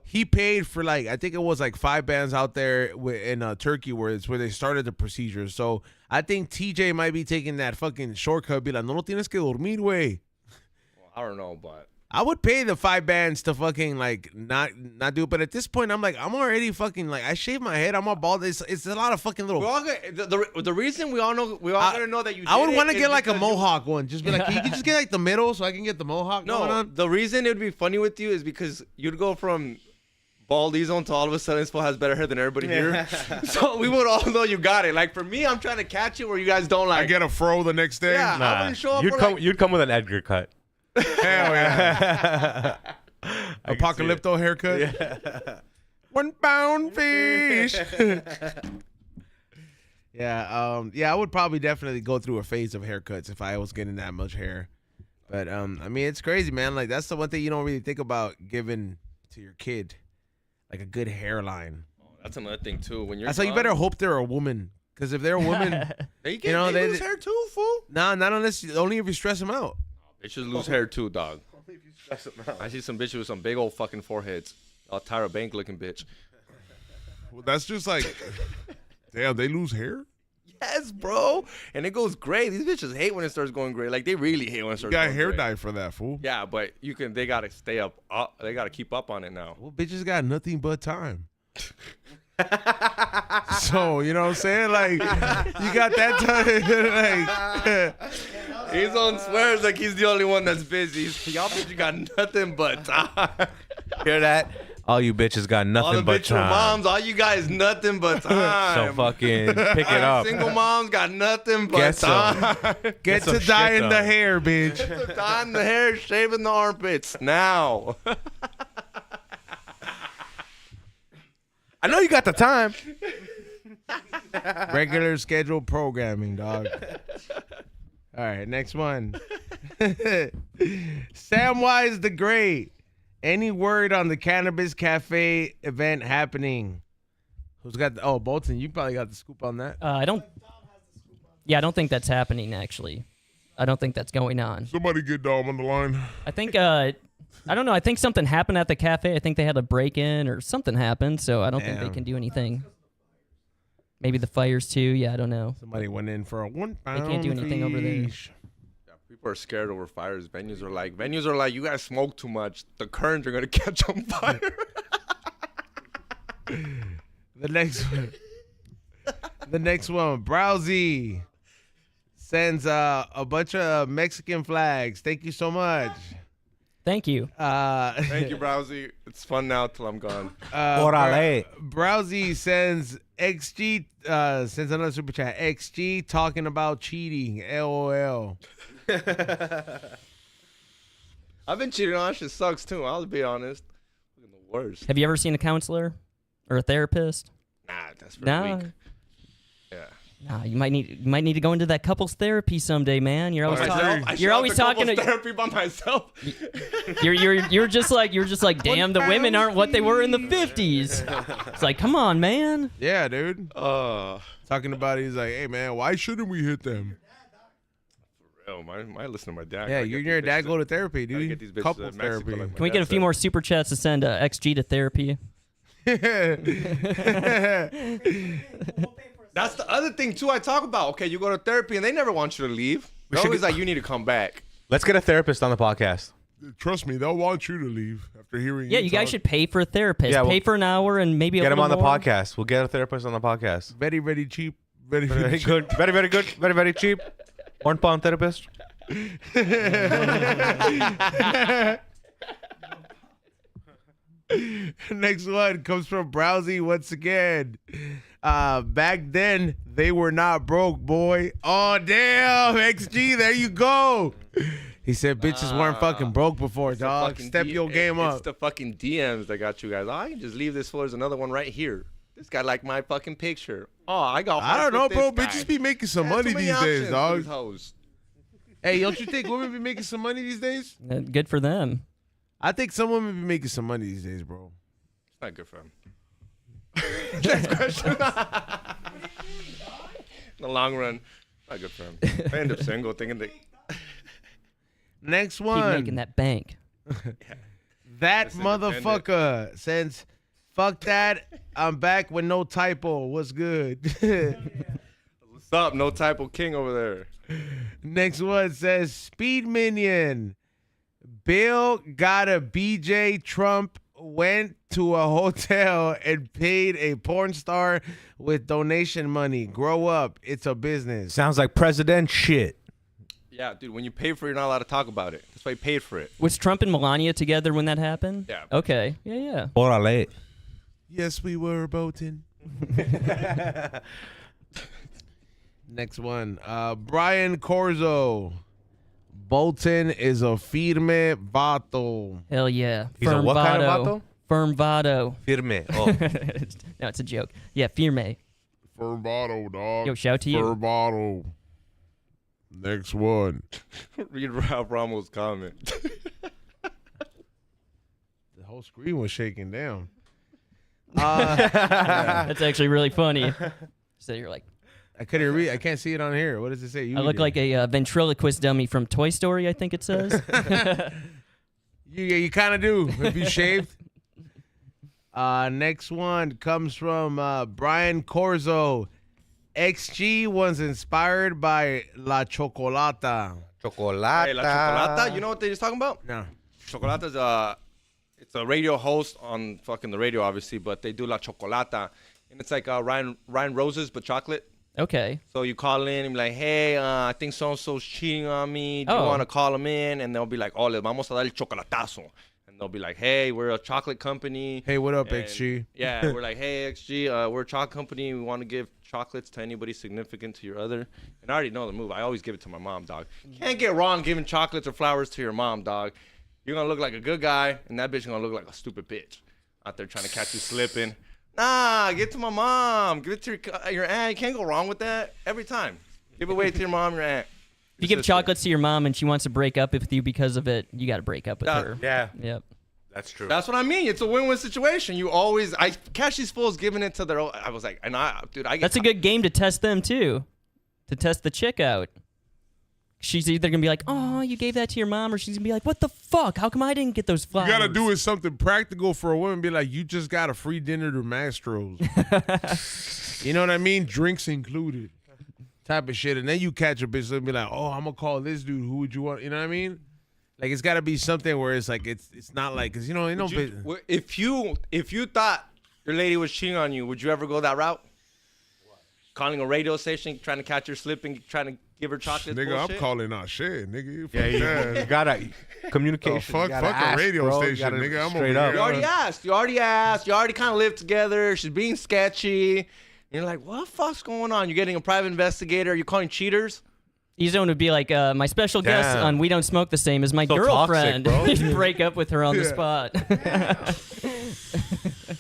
he paid for, like, I think it was like 5 bands out there in Turkey where it's where they started the procedure. So I think TJ might be taking that fucking shortcut, be like, no tienes que dormir, güey. Well, I don't know, but I would pay the 5 bands to fucking like not do it, but at this point I'm like I'm already fucking like I shaved my head. I'm all bald. It's a lot of fucking little. we all get, the reason we all gotta know that you. I would want want to get like a mohawk one. Just be like, can you just get like the middle so I can get the mohawk going No, on? the reason it would be funny with you is because you'd go from baldies on to all of a sudden Spo has better hair than everybody here. So we would all know you got it. Like for me, I'm trying to catch it where you guys don't like. I get a fro the next day. Yeah. I wouldn't show up for, like- You'd come with an Edgar cut. Hell yeah. Apocalypto haircut. Yeah. 1 pound fish. Yeah, I would probably definitely go through a phase of haircuts if I was getting that much hair. But I mean, it's crazy, man. Like that's the one thing you don't really think about giving to your kid, like a good hairline. That's another thing too. When you're That's why you better hope they're a woman, because if they're a woman, they you know, they they- lose hair too, fool. nah, not unless only if you stress them out. They should lose hair too, dog. I see some bitches with some big old fucking foreheads. All Tyra Bank looking bitch. Well, that's just like, damn, they lose hair? Yes, bro. And it goes gray. These bitches hate when it starts going gray. Like, they really hate when it starts You got going hair gray. dye for that, fool. Yeah, but they got to stay up. They got to keep up on it now. Well, bitches got nothing but time. So, you know what I'm saying? Like, you got that time. Like, He's on swears like he's the only one that's busy. Y'all bitches got nothing but time. Hear that? All you bitches got All nothing the but bitch time. moms, all you guys So nothing but time. fucking pick it up. Single moms got nothing but Get some. time. get some to shit dyeing the done. hair, bitch. Dyeing the hair, shaving the armpits now. I know you got the time. Regular scheduled programming, dog. All right, next one. Samwise the Great. Any word on the Cannabis Cafe event happening? Who's got the, oh, Bolten, you probably got the scoop on that. I don't. Yeah, I don't think that's happening. Actually, I don't think that's going on. Somebody get Dom on the line. I think. I don't know. I think something happened at the cafe. I think they had a break-in or something happened. So I don't think they Damn. can do anything. Maybe the fires too. Yeah, I don't know. Somebody went in for a £1 can't do anything over there. fish. People are scared over fires. Venues are like, you guys smoke too much. The currents are gonna catch on fire. The next one. The next one. Browsy sends a bunch of Mexican flags. Thank you so much. Thank you. Thank you, Browsy. It's fun now till I'm gone. Orale. Browsy sends XG sends another super chat. XG talking about cheating. LOL. I've been cheating on. That shit sucks too. I'll be honest. Fucking the worst. Have you ever seen a counselor or a therapist? Nah, that's for Nah. weak. Yeah. Nah, you might need to go into that couples therapy someday, man. You're always Myself? talking. You're always talking to. therapy by myself. You're just like, damn, the women aren't what they were in the 50s. It's like, come on, man. Yeah, dude. Oh, Talking about it, he's like, hey man, why shouldn't we hit them? I listen to my dad. Yeah, Gotta you and get your these dad bitches go to therapy, gotta get dude. these bitches Couple to Mexico therapy. like my Can we get dad a few said. more super chats to send XG to therapy? That's the other thing too. I talk about. Okay, you go to therapy and they never want you to leave. They're should always get- like, you need to come back. Let's get a therapist on the podcast. Trust me, they'll want you to leave after hearing Yeah, you guys talk. should pay for a therapist. Yeah, Pay for an hour and maybe Get a him on little the more. podcast. We'll get a therapist on the podcast. Very, very cheap. Very, Very, very very cheap. good. Very, very good. Very, very cheap. £1 therapist. Next one comes from Browsy once again. Back then, they were not broke, boy. Oh, damn. XG, there you go. He said bitches weren't fucking broke before, It's the dog. fucking Step your game It's up. the fucking DMs that got you guys. Oh, I can just leave this for. There's another one right here. This guy liked my fucking picture. Oh, I got. I don't know, hearts bro. with this guy. Bitches be making some Yeah, money too many these options days, for dog. these hoes. Hey, don't you think women be making some money these days? Good for them. I think some women be making some money these days, bro. It's not good for him. Next question. In the long run, not good for him. I end up single, thinking that. Next Keep one. making that bank. That That's independent. motherfucker says, fuck that. I'm back with no typo. What's good? What's up? No typo king over there. Next one says, Speed Minion. Bill got a BJ. Trump went to a hotel and paid a porn star with donation money. Grow up. It's a business. Sounds like president shit. Yeah, dude. When you pay for it, you're not allowed to talk about it. That's why you paid for it. Was Trump and Melania together when that happened? Yeah. Okay. Yeah. Orale. Yes, we were, Bolten. Next one. Brian Corzo. Bolten is a firme vato. Hell yeah. He's a what kind of vato? Firm vado. Firme. Oh. No, it's a joke. Yeah, firme. Firm bottle, dog. Yo, shout to you. Firm bottle. Next one. Read Ralph Ramos' comment. The whole screen was shaking down. That's actually really funny. So you're like, I couldn't read. I can't see it on here. What does it say? You I look did. like a ventriloquist dummy from Toy Story, I think it says. You kind of do if you shaved. Next one comes from Brian Corzo. XG was inspired by La Chocolata. Chocolata. Hey, La Chocolata, you know what they're just talking about? No. Chocolata's it's a radio host on fucking the radio, obviously, but they do La Chocolata, and it's like Ryan Roses, but chocolate. Okay. So you call in and be like, hey, I think so-and-so's cheating on me. Do you want to call them in? And they'll be like, oh, le vamos a dar el chocolatazo. And they'll be like, hey, we're a chocolate company. Hey, what up, And, XG? Yeah, we're like, hey, XG, we're a chocolate company. We want to give chocolates to anybody significant to your other. And I already know the move. I always give it to my mom, dog. Can't get wrong giving chocolates or flowers to your mom, dog. You're going to look like a good guy, and that bitch is going to look like a stupid bitch out there trying to catch you slipping. Nah, give it to my mom. Give it to your aunt. You can't go wrong with that. Every time. Give it away to your mom, your aunt. If you give chocolates to your mom and she wants to break up with you because of it, you got to break up with her. Yeah, Yep. that's true. That's what I mean. It's a win-win situation. I catch these fools giving it to their own. I was like, dude, I get. That's a good game to test them too, to test the chick out. She's either gonna be like, "Oh, you gave that to your mom," or she's gonna be like, "What the fuck? How come I didn't get those flowers?" You gotta do it something practical for a woman. Be like, you just got a free dinner to Mastro's. You know what I mean? Drinks included, type of shit. And then you catch a bitch and be like, oh, I'm gonna call this dude. Who would you want? You know what I mean? Like it's gotta be something where it's like it's not like because you know If you thought your lady was cheating on you, would you ever go that route? Calling a radio station, trying to catch her slipping, trying to give her chocolates. Nigga, bullshit? I'm calling out shit, nigga. You gotta communication. Fuck you gotta a ask, radio bro. You station, gotta nigga. I'm straight over up. here. You already asked. You already kind of lived together. She's being sketchy. And you're like, what the fuck's going on? You're getting a private investigator. You're calling cheaters. Ezone would be like, my special guest Damn. on We Don't Smoke the Same is my So girlfriend. toxic, You'd break up with her on the Yeah. spot.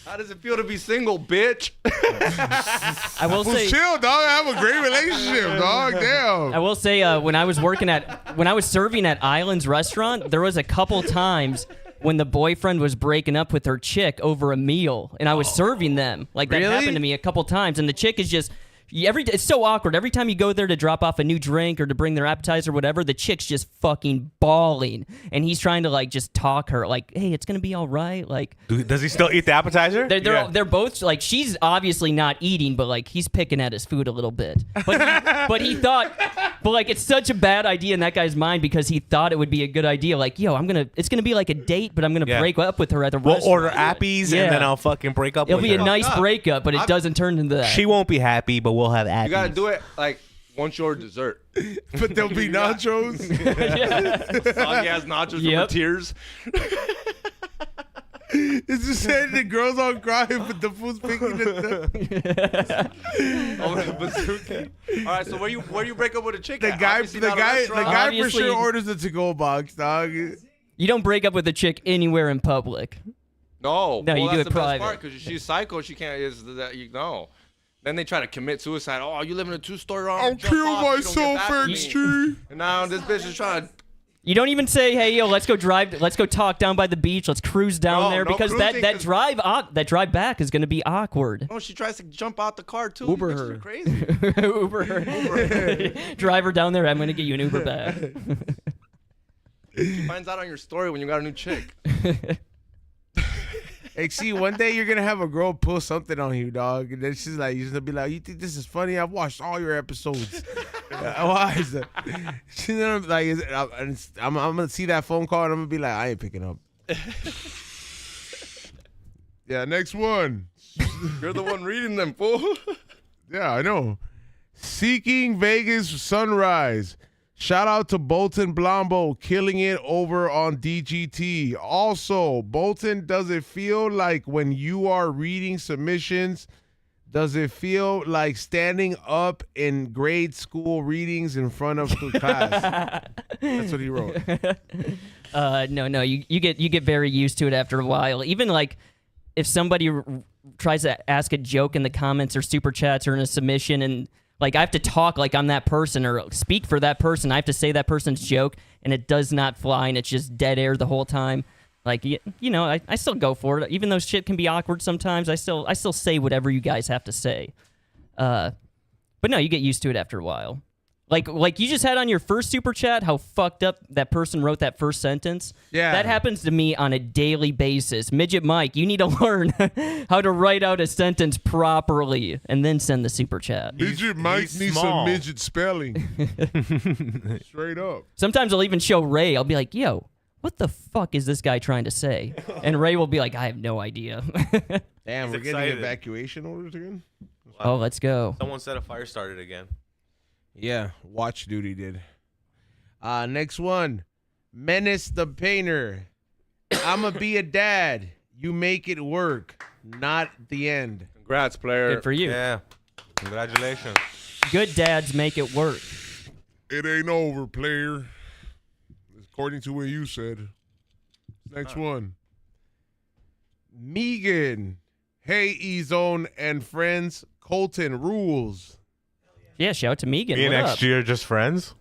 How does it feel to be single, bitch? I will Well, say, chill, dog. I have a great relationship, dog. Damn. I will say, when I was serving at Island's restaurant, there was a couple times when the boyfriend was breaking up with her chick over a meal, and I was serving them. Like that Really? happened to me a couple times, and the chick is just. It's so awkward. Every time you go there to drop off a new drink or to bring their appetizer or whatever, the chick's just fucking bawling. And he's trying to, like, just talk her. Like, hey, it's going to be all right. Like, Does he still eat the appetizer? they're both, like, she's obviously not eating, but, like, he's picking at his food a little bit. But he thought, but, like, it's such a bad idea in that guy's mind because he thought it would be a good idea. Like, yo, it's going to be like a date, but I'm going to break up with her at the We'll restaurant. order Appies Yeah. and then I'll fucking break up It'll with be a her. nice breakup, but it doesn't turn into that. She won't be happy, but we'll have Appies. You gotta do it like once you order dessert. But there'll be nachos. Soggy ass nachos from Yep. her tears. It's just saying the girls all crying, but the food's picking it up. Bazooka. All right, so where you break up with a chick? The at? guy, Obviously the not a guy, the restaurant. guy for Obviously- sure orders the to-go box, dog. You don't break up with a chick anywhere in public. No, No, you well, do that's it the best private. part because she's psycho. She can't. Is that you know? Then they try to commit suicide. Oh, you live in a two-story home. I'll jump kill off, you don't get myself, back with me. XG. And now this bitch is trying to. You don't even say, "Hey, yo, let's go talk down by the beach. Let's cruise down No, there," no because cruising, that 'cause- drive back is going to be awkward. Oh, she tries to jump out the car too. Uber These bitches her. are crazy. Uber her. Drive her down there. I'm going to get you an Uber back. She finds out on your story when you got a new chick. XG, one day you're gonna have a girl pull something on you, dog, and then she's like, you're gonna be like, "You think this is funny? I've watched all your episodes." Why is that? She's gonna be like, I'm gonna see that phone call and I'm gonna be like, I ain't picking up. Yeah, next one. You're the one reading them, fool. Yeah, I know. Seeking Vegas Sunrise. Shout out to Bolten Blombo killing it over on DGT. Also, Bolten, does it feel like when you are reading submissions, does it feel like standing up in grade school readings in front of the class? That's what he wrote. No, you get very used to it after a while. Even like if somebody tries to ask a joke in the comments or super chats or in a submission, and like I have to talk like I'm that person or speak for that person. I have to say that person's joke, and it does not fly, and it's just dead air the whole time. Like you know, I still go for it, even though shit can be awkward sometimes. I still say whatever you guys have to say. But no, you get used to it after a while. Like you just had on your first super chat, how fucked up that person wrote that first sentence. Yeah. That happens to me on a daily basis. Midget Mike, you need to learn how to write out a sentence properly and then send the super chat. Midget Mike he's needs small. some midget spelling. Straight up. Sometimes I'll even show Ray. I'll be like, yo, what the fuck is this guy trying to say? And Ray will be like, I have no idea. Damn, He's we're getting excited. evacuation orders again? Oh, let's go. Someone said a fire started again. Yeah, watch duty did. Next one. Menace the Painter. I'ma be a dad. You make it work. Not the end. Congrats, player. Good for you. Yeah. Congratulations. Good dads make it work. It ain't over, player. According to what you said. Next one. Megan. Hey, E-Zone and friends. Colton rules. Yeah, shout out to Megan. Me and What up? XG are just friends.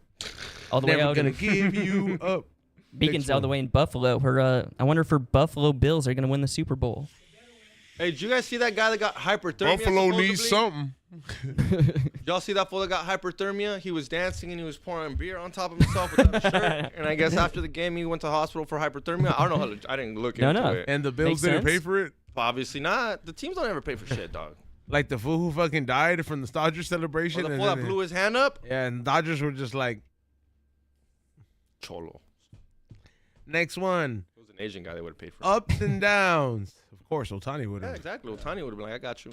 All the way Never out gonna in give you up. Megan's Next all the one. way in Buffalo. I wonder if her Buffalo Bills are gonna win the Super Bowl. Hey, did you guys see that guy that got hyperthermia? Buffalo needs supposedly? something. Did y'all see that fool that got hyperthermia? He was dancing and he was pouring beer on top of himself without a shirt. And I guess after the game, he went to hospital for hyperthermia. I don't know how to, I didn't look into No. it. And the Bills Makes didn't sense. pay for it? Obviously not. The teams don't ever pay for shit, dog. Like the fool who fucking died from the Dodgers celebration. Or the and fool that then- blew his hand up? yeah, and Dodgers were just like, Cholo. next one. It was an Asian guy that would have paid for it. Ups and downs. Of course, Otani would Yeah, have. exactly. Well, Tony would have been like, I got you.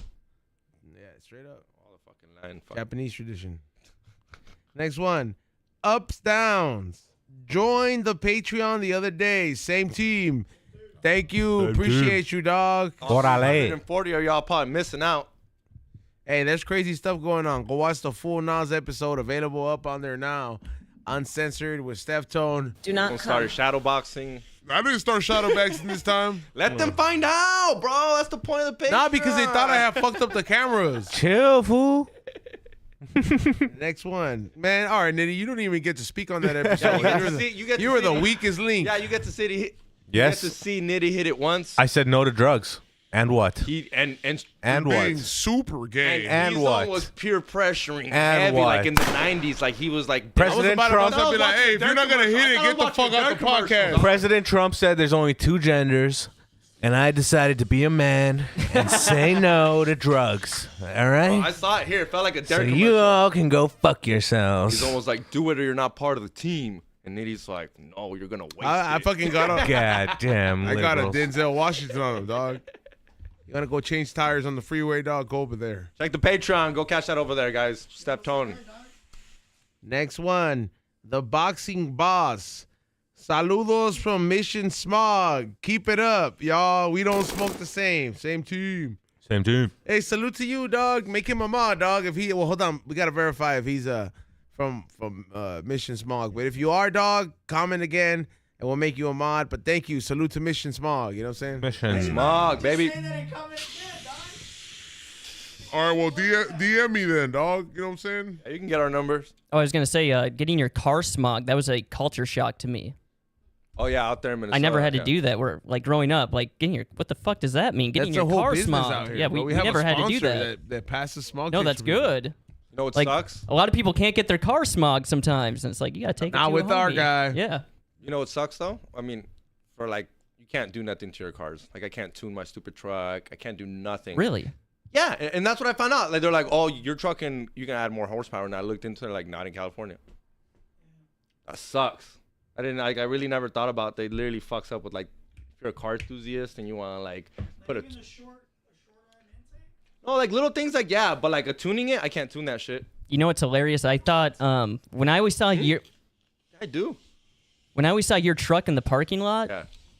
Yeah, straight up. All the fucking line. Fuck. Japanese tradition. Next one. Ups, downs. Joined the Patreon the other day. Same team. Thank you. Same Appreciate you, dog. Orale. 140 of y'all probably missing out. Hey, there's crazy stuff going on. Go watch the full Nas episode available up on there now. Uncensored with Steph Tone. Do Don't not start come. shadow boxing. I didn't start shadowboxing this time. Let them find out, bro. That's the point of the page. Not because they thought I had fucked up the cameras. Chill, fool. Next one. Man, all right, Nitty, you don't even get to speak on that episode. you get You were to see- you get to you were see the the- weakest link. Yeah, you get to see you Yes. get to see Nitty hit it once. I said no to drugs. And what? He and And Being what? super gay. And He's what? was peer pressuring And heavy, what? like in the 90s. Like he was like President I was about Trump. to I'll be like, hey, if you're not gonna hit it, get the fuck out the podcast. President Trump said there's only two genders, and I decided to be a man and say no to drugs. All right? I saw it here. It felt like a So Derek you commercial. all can go fuck yourselves. He's almost like, do it or you're not part of the team. And Nitty's like, no, you're gonna waste I it. fucking got a, God damn. I got a liberals. Denzel Washington on him, dog. You wanna go change tires on the freeway, dog? Go over there. Check the Patreon. Go catch that over there, guys. Step Tone. Next one. The Boxing Boss. Saludos from Mission Smog. Keep it up, y'all. We don't smoke the same. Same team. Same team. Hey, salute to you, dog. Make him a mod, dog. If he, well, hold on. We gotta verify if he's from Mission Smog. But if you are, dog, comment again, and we'll make you a mod. But thank you. Salute to Mission Smog. You know what I'm saying? Mission. Smog, baby. Say that and comment again, dog. All right, well, DM me then, dog. You know what I'm saying? Yeah, you can get our numbers. Oh, I was gonna say, getting your car smog. That was a culture shock to me. Oh yeah, out there in Minnesota. I never had to yeah. do that. Where like growing up, like getting your what the fuck does that mean? Getting That's your a whole car business smog. out here. Yeah, bro. we have never a had to do sponsor that. that passes smog. No, kits that's for you. good. You know what Like sucks? a lot of people can't get their car smog sometimes, and it's like you gotta take it Not to with a our homie. guy. Yeah. You know what sucks though? I mean, for like, you can't do nothing to your cars. Like I can't tune my stupid truck. I can't do nothing. Really? Yeah, and that's what I found out. Like they're like, oh, your truck and you can add more horsepower. And I looked into it, like not in California. That sucks. I didn't. Like, I really never thought about. They literally fucks up with like, if you're a car enthusiast and you want to like put a. Even a short arm intake. No, like little things like yeah, but like a tuning it, I can't tune that shit. You know what's hilarious? I thought when I always saw I do. your truck in the parking lot,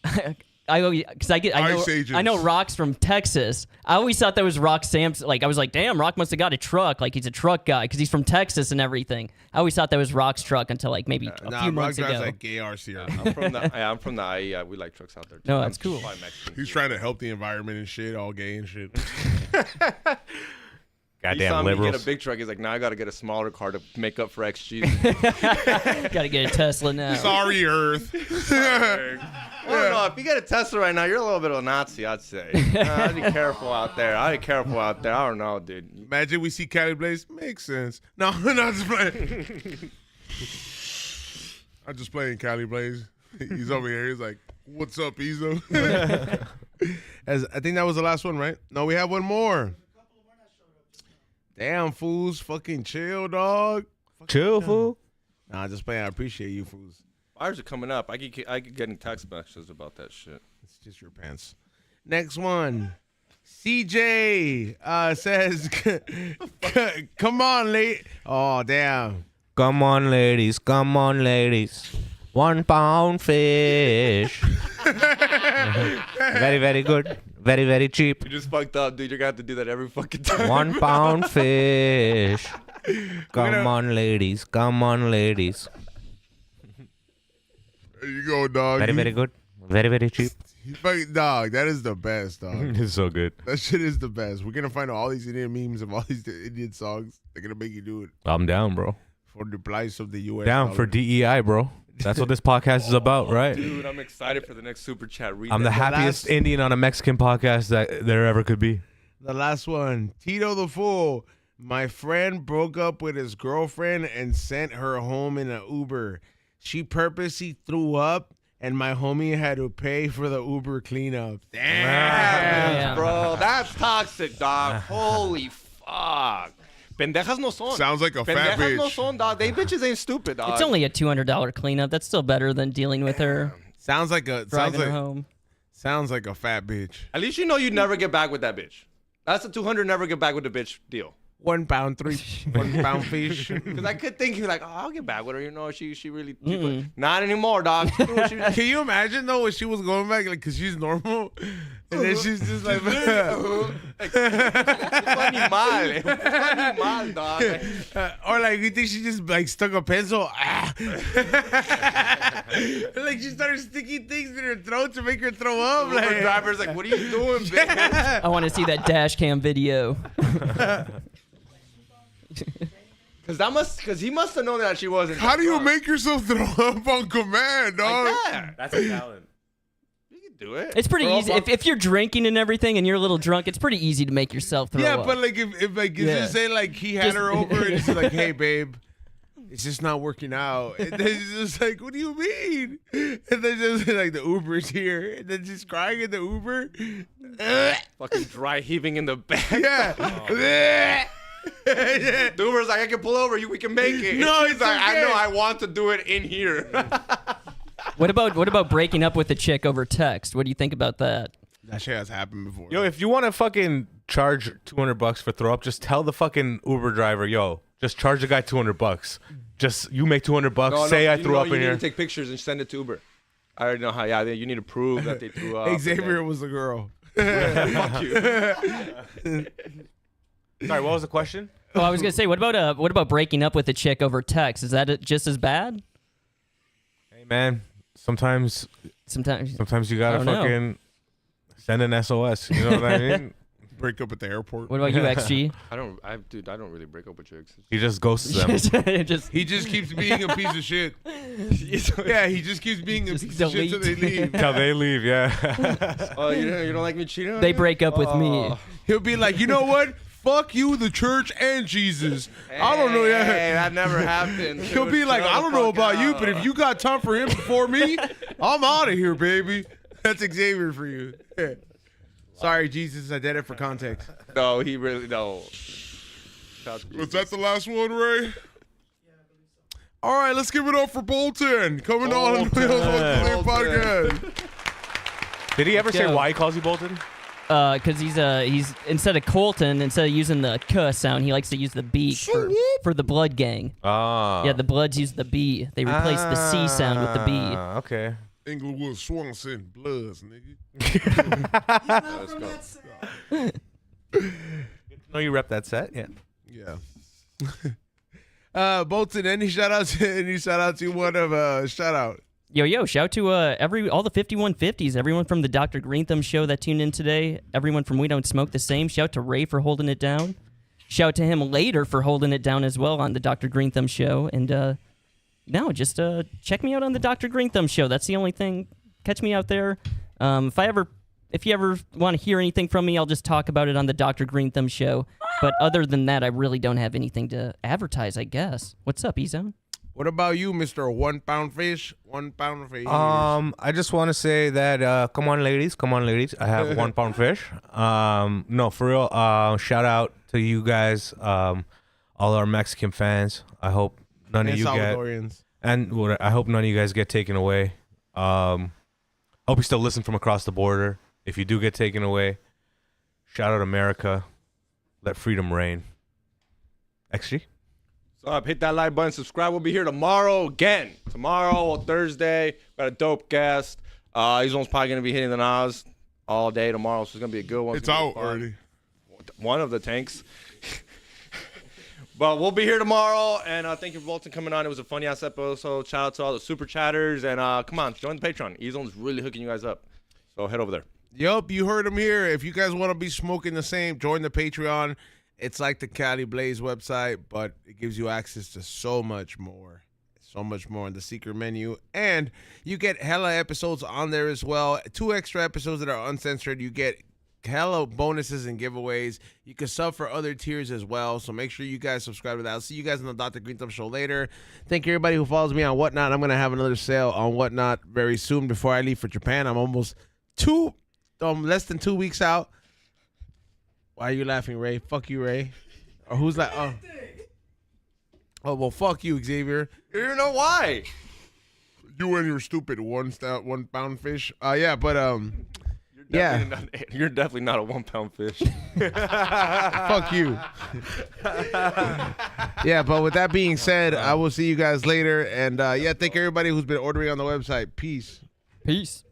Yeah. I always because I Ice Agents. know Rock's from Texas. I always thought that was Rock Sam's. Like I was like, damn, Rock must have got a truck. Like he's a truck guy because he's from Texas and everything. I always thought that was Rock's truck until like maybe a Nah, few Rock months drives ago. like gay RCR. I'm from the IE. We like trucks out there. Too. No, that's I'm cool. probably Mexican. He's trying to help the environment and shit, all gay and shit. He Goddamn saw me liberals. get a big truck. He's like, now I got to get a smaller car to make up for XG. Gotta get a Tesla now. Sorry, Earth. I don't know. If you get a Tesla right now, you're a little bit of a Nazi, I'd say. I'd be careful out there. I don't know, dude. Imagine we see Cali Blaze. Makes sense. No, not just playing. I'm just playing Cali Blaze. He's over here. He's like, "What's up, Ezo?" As I think that was the last one, right? No, we have one more. Damn, fools, fucking chill, dog. Chill, fool. Nah, just playing. I appreciate you, fools. Ours are coming up. I keep getting text messages about that shit. It's just your pants. Next one. CJ says, "Come on, late." Oh, damn. Come on, ladies. Come on, ladies. 1 pound fish. Very, very good. Very, very cheap. You just fucked up, dude. You're gonna have to do that every fucking time. 1 pound fish. Come on, ladies. Come on, ladies. There you go, dog. Very, very good. Very, very cheap. Dog, that is the best, dog. It's so good. That shit is the best. We're gonna find all these Indian memes of all these Indian songs. They're gonna make you do it I'm down, bro. for the price of the U.S. Down dollar. for DEI, bro. That's what this podcast is about, right? Dude, I'm excited for the next super chat. Read I'm the that. happiest Indian on a Mexican podcast that there ever could be. The last one, Tito the Fool. My friend broke up with his girlfriend and sent her home in an Uber. She purposely threw up, and my homie had to pay for the Uber cleanup. Damn. Damn. Bro, that's toxic, dog. Holy fuck. Pendejas no son. Sounds like a fat Pendejas no bitch. son, dog. They bitches ain't stupid, dog. It's only a $200 cleanup. That's still better than dealing with her, Sounds like driving her home. sounds like a fat bitch. At least you know you never get back with that bitch. That's a 200 never get back with the bitch deal. 1 pound, 1 pound fish. Because I could think you're like, oh, I'll get back with her. You know, she really. Not anymore, dog. She do what she- Can you imagine though when she was going back, like, cause she's normal, and then she's just like, Funny mal, funny mal, dog. or like you think she just like stuck a pencil, like she started sticking things in her throat to make her throw up. Uber Like, driver's like, what are you doing, bitch? I want to see that dash cam video. Because he must have known that she wasn't. how do you drunk. make yourself throw up on command, dog? like that? That's a talent. You can do it. It's pretty Throw easy. up If you're drinking and everything and you're a little drunk, it's pretty easy to make yourself throw Yeah, up. but like if like Yeah. just say like he had Just- her over and he's like, hey babe, it's just not working out. And then she's just like, what do you mean? And then just like the Uber's here, and then she's crying in the Uber. Fucking dry heaving in the back. Yeah. The Uber's like, I can pull over. We can make it. No, He's it's like, I okay. know. I want to do it in here. What about breaking up with a chick over text? What do you think about that? That shit has happened before. Yo, if you want to fucking charge $200 for throw up, just tell the fucking Uber driver, yo, just charge the guy $200. Just you make $200. Say I threw up in You here. need to take pictures and send it to Uber. I already know how. Yeah, you need to prove that they threw up. Xavier was a girl. Fuck you. Sorry, what was the question? Oh, I was gonna say, what about breaking up with a chick over text? Is that just as bad? Hey man, sometimes Sometimes. you gotta I don't know. fucking send an SOS. You know what I mean? Break up at the airport. What about you, XG? I don't really break up with chicks. He just ghosts them. Just He just keeps being a piece of shit. Yeah, he just keeps being a Just piece of shit till they delete. leave. Till they leave, yeah. Oh, you don't like me cheating on they you? break up with me. Oh. He'll be like, you know what? Fuck you, the church, and Jesus. I don't know. Hey, Yeah. that never happened. He'll Dude, be like, chill I the don't know fuck about you, out. but if you got time for him before me, I'm out of here, baby. That's Xavier for you. Yeah. Sorry, Jesus, I did it for context. No, he really no. Was that the last one, Ray? All right, let's give it up for Bolten. Coming on the Wheels on the podcast. Did he ever say go. why he calls you Bolton? Because he's instead of Colton, instead of using the K sound, he likes to use the B for the Blood Gang. Ah. Yeah, the Bloods use the B. They replace the C sound with the B. Okay. Inglewood, Swanson, Bloods, nigga. Let's go. No, you rep that set, yeah. Yeah. Bolton, any shout outs? Any shout outs you want to shout out? Yo, shout to all the 5150s, everyone from the Dr. Greentham show that tuned in today, everyone from We Don't Smoke the Same. Shout to Ray for holding it down. shout out to him later for holding it down as well on the Dr. Green Thumb show. And no, just check me out on the Dr. Green Thumb show. That's the only thing. Catch me out there. If you ever want to hear anything from me, I'll just talk about it on the Dr. Green Thumb show. But other than that, I really don't have anything to advertise, I guess. What's up, E-Zone? What about you, Mr. 1 pound fish? 1 pound fish. I just want to say that come on, ladies. I have 1 pound fish. No, for real. Shout out to you guys, all our Mexican fans. I hope none of you Salvadorians. I hope none of you guys get taken away. Hope you still listen from across the border. If you do get taken away, shout out America. Let freedom reign. XG. So hit that like button, subscribe. We'll be here tomorrow again. Tomorrow, Thursday, got a dope guest. He's almost probably gonna be hitting the Nas all day tomorrow, so it's gonna be a good one. It's out already. One of the tanks. But we'll be here tomorrow, and thank you for Bolten coming on. It was a funny ass episode. Shout out to all the super chatters, and come on, join the Patreon. E-Zone's really hooking you guys up, so head over there. Yup, you heard him here. If you guys want to be smoking the same, join the Patreon. It's like the Cali Blaze website, but it gives you access to so much more. So much more in the secret menu. And you get hella episodes on there as well. 2 extra episodes that are uncensored. You get hella bonuses and giveaways. You can sub for other tiers as well. So make sure you guys subscribe to that. I'll see you guys on the Dr. Green Thumb show later. Thank you everybody who follows me on Whatnot. I'm going to have another sale on Whatnot very soon before I leave for Japan. I'm almost less than 2 weeks out. Why are you laughing, Ray? Fuck you, Ray. Or who's like, oh, well, fuck you, Xavier. You know why? You and your stupid 1 pound fish. Yeah, but You're definitely not a 1 pound fish. fuck you. Yeah, but with that being said, I will see you guys later. And yeah, thank everybody who's been ordering on the website. Peace. Peace.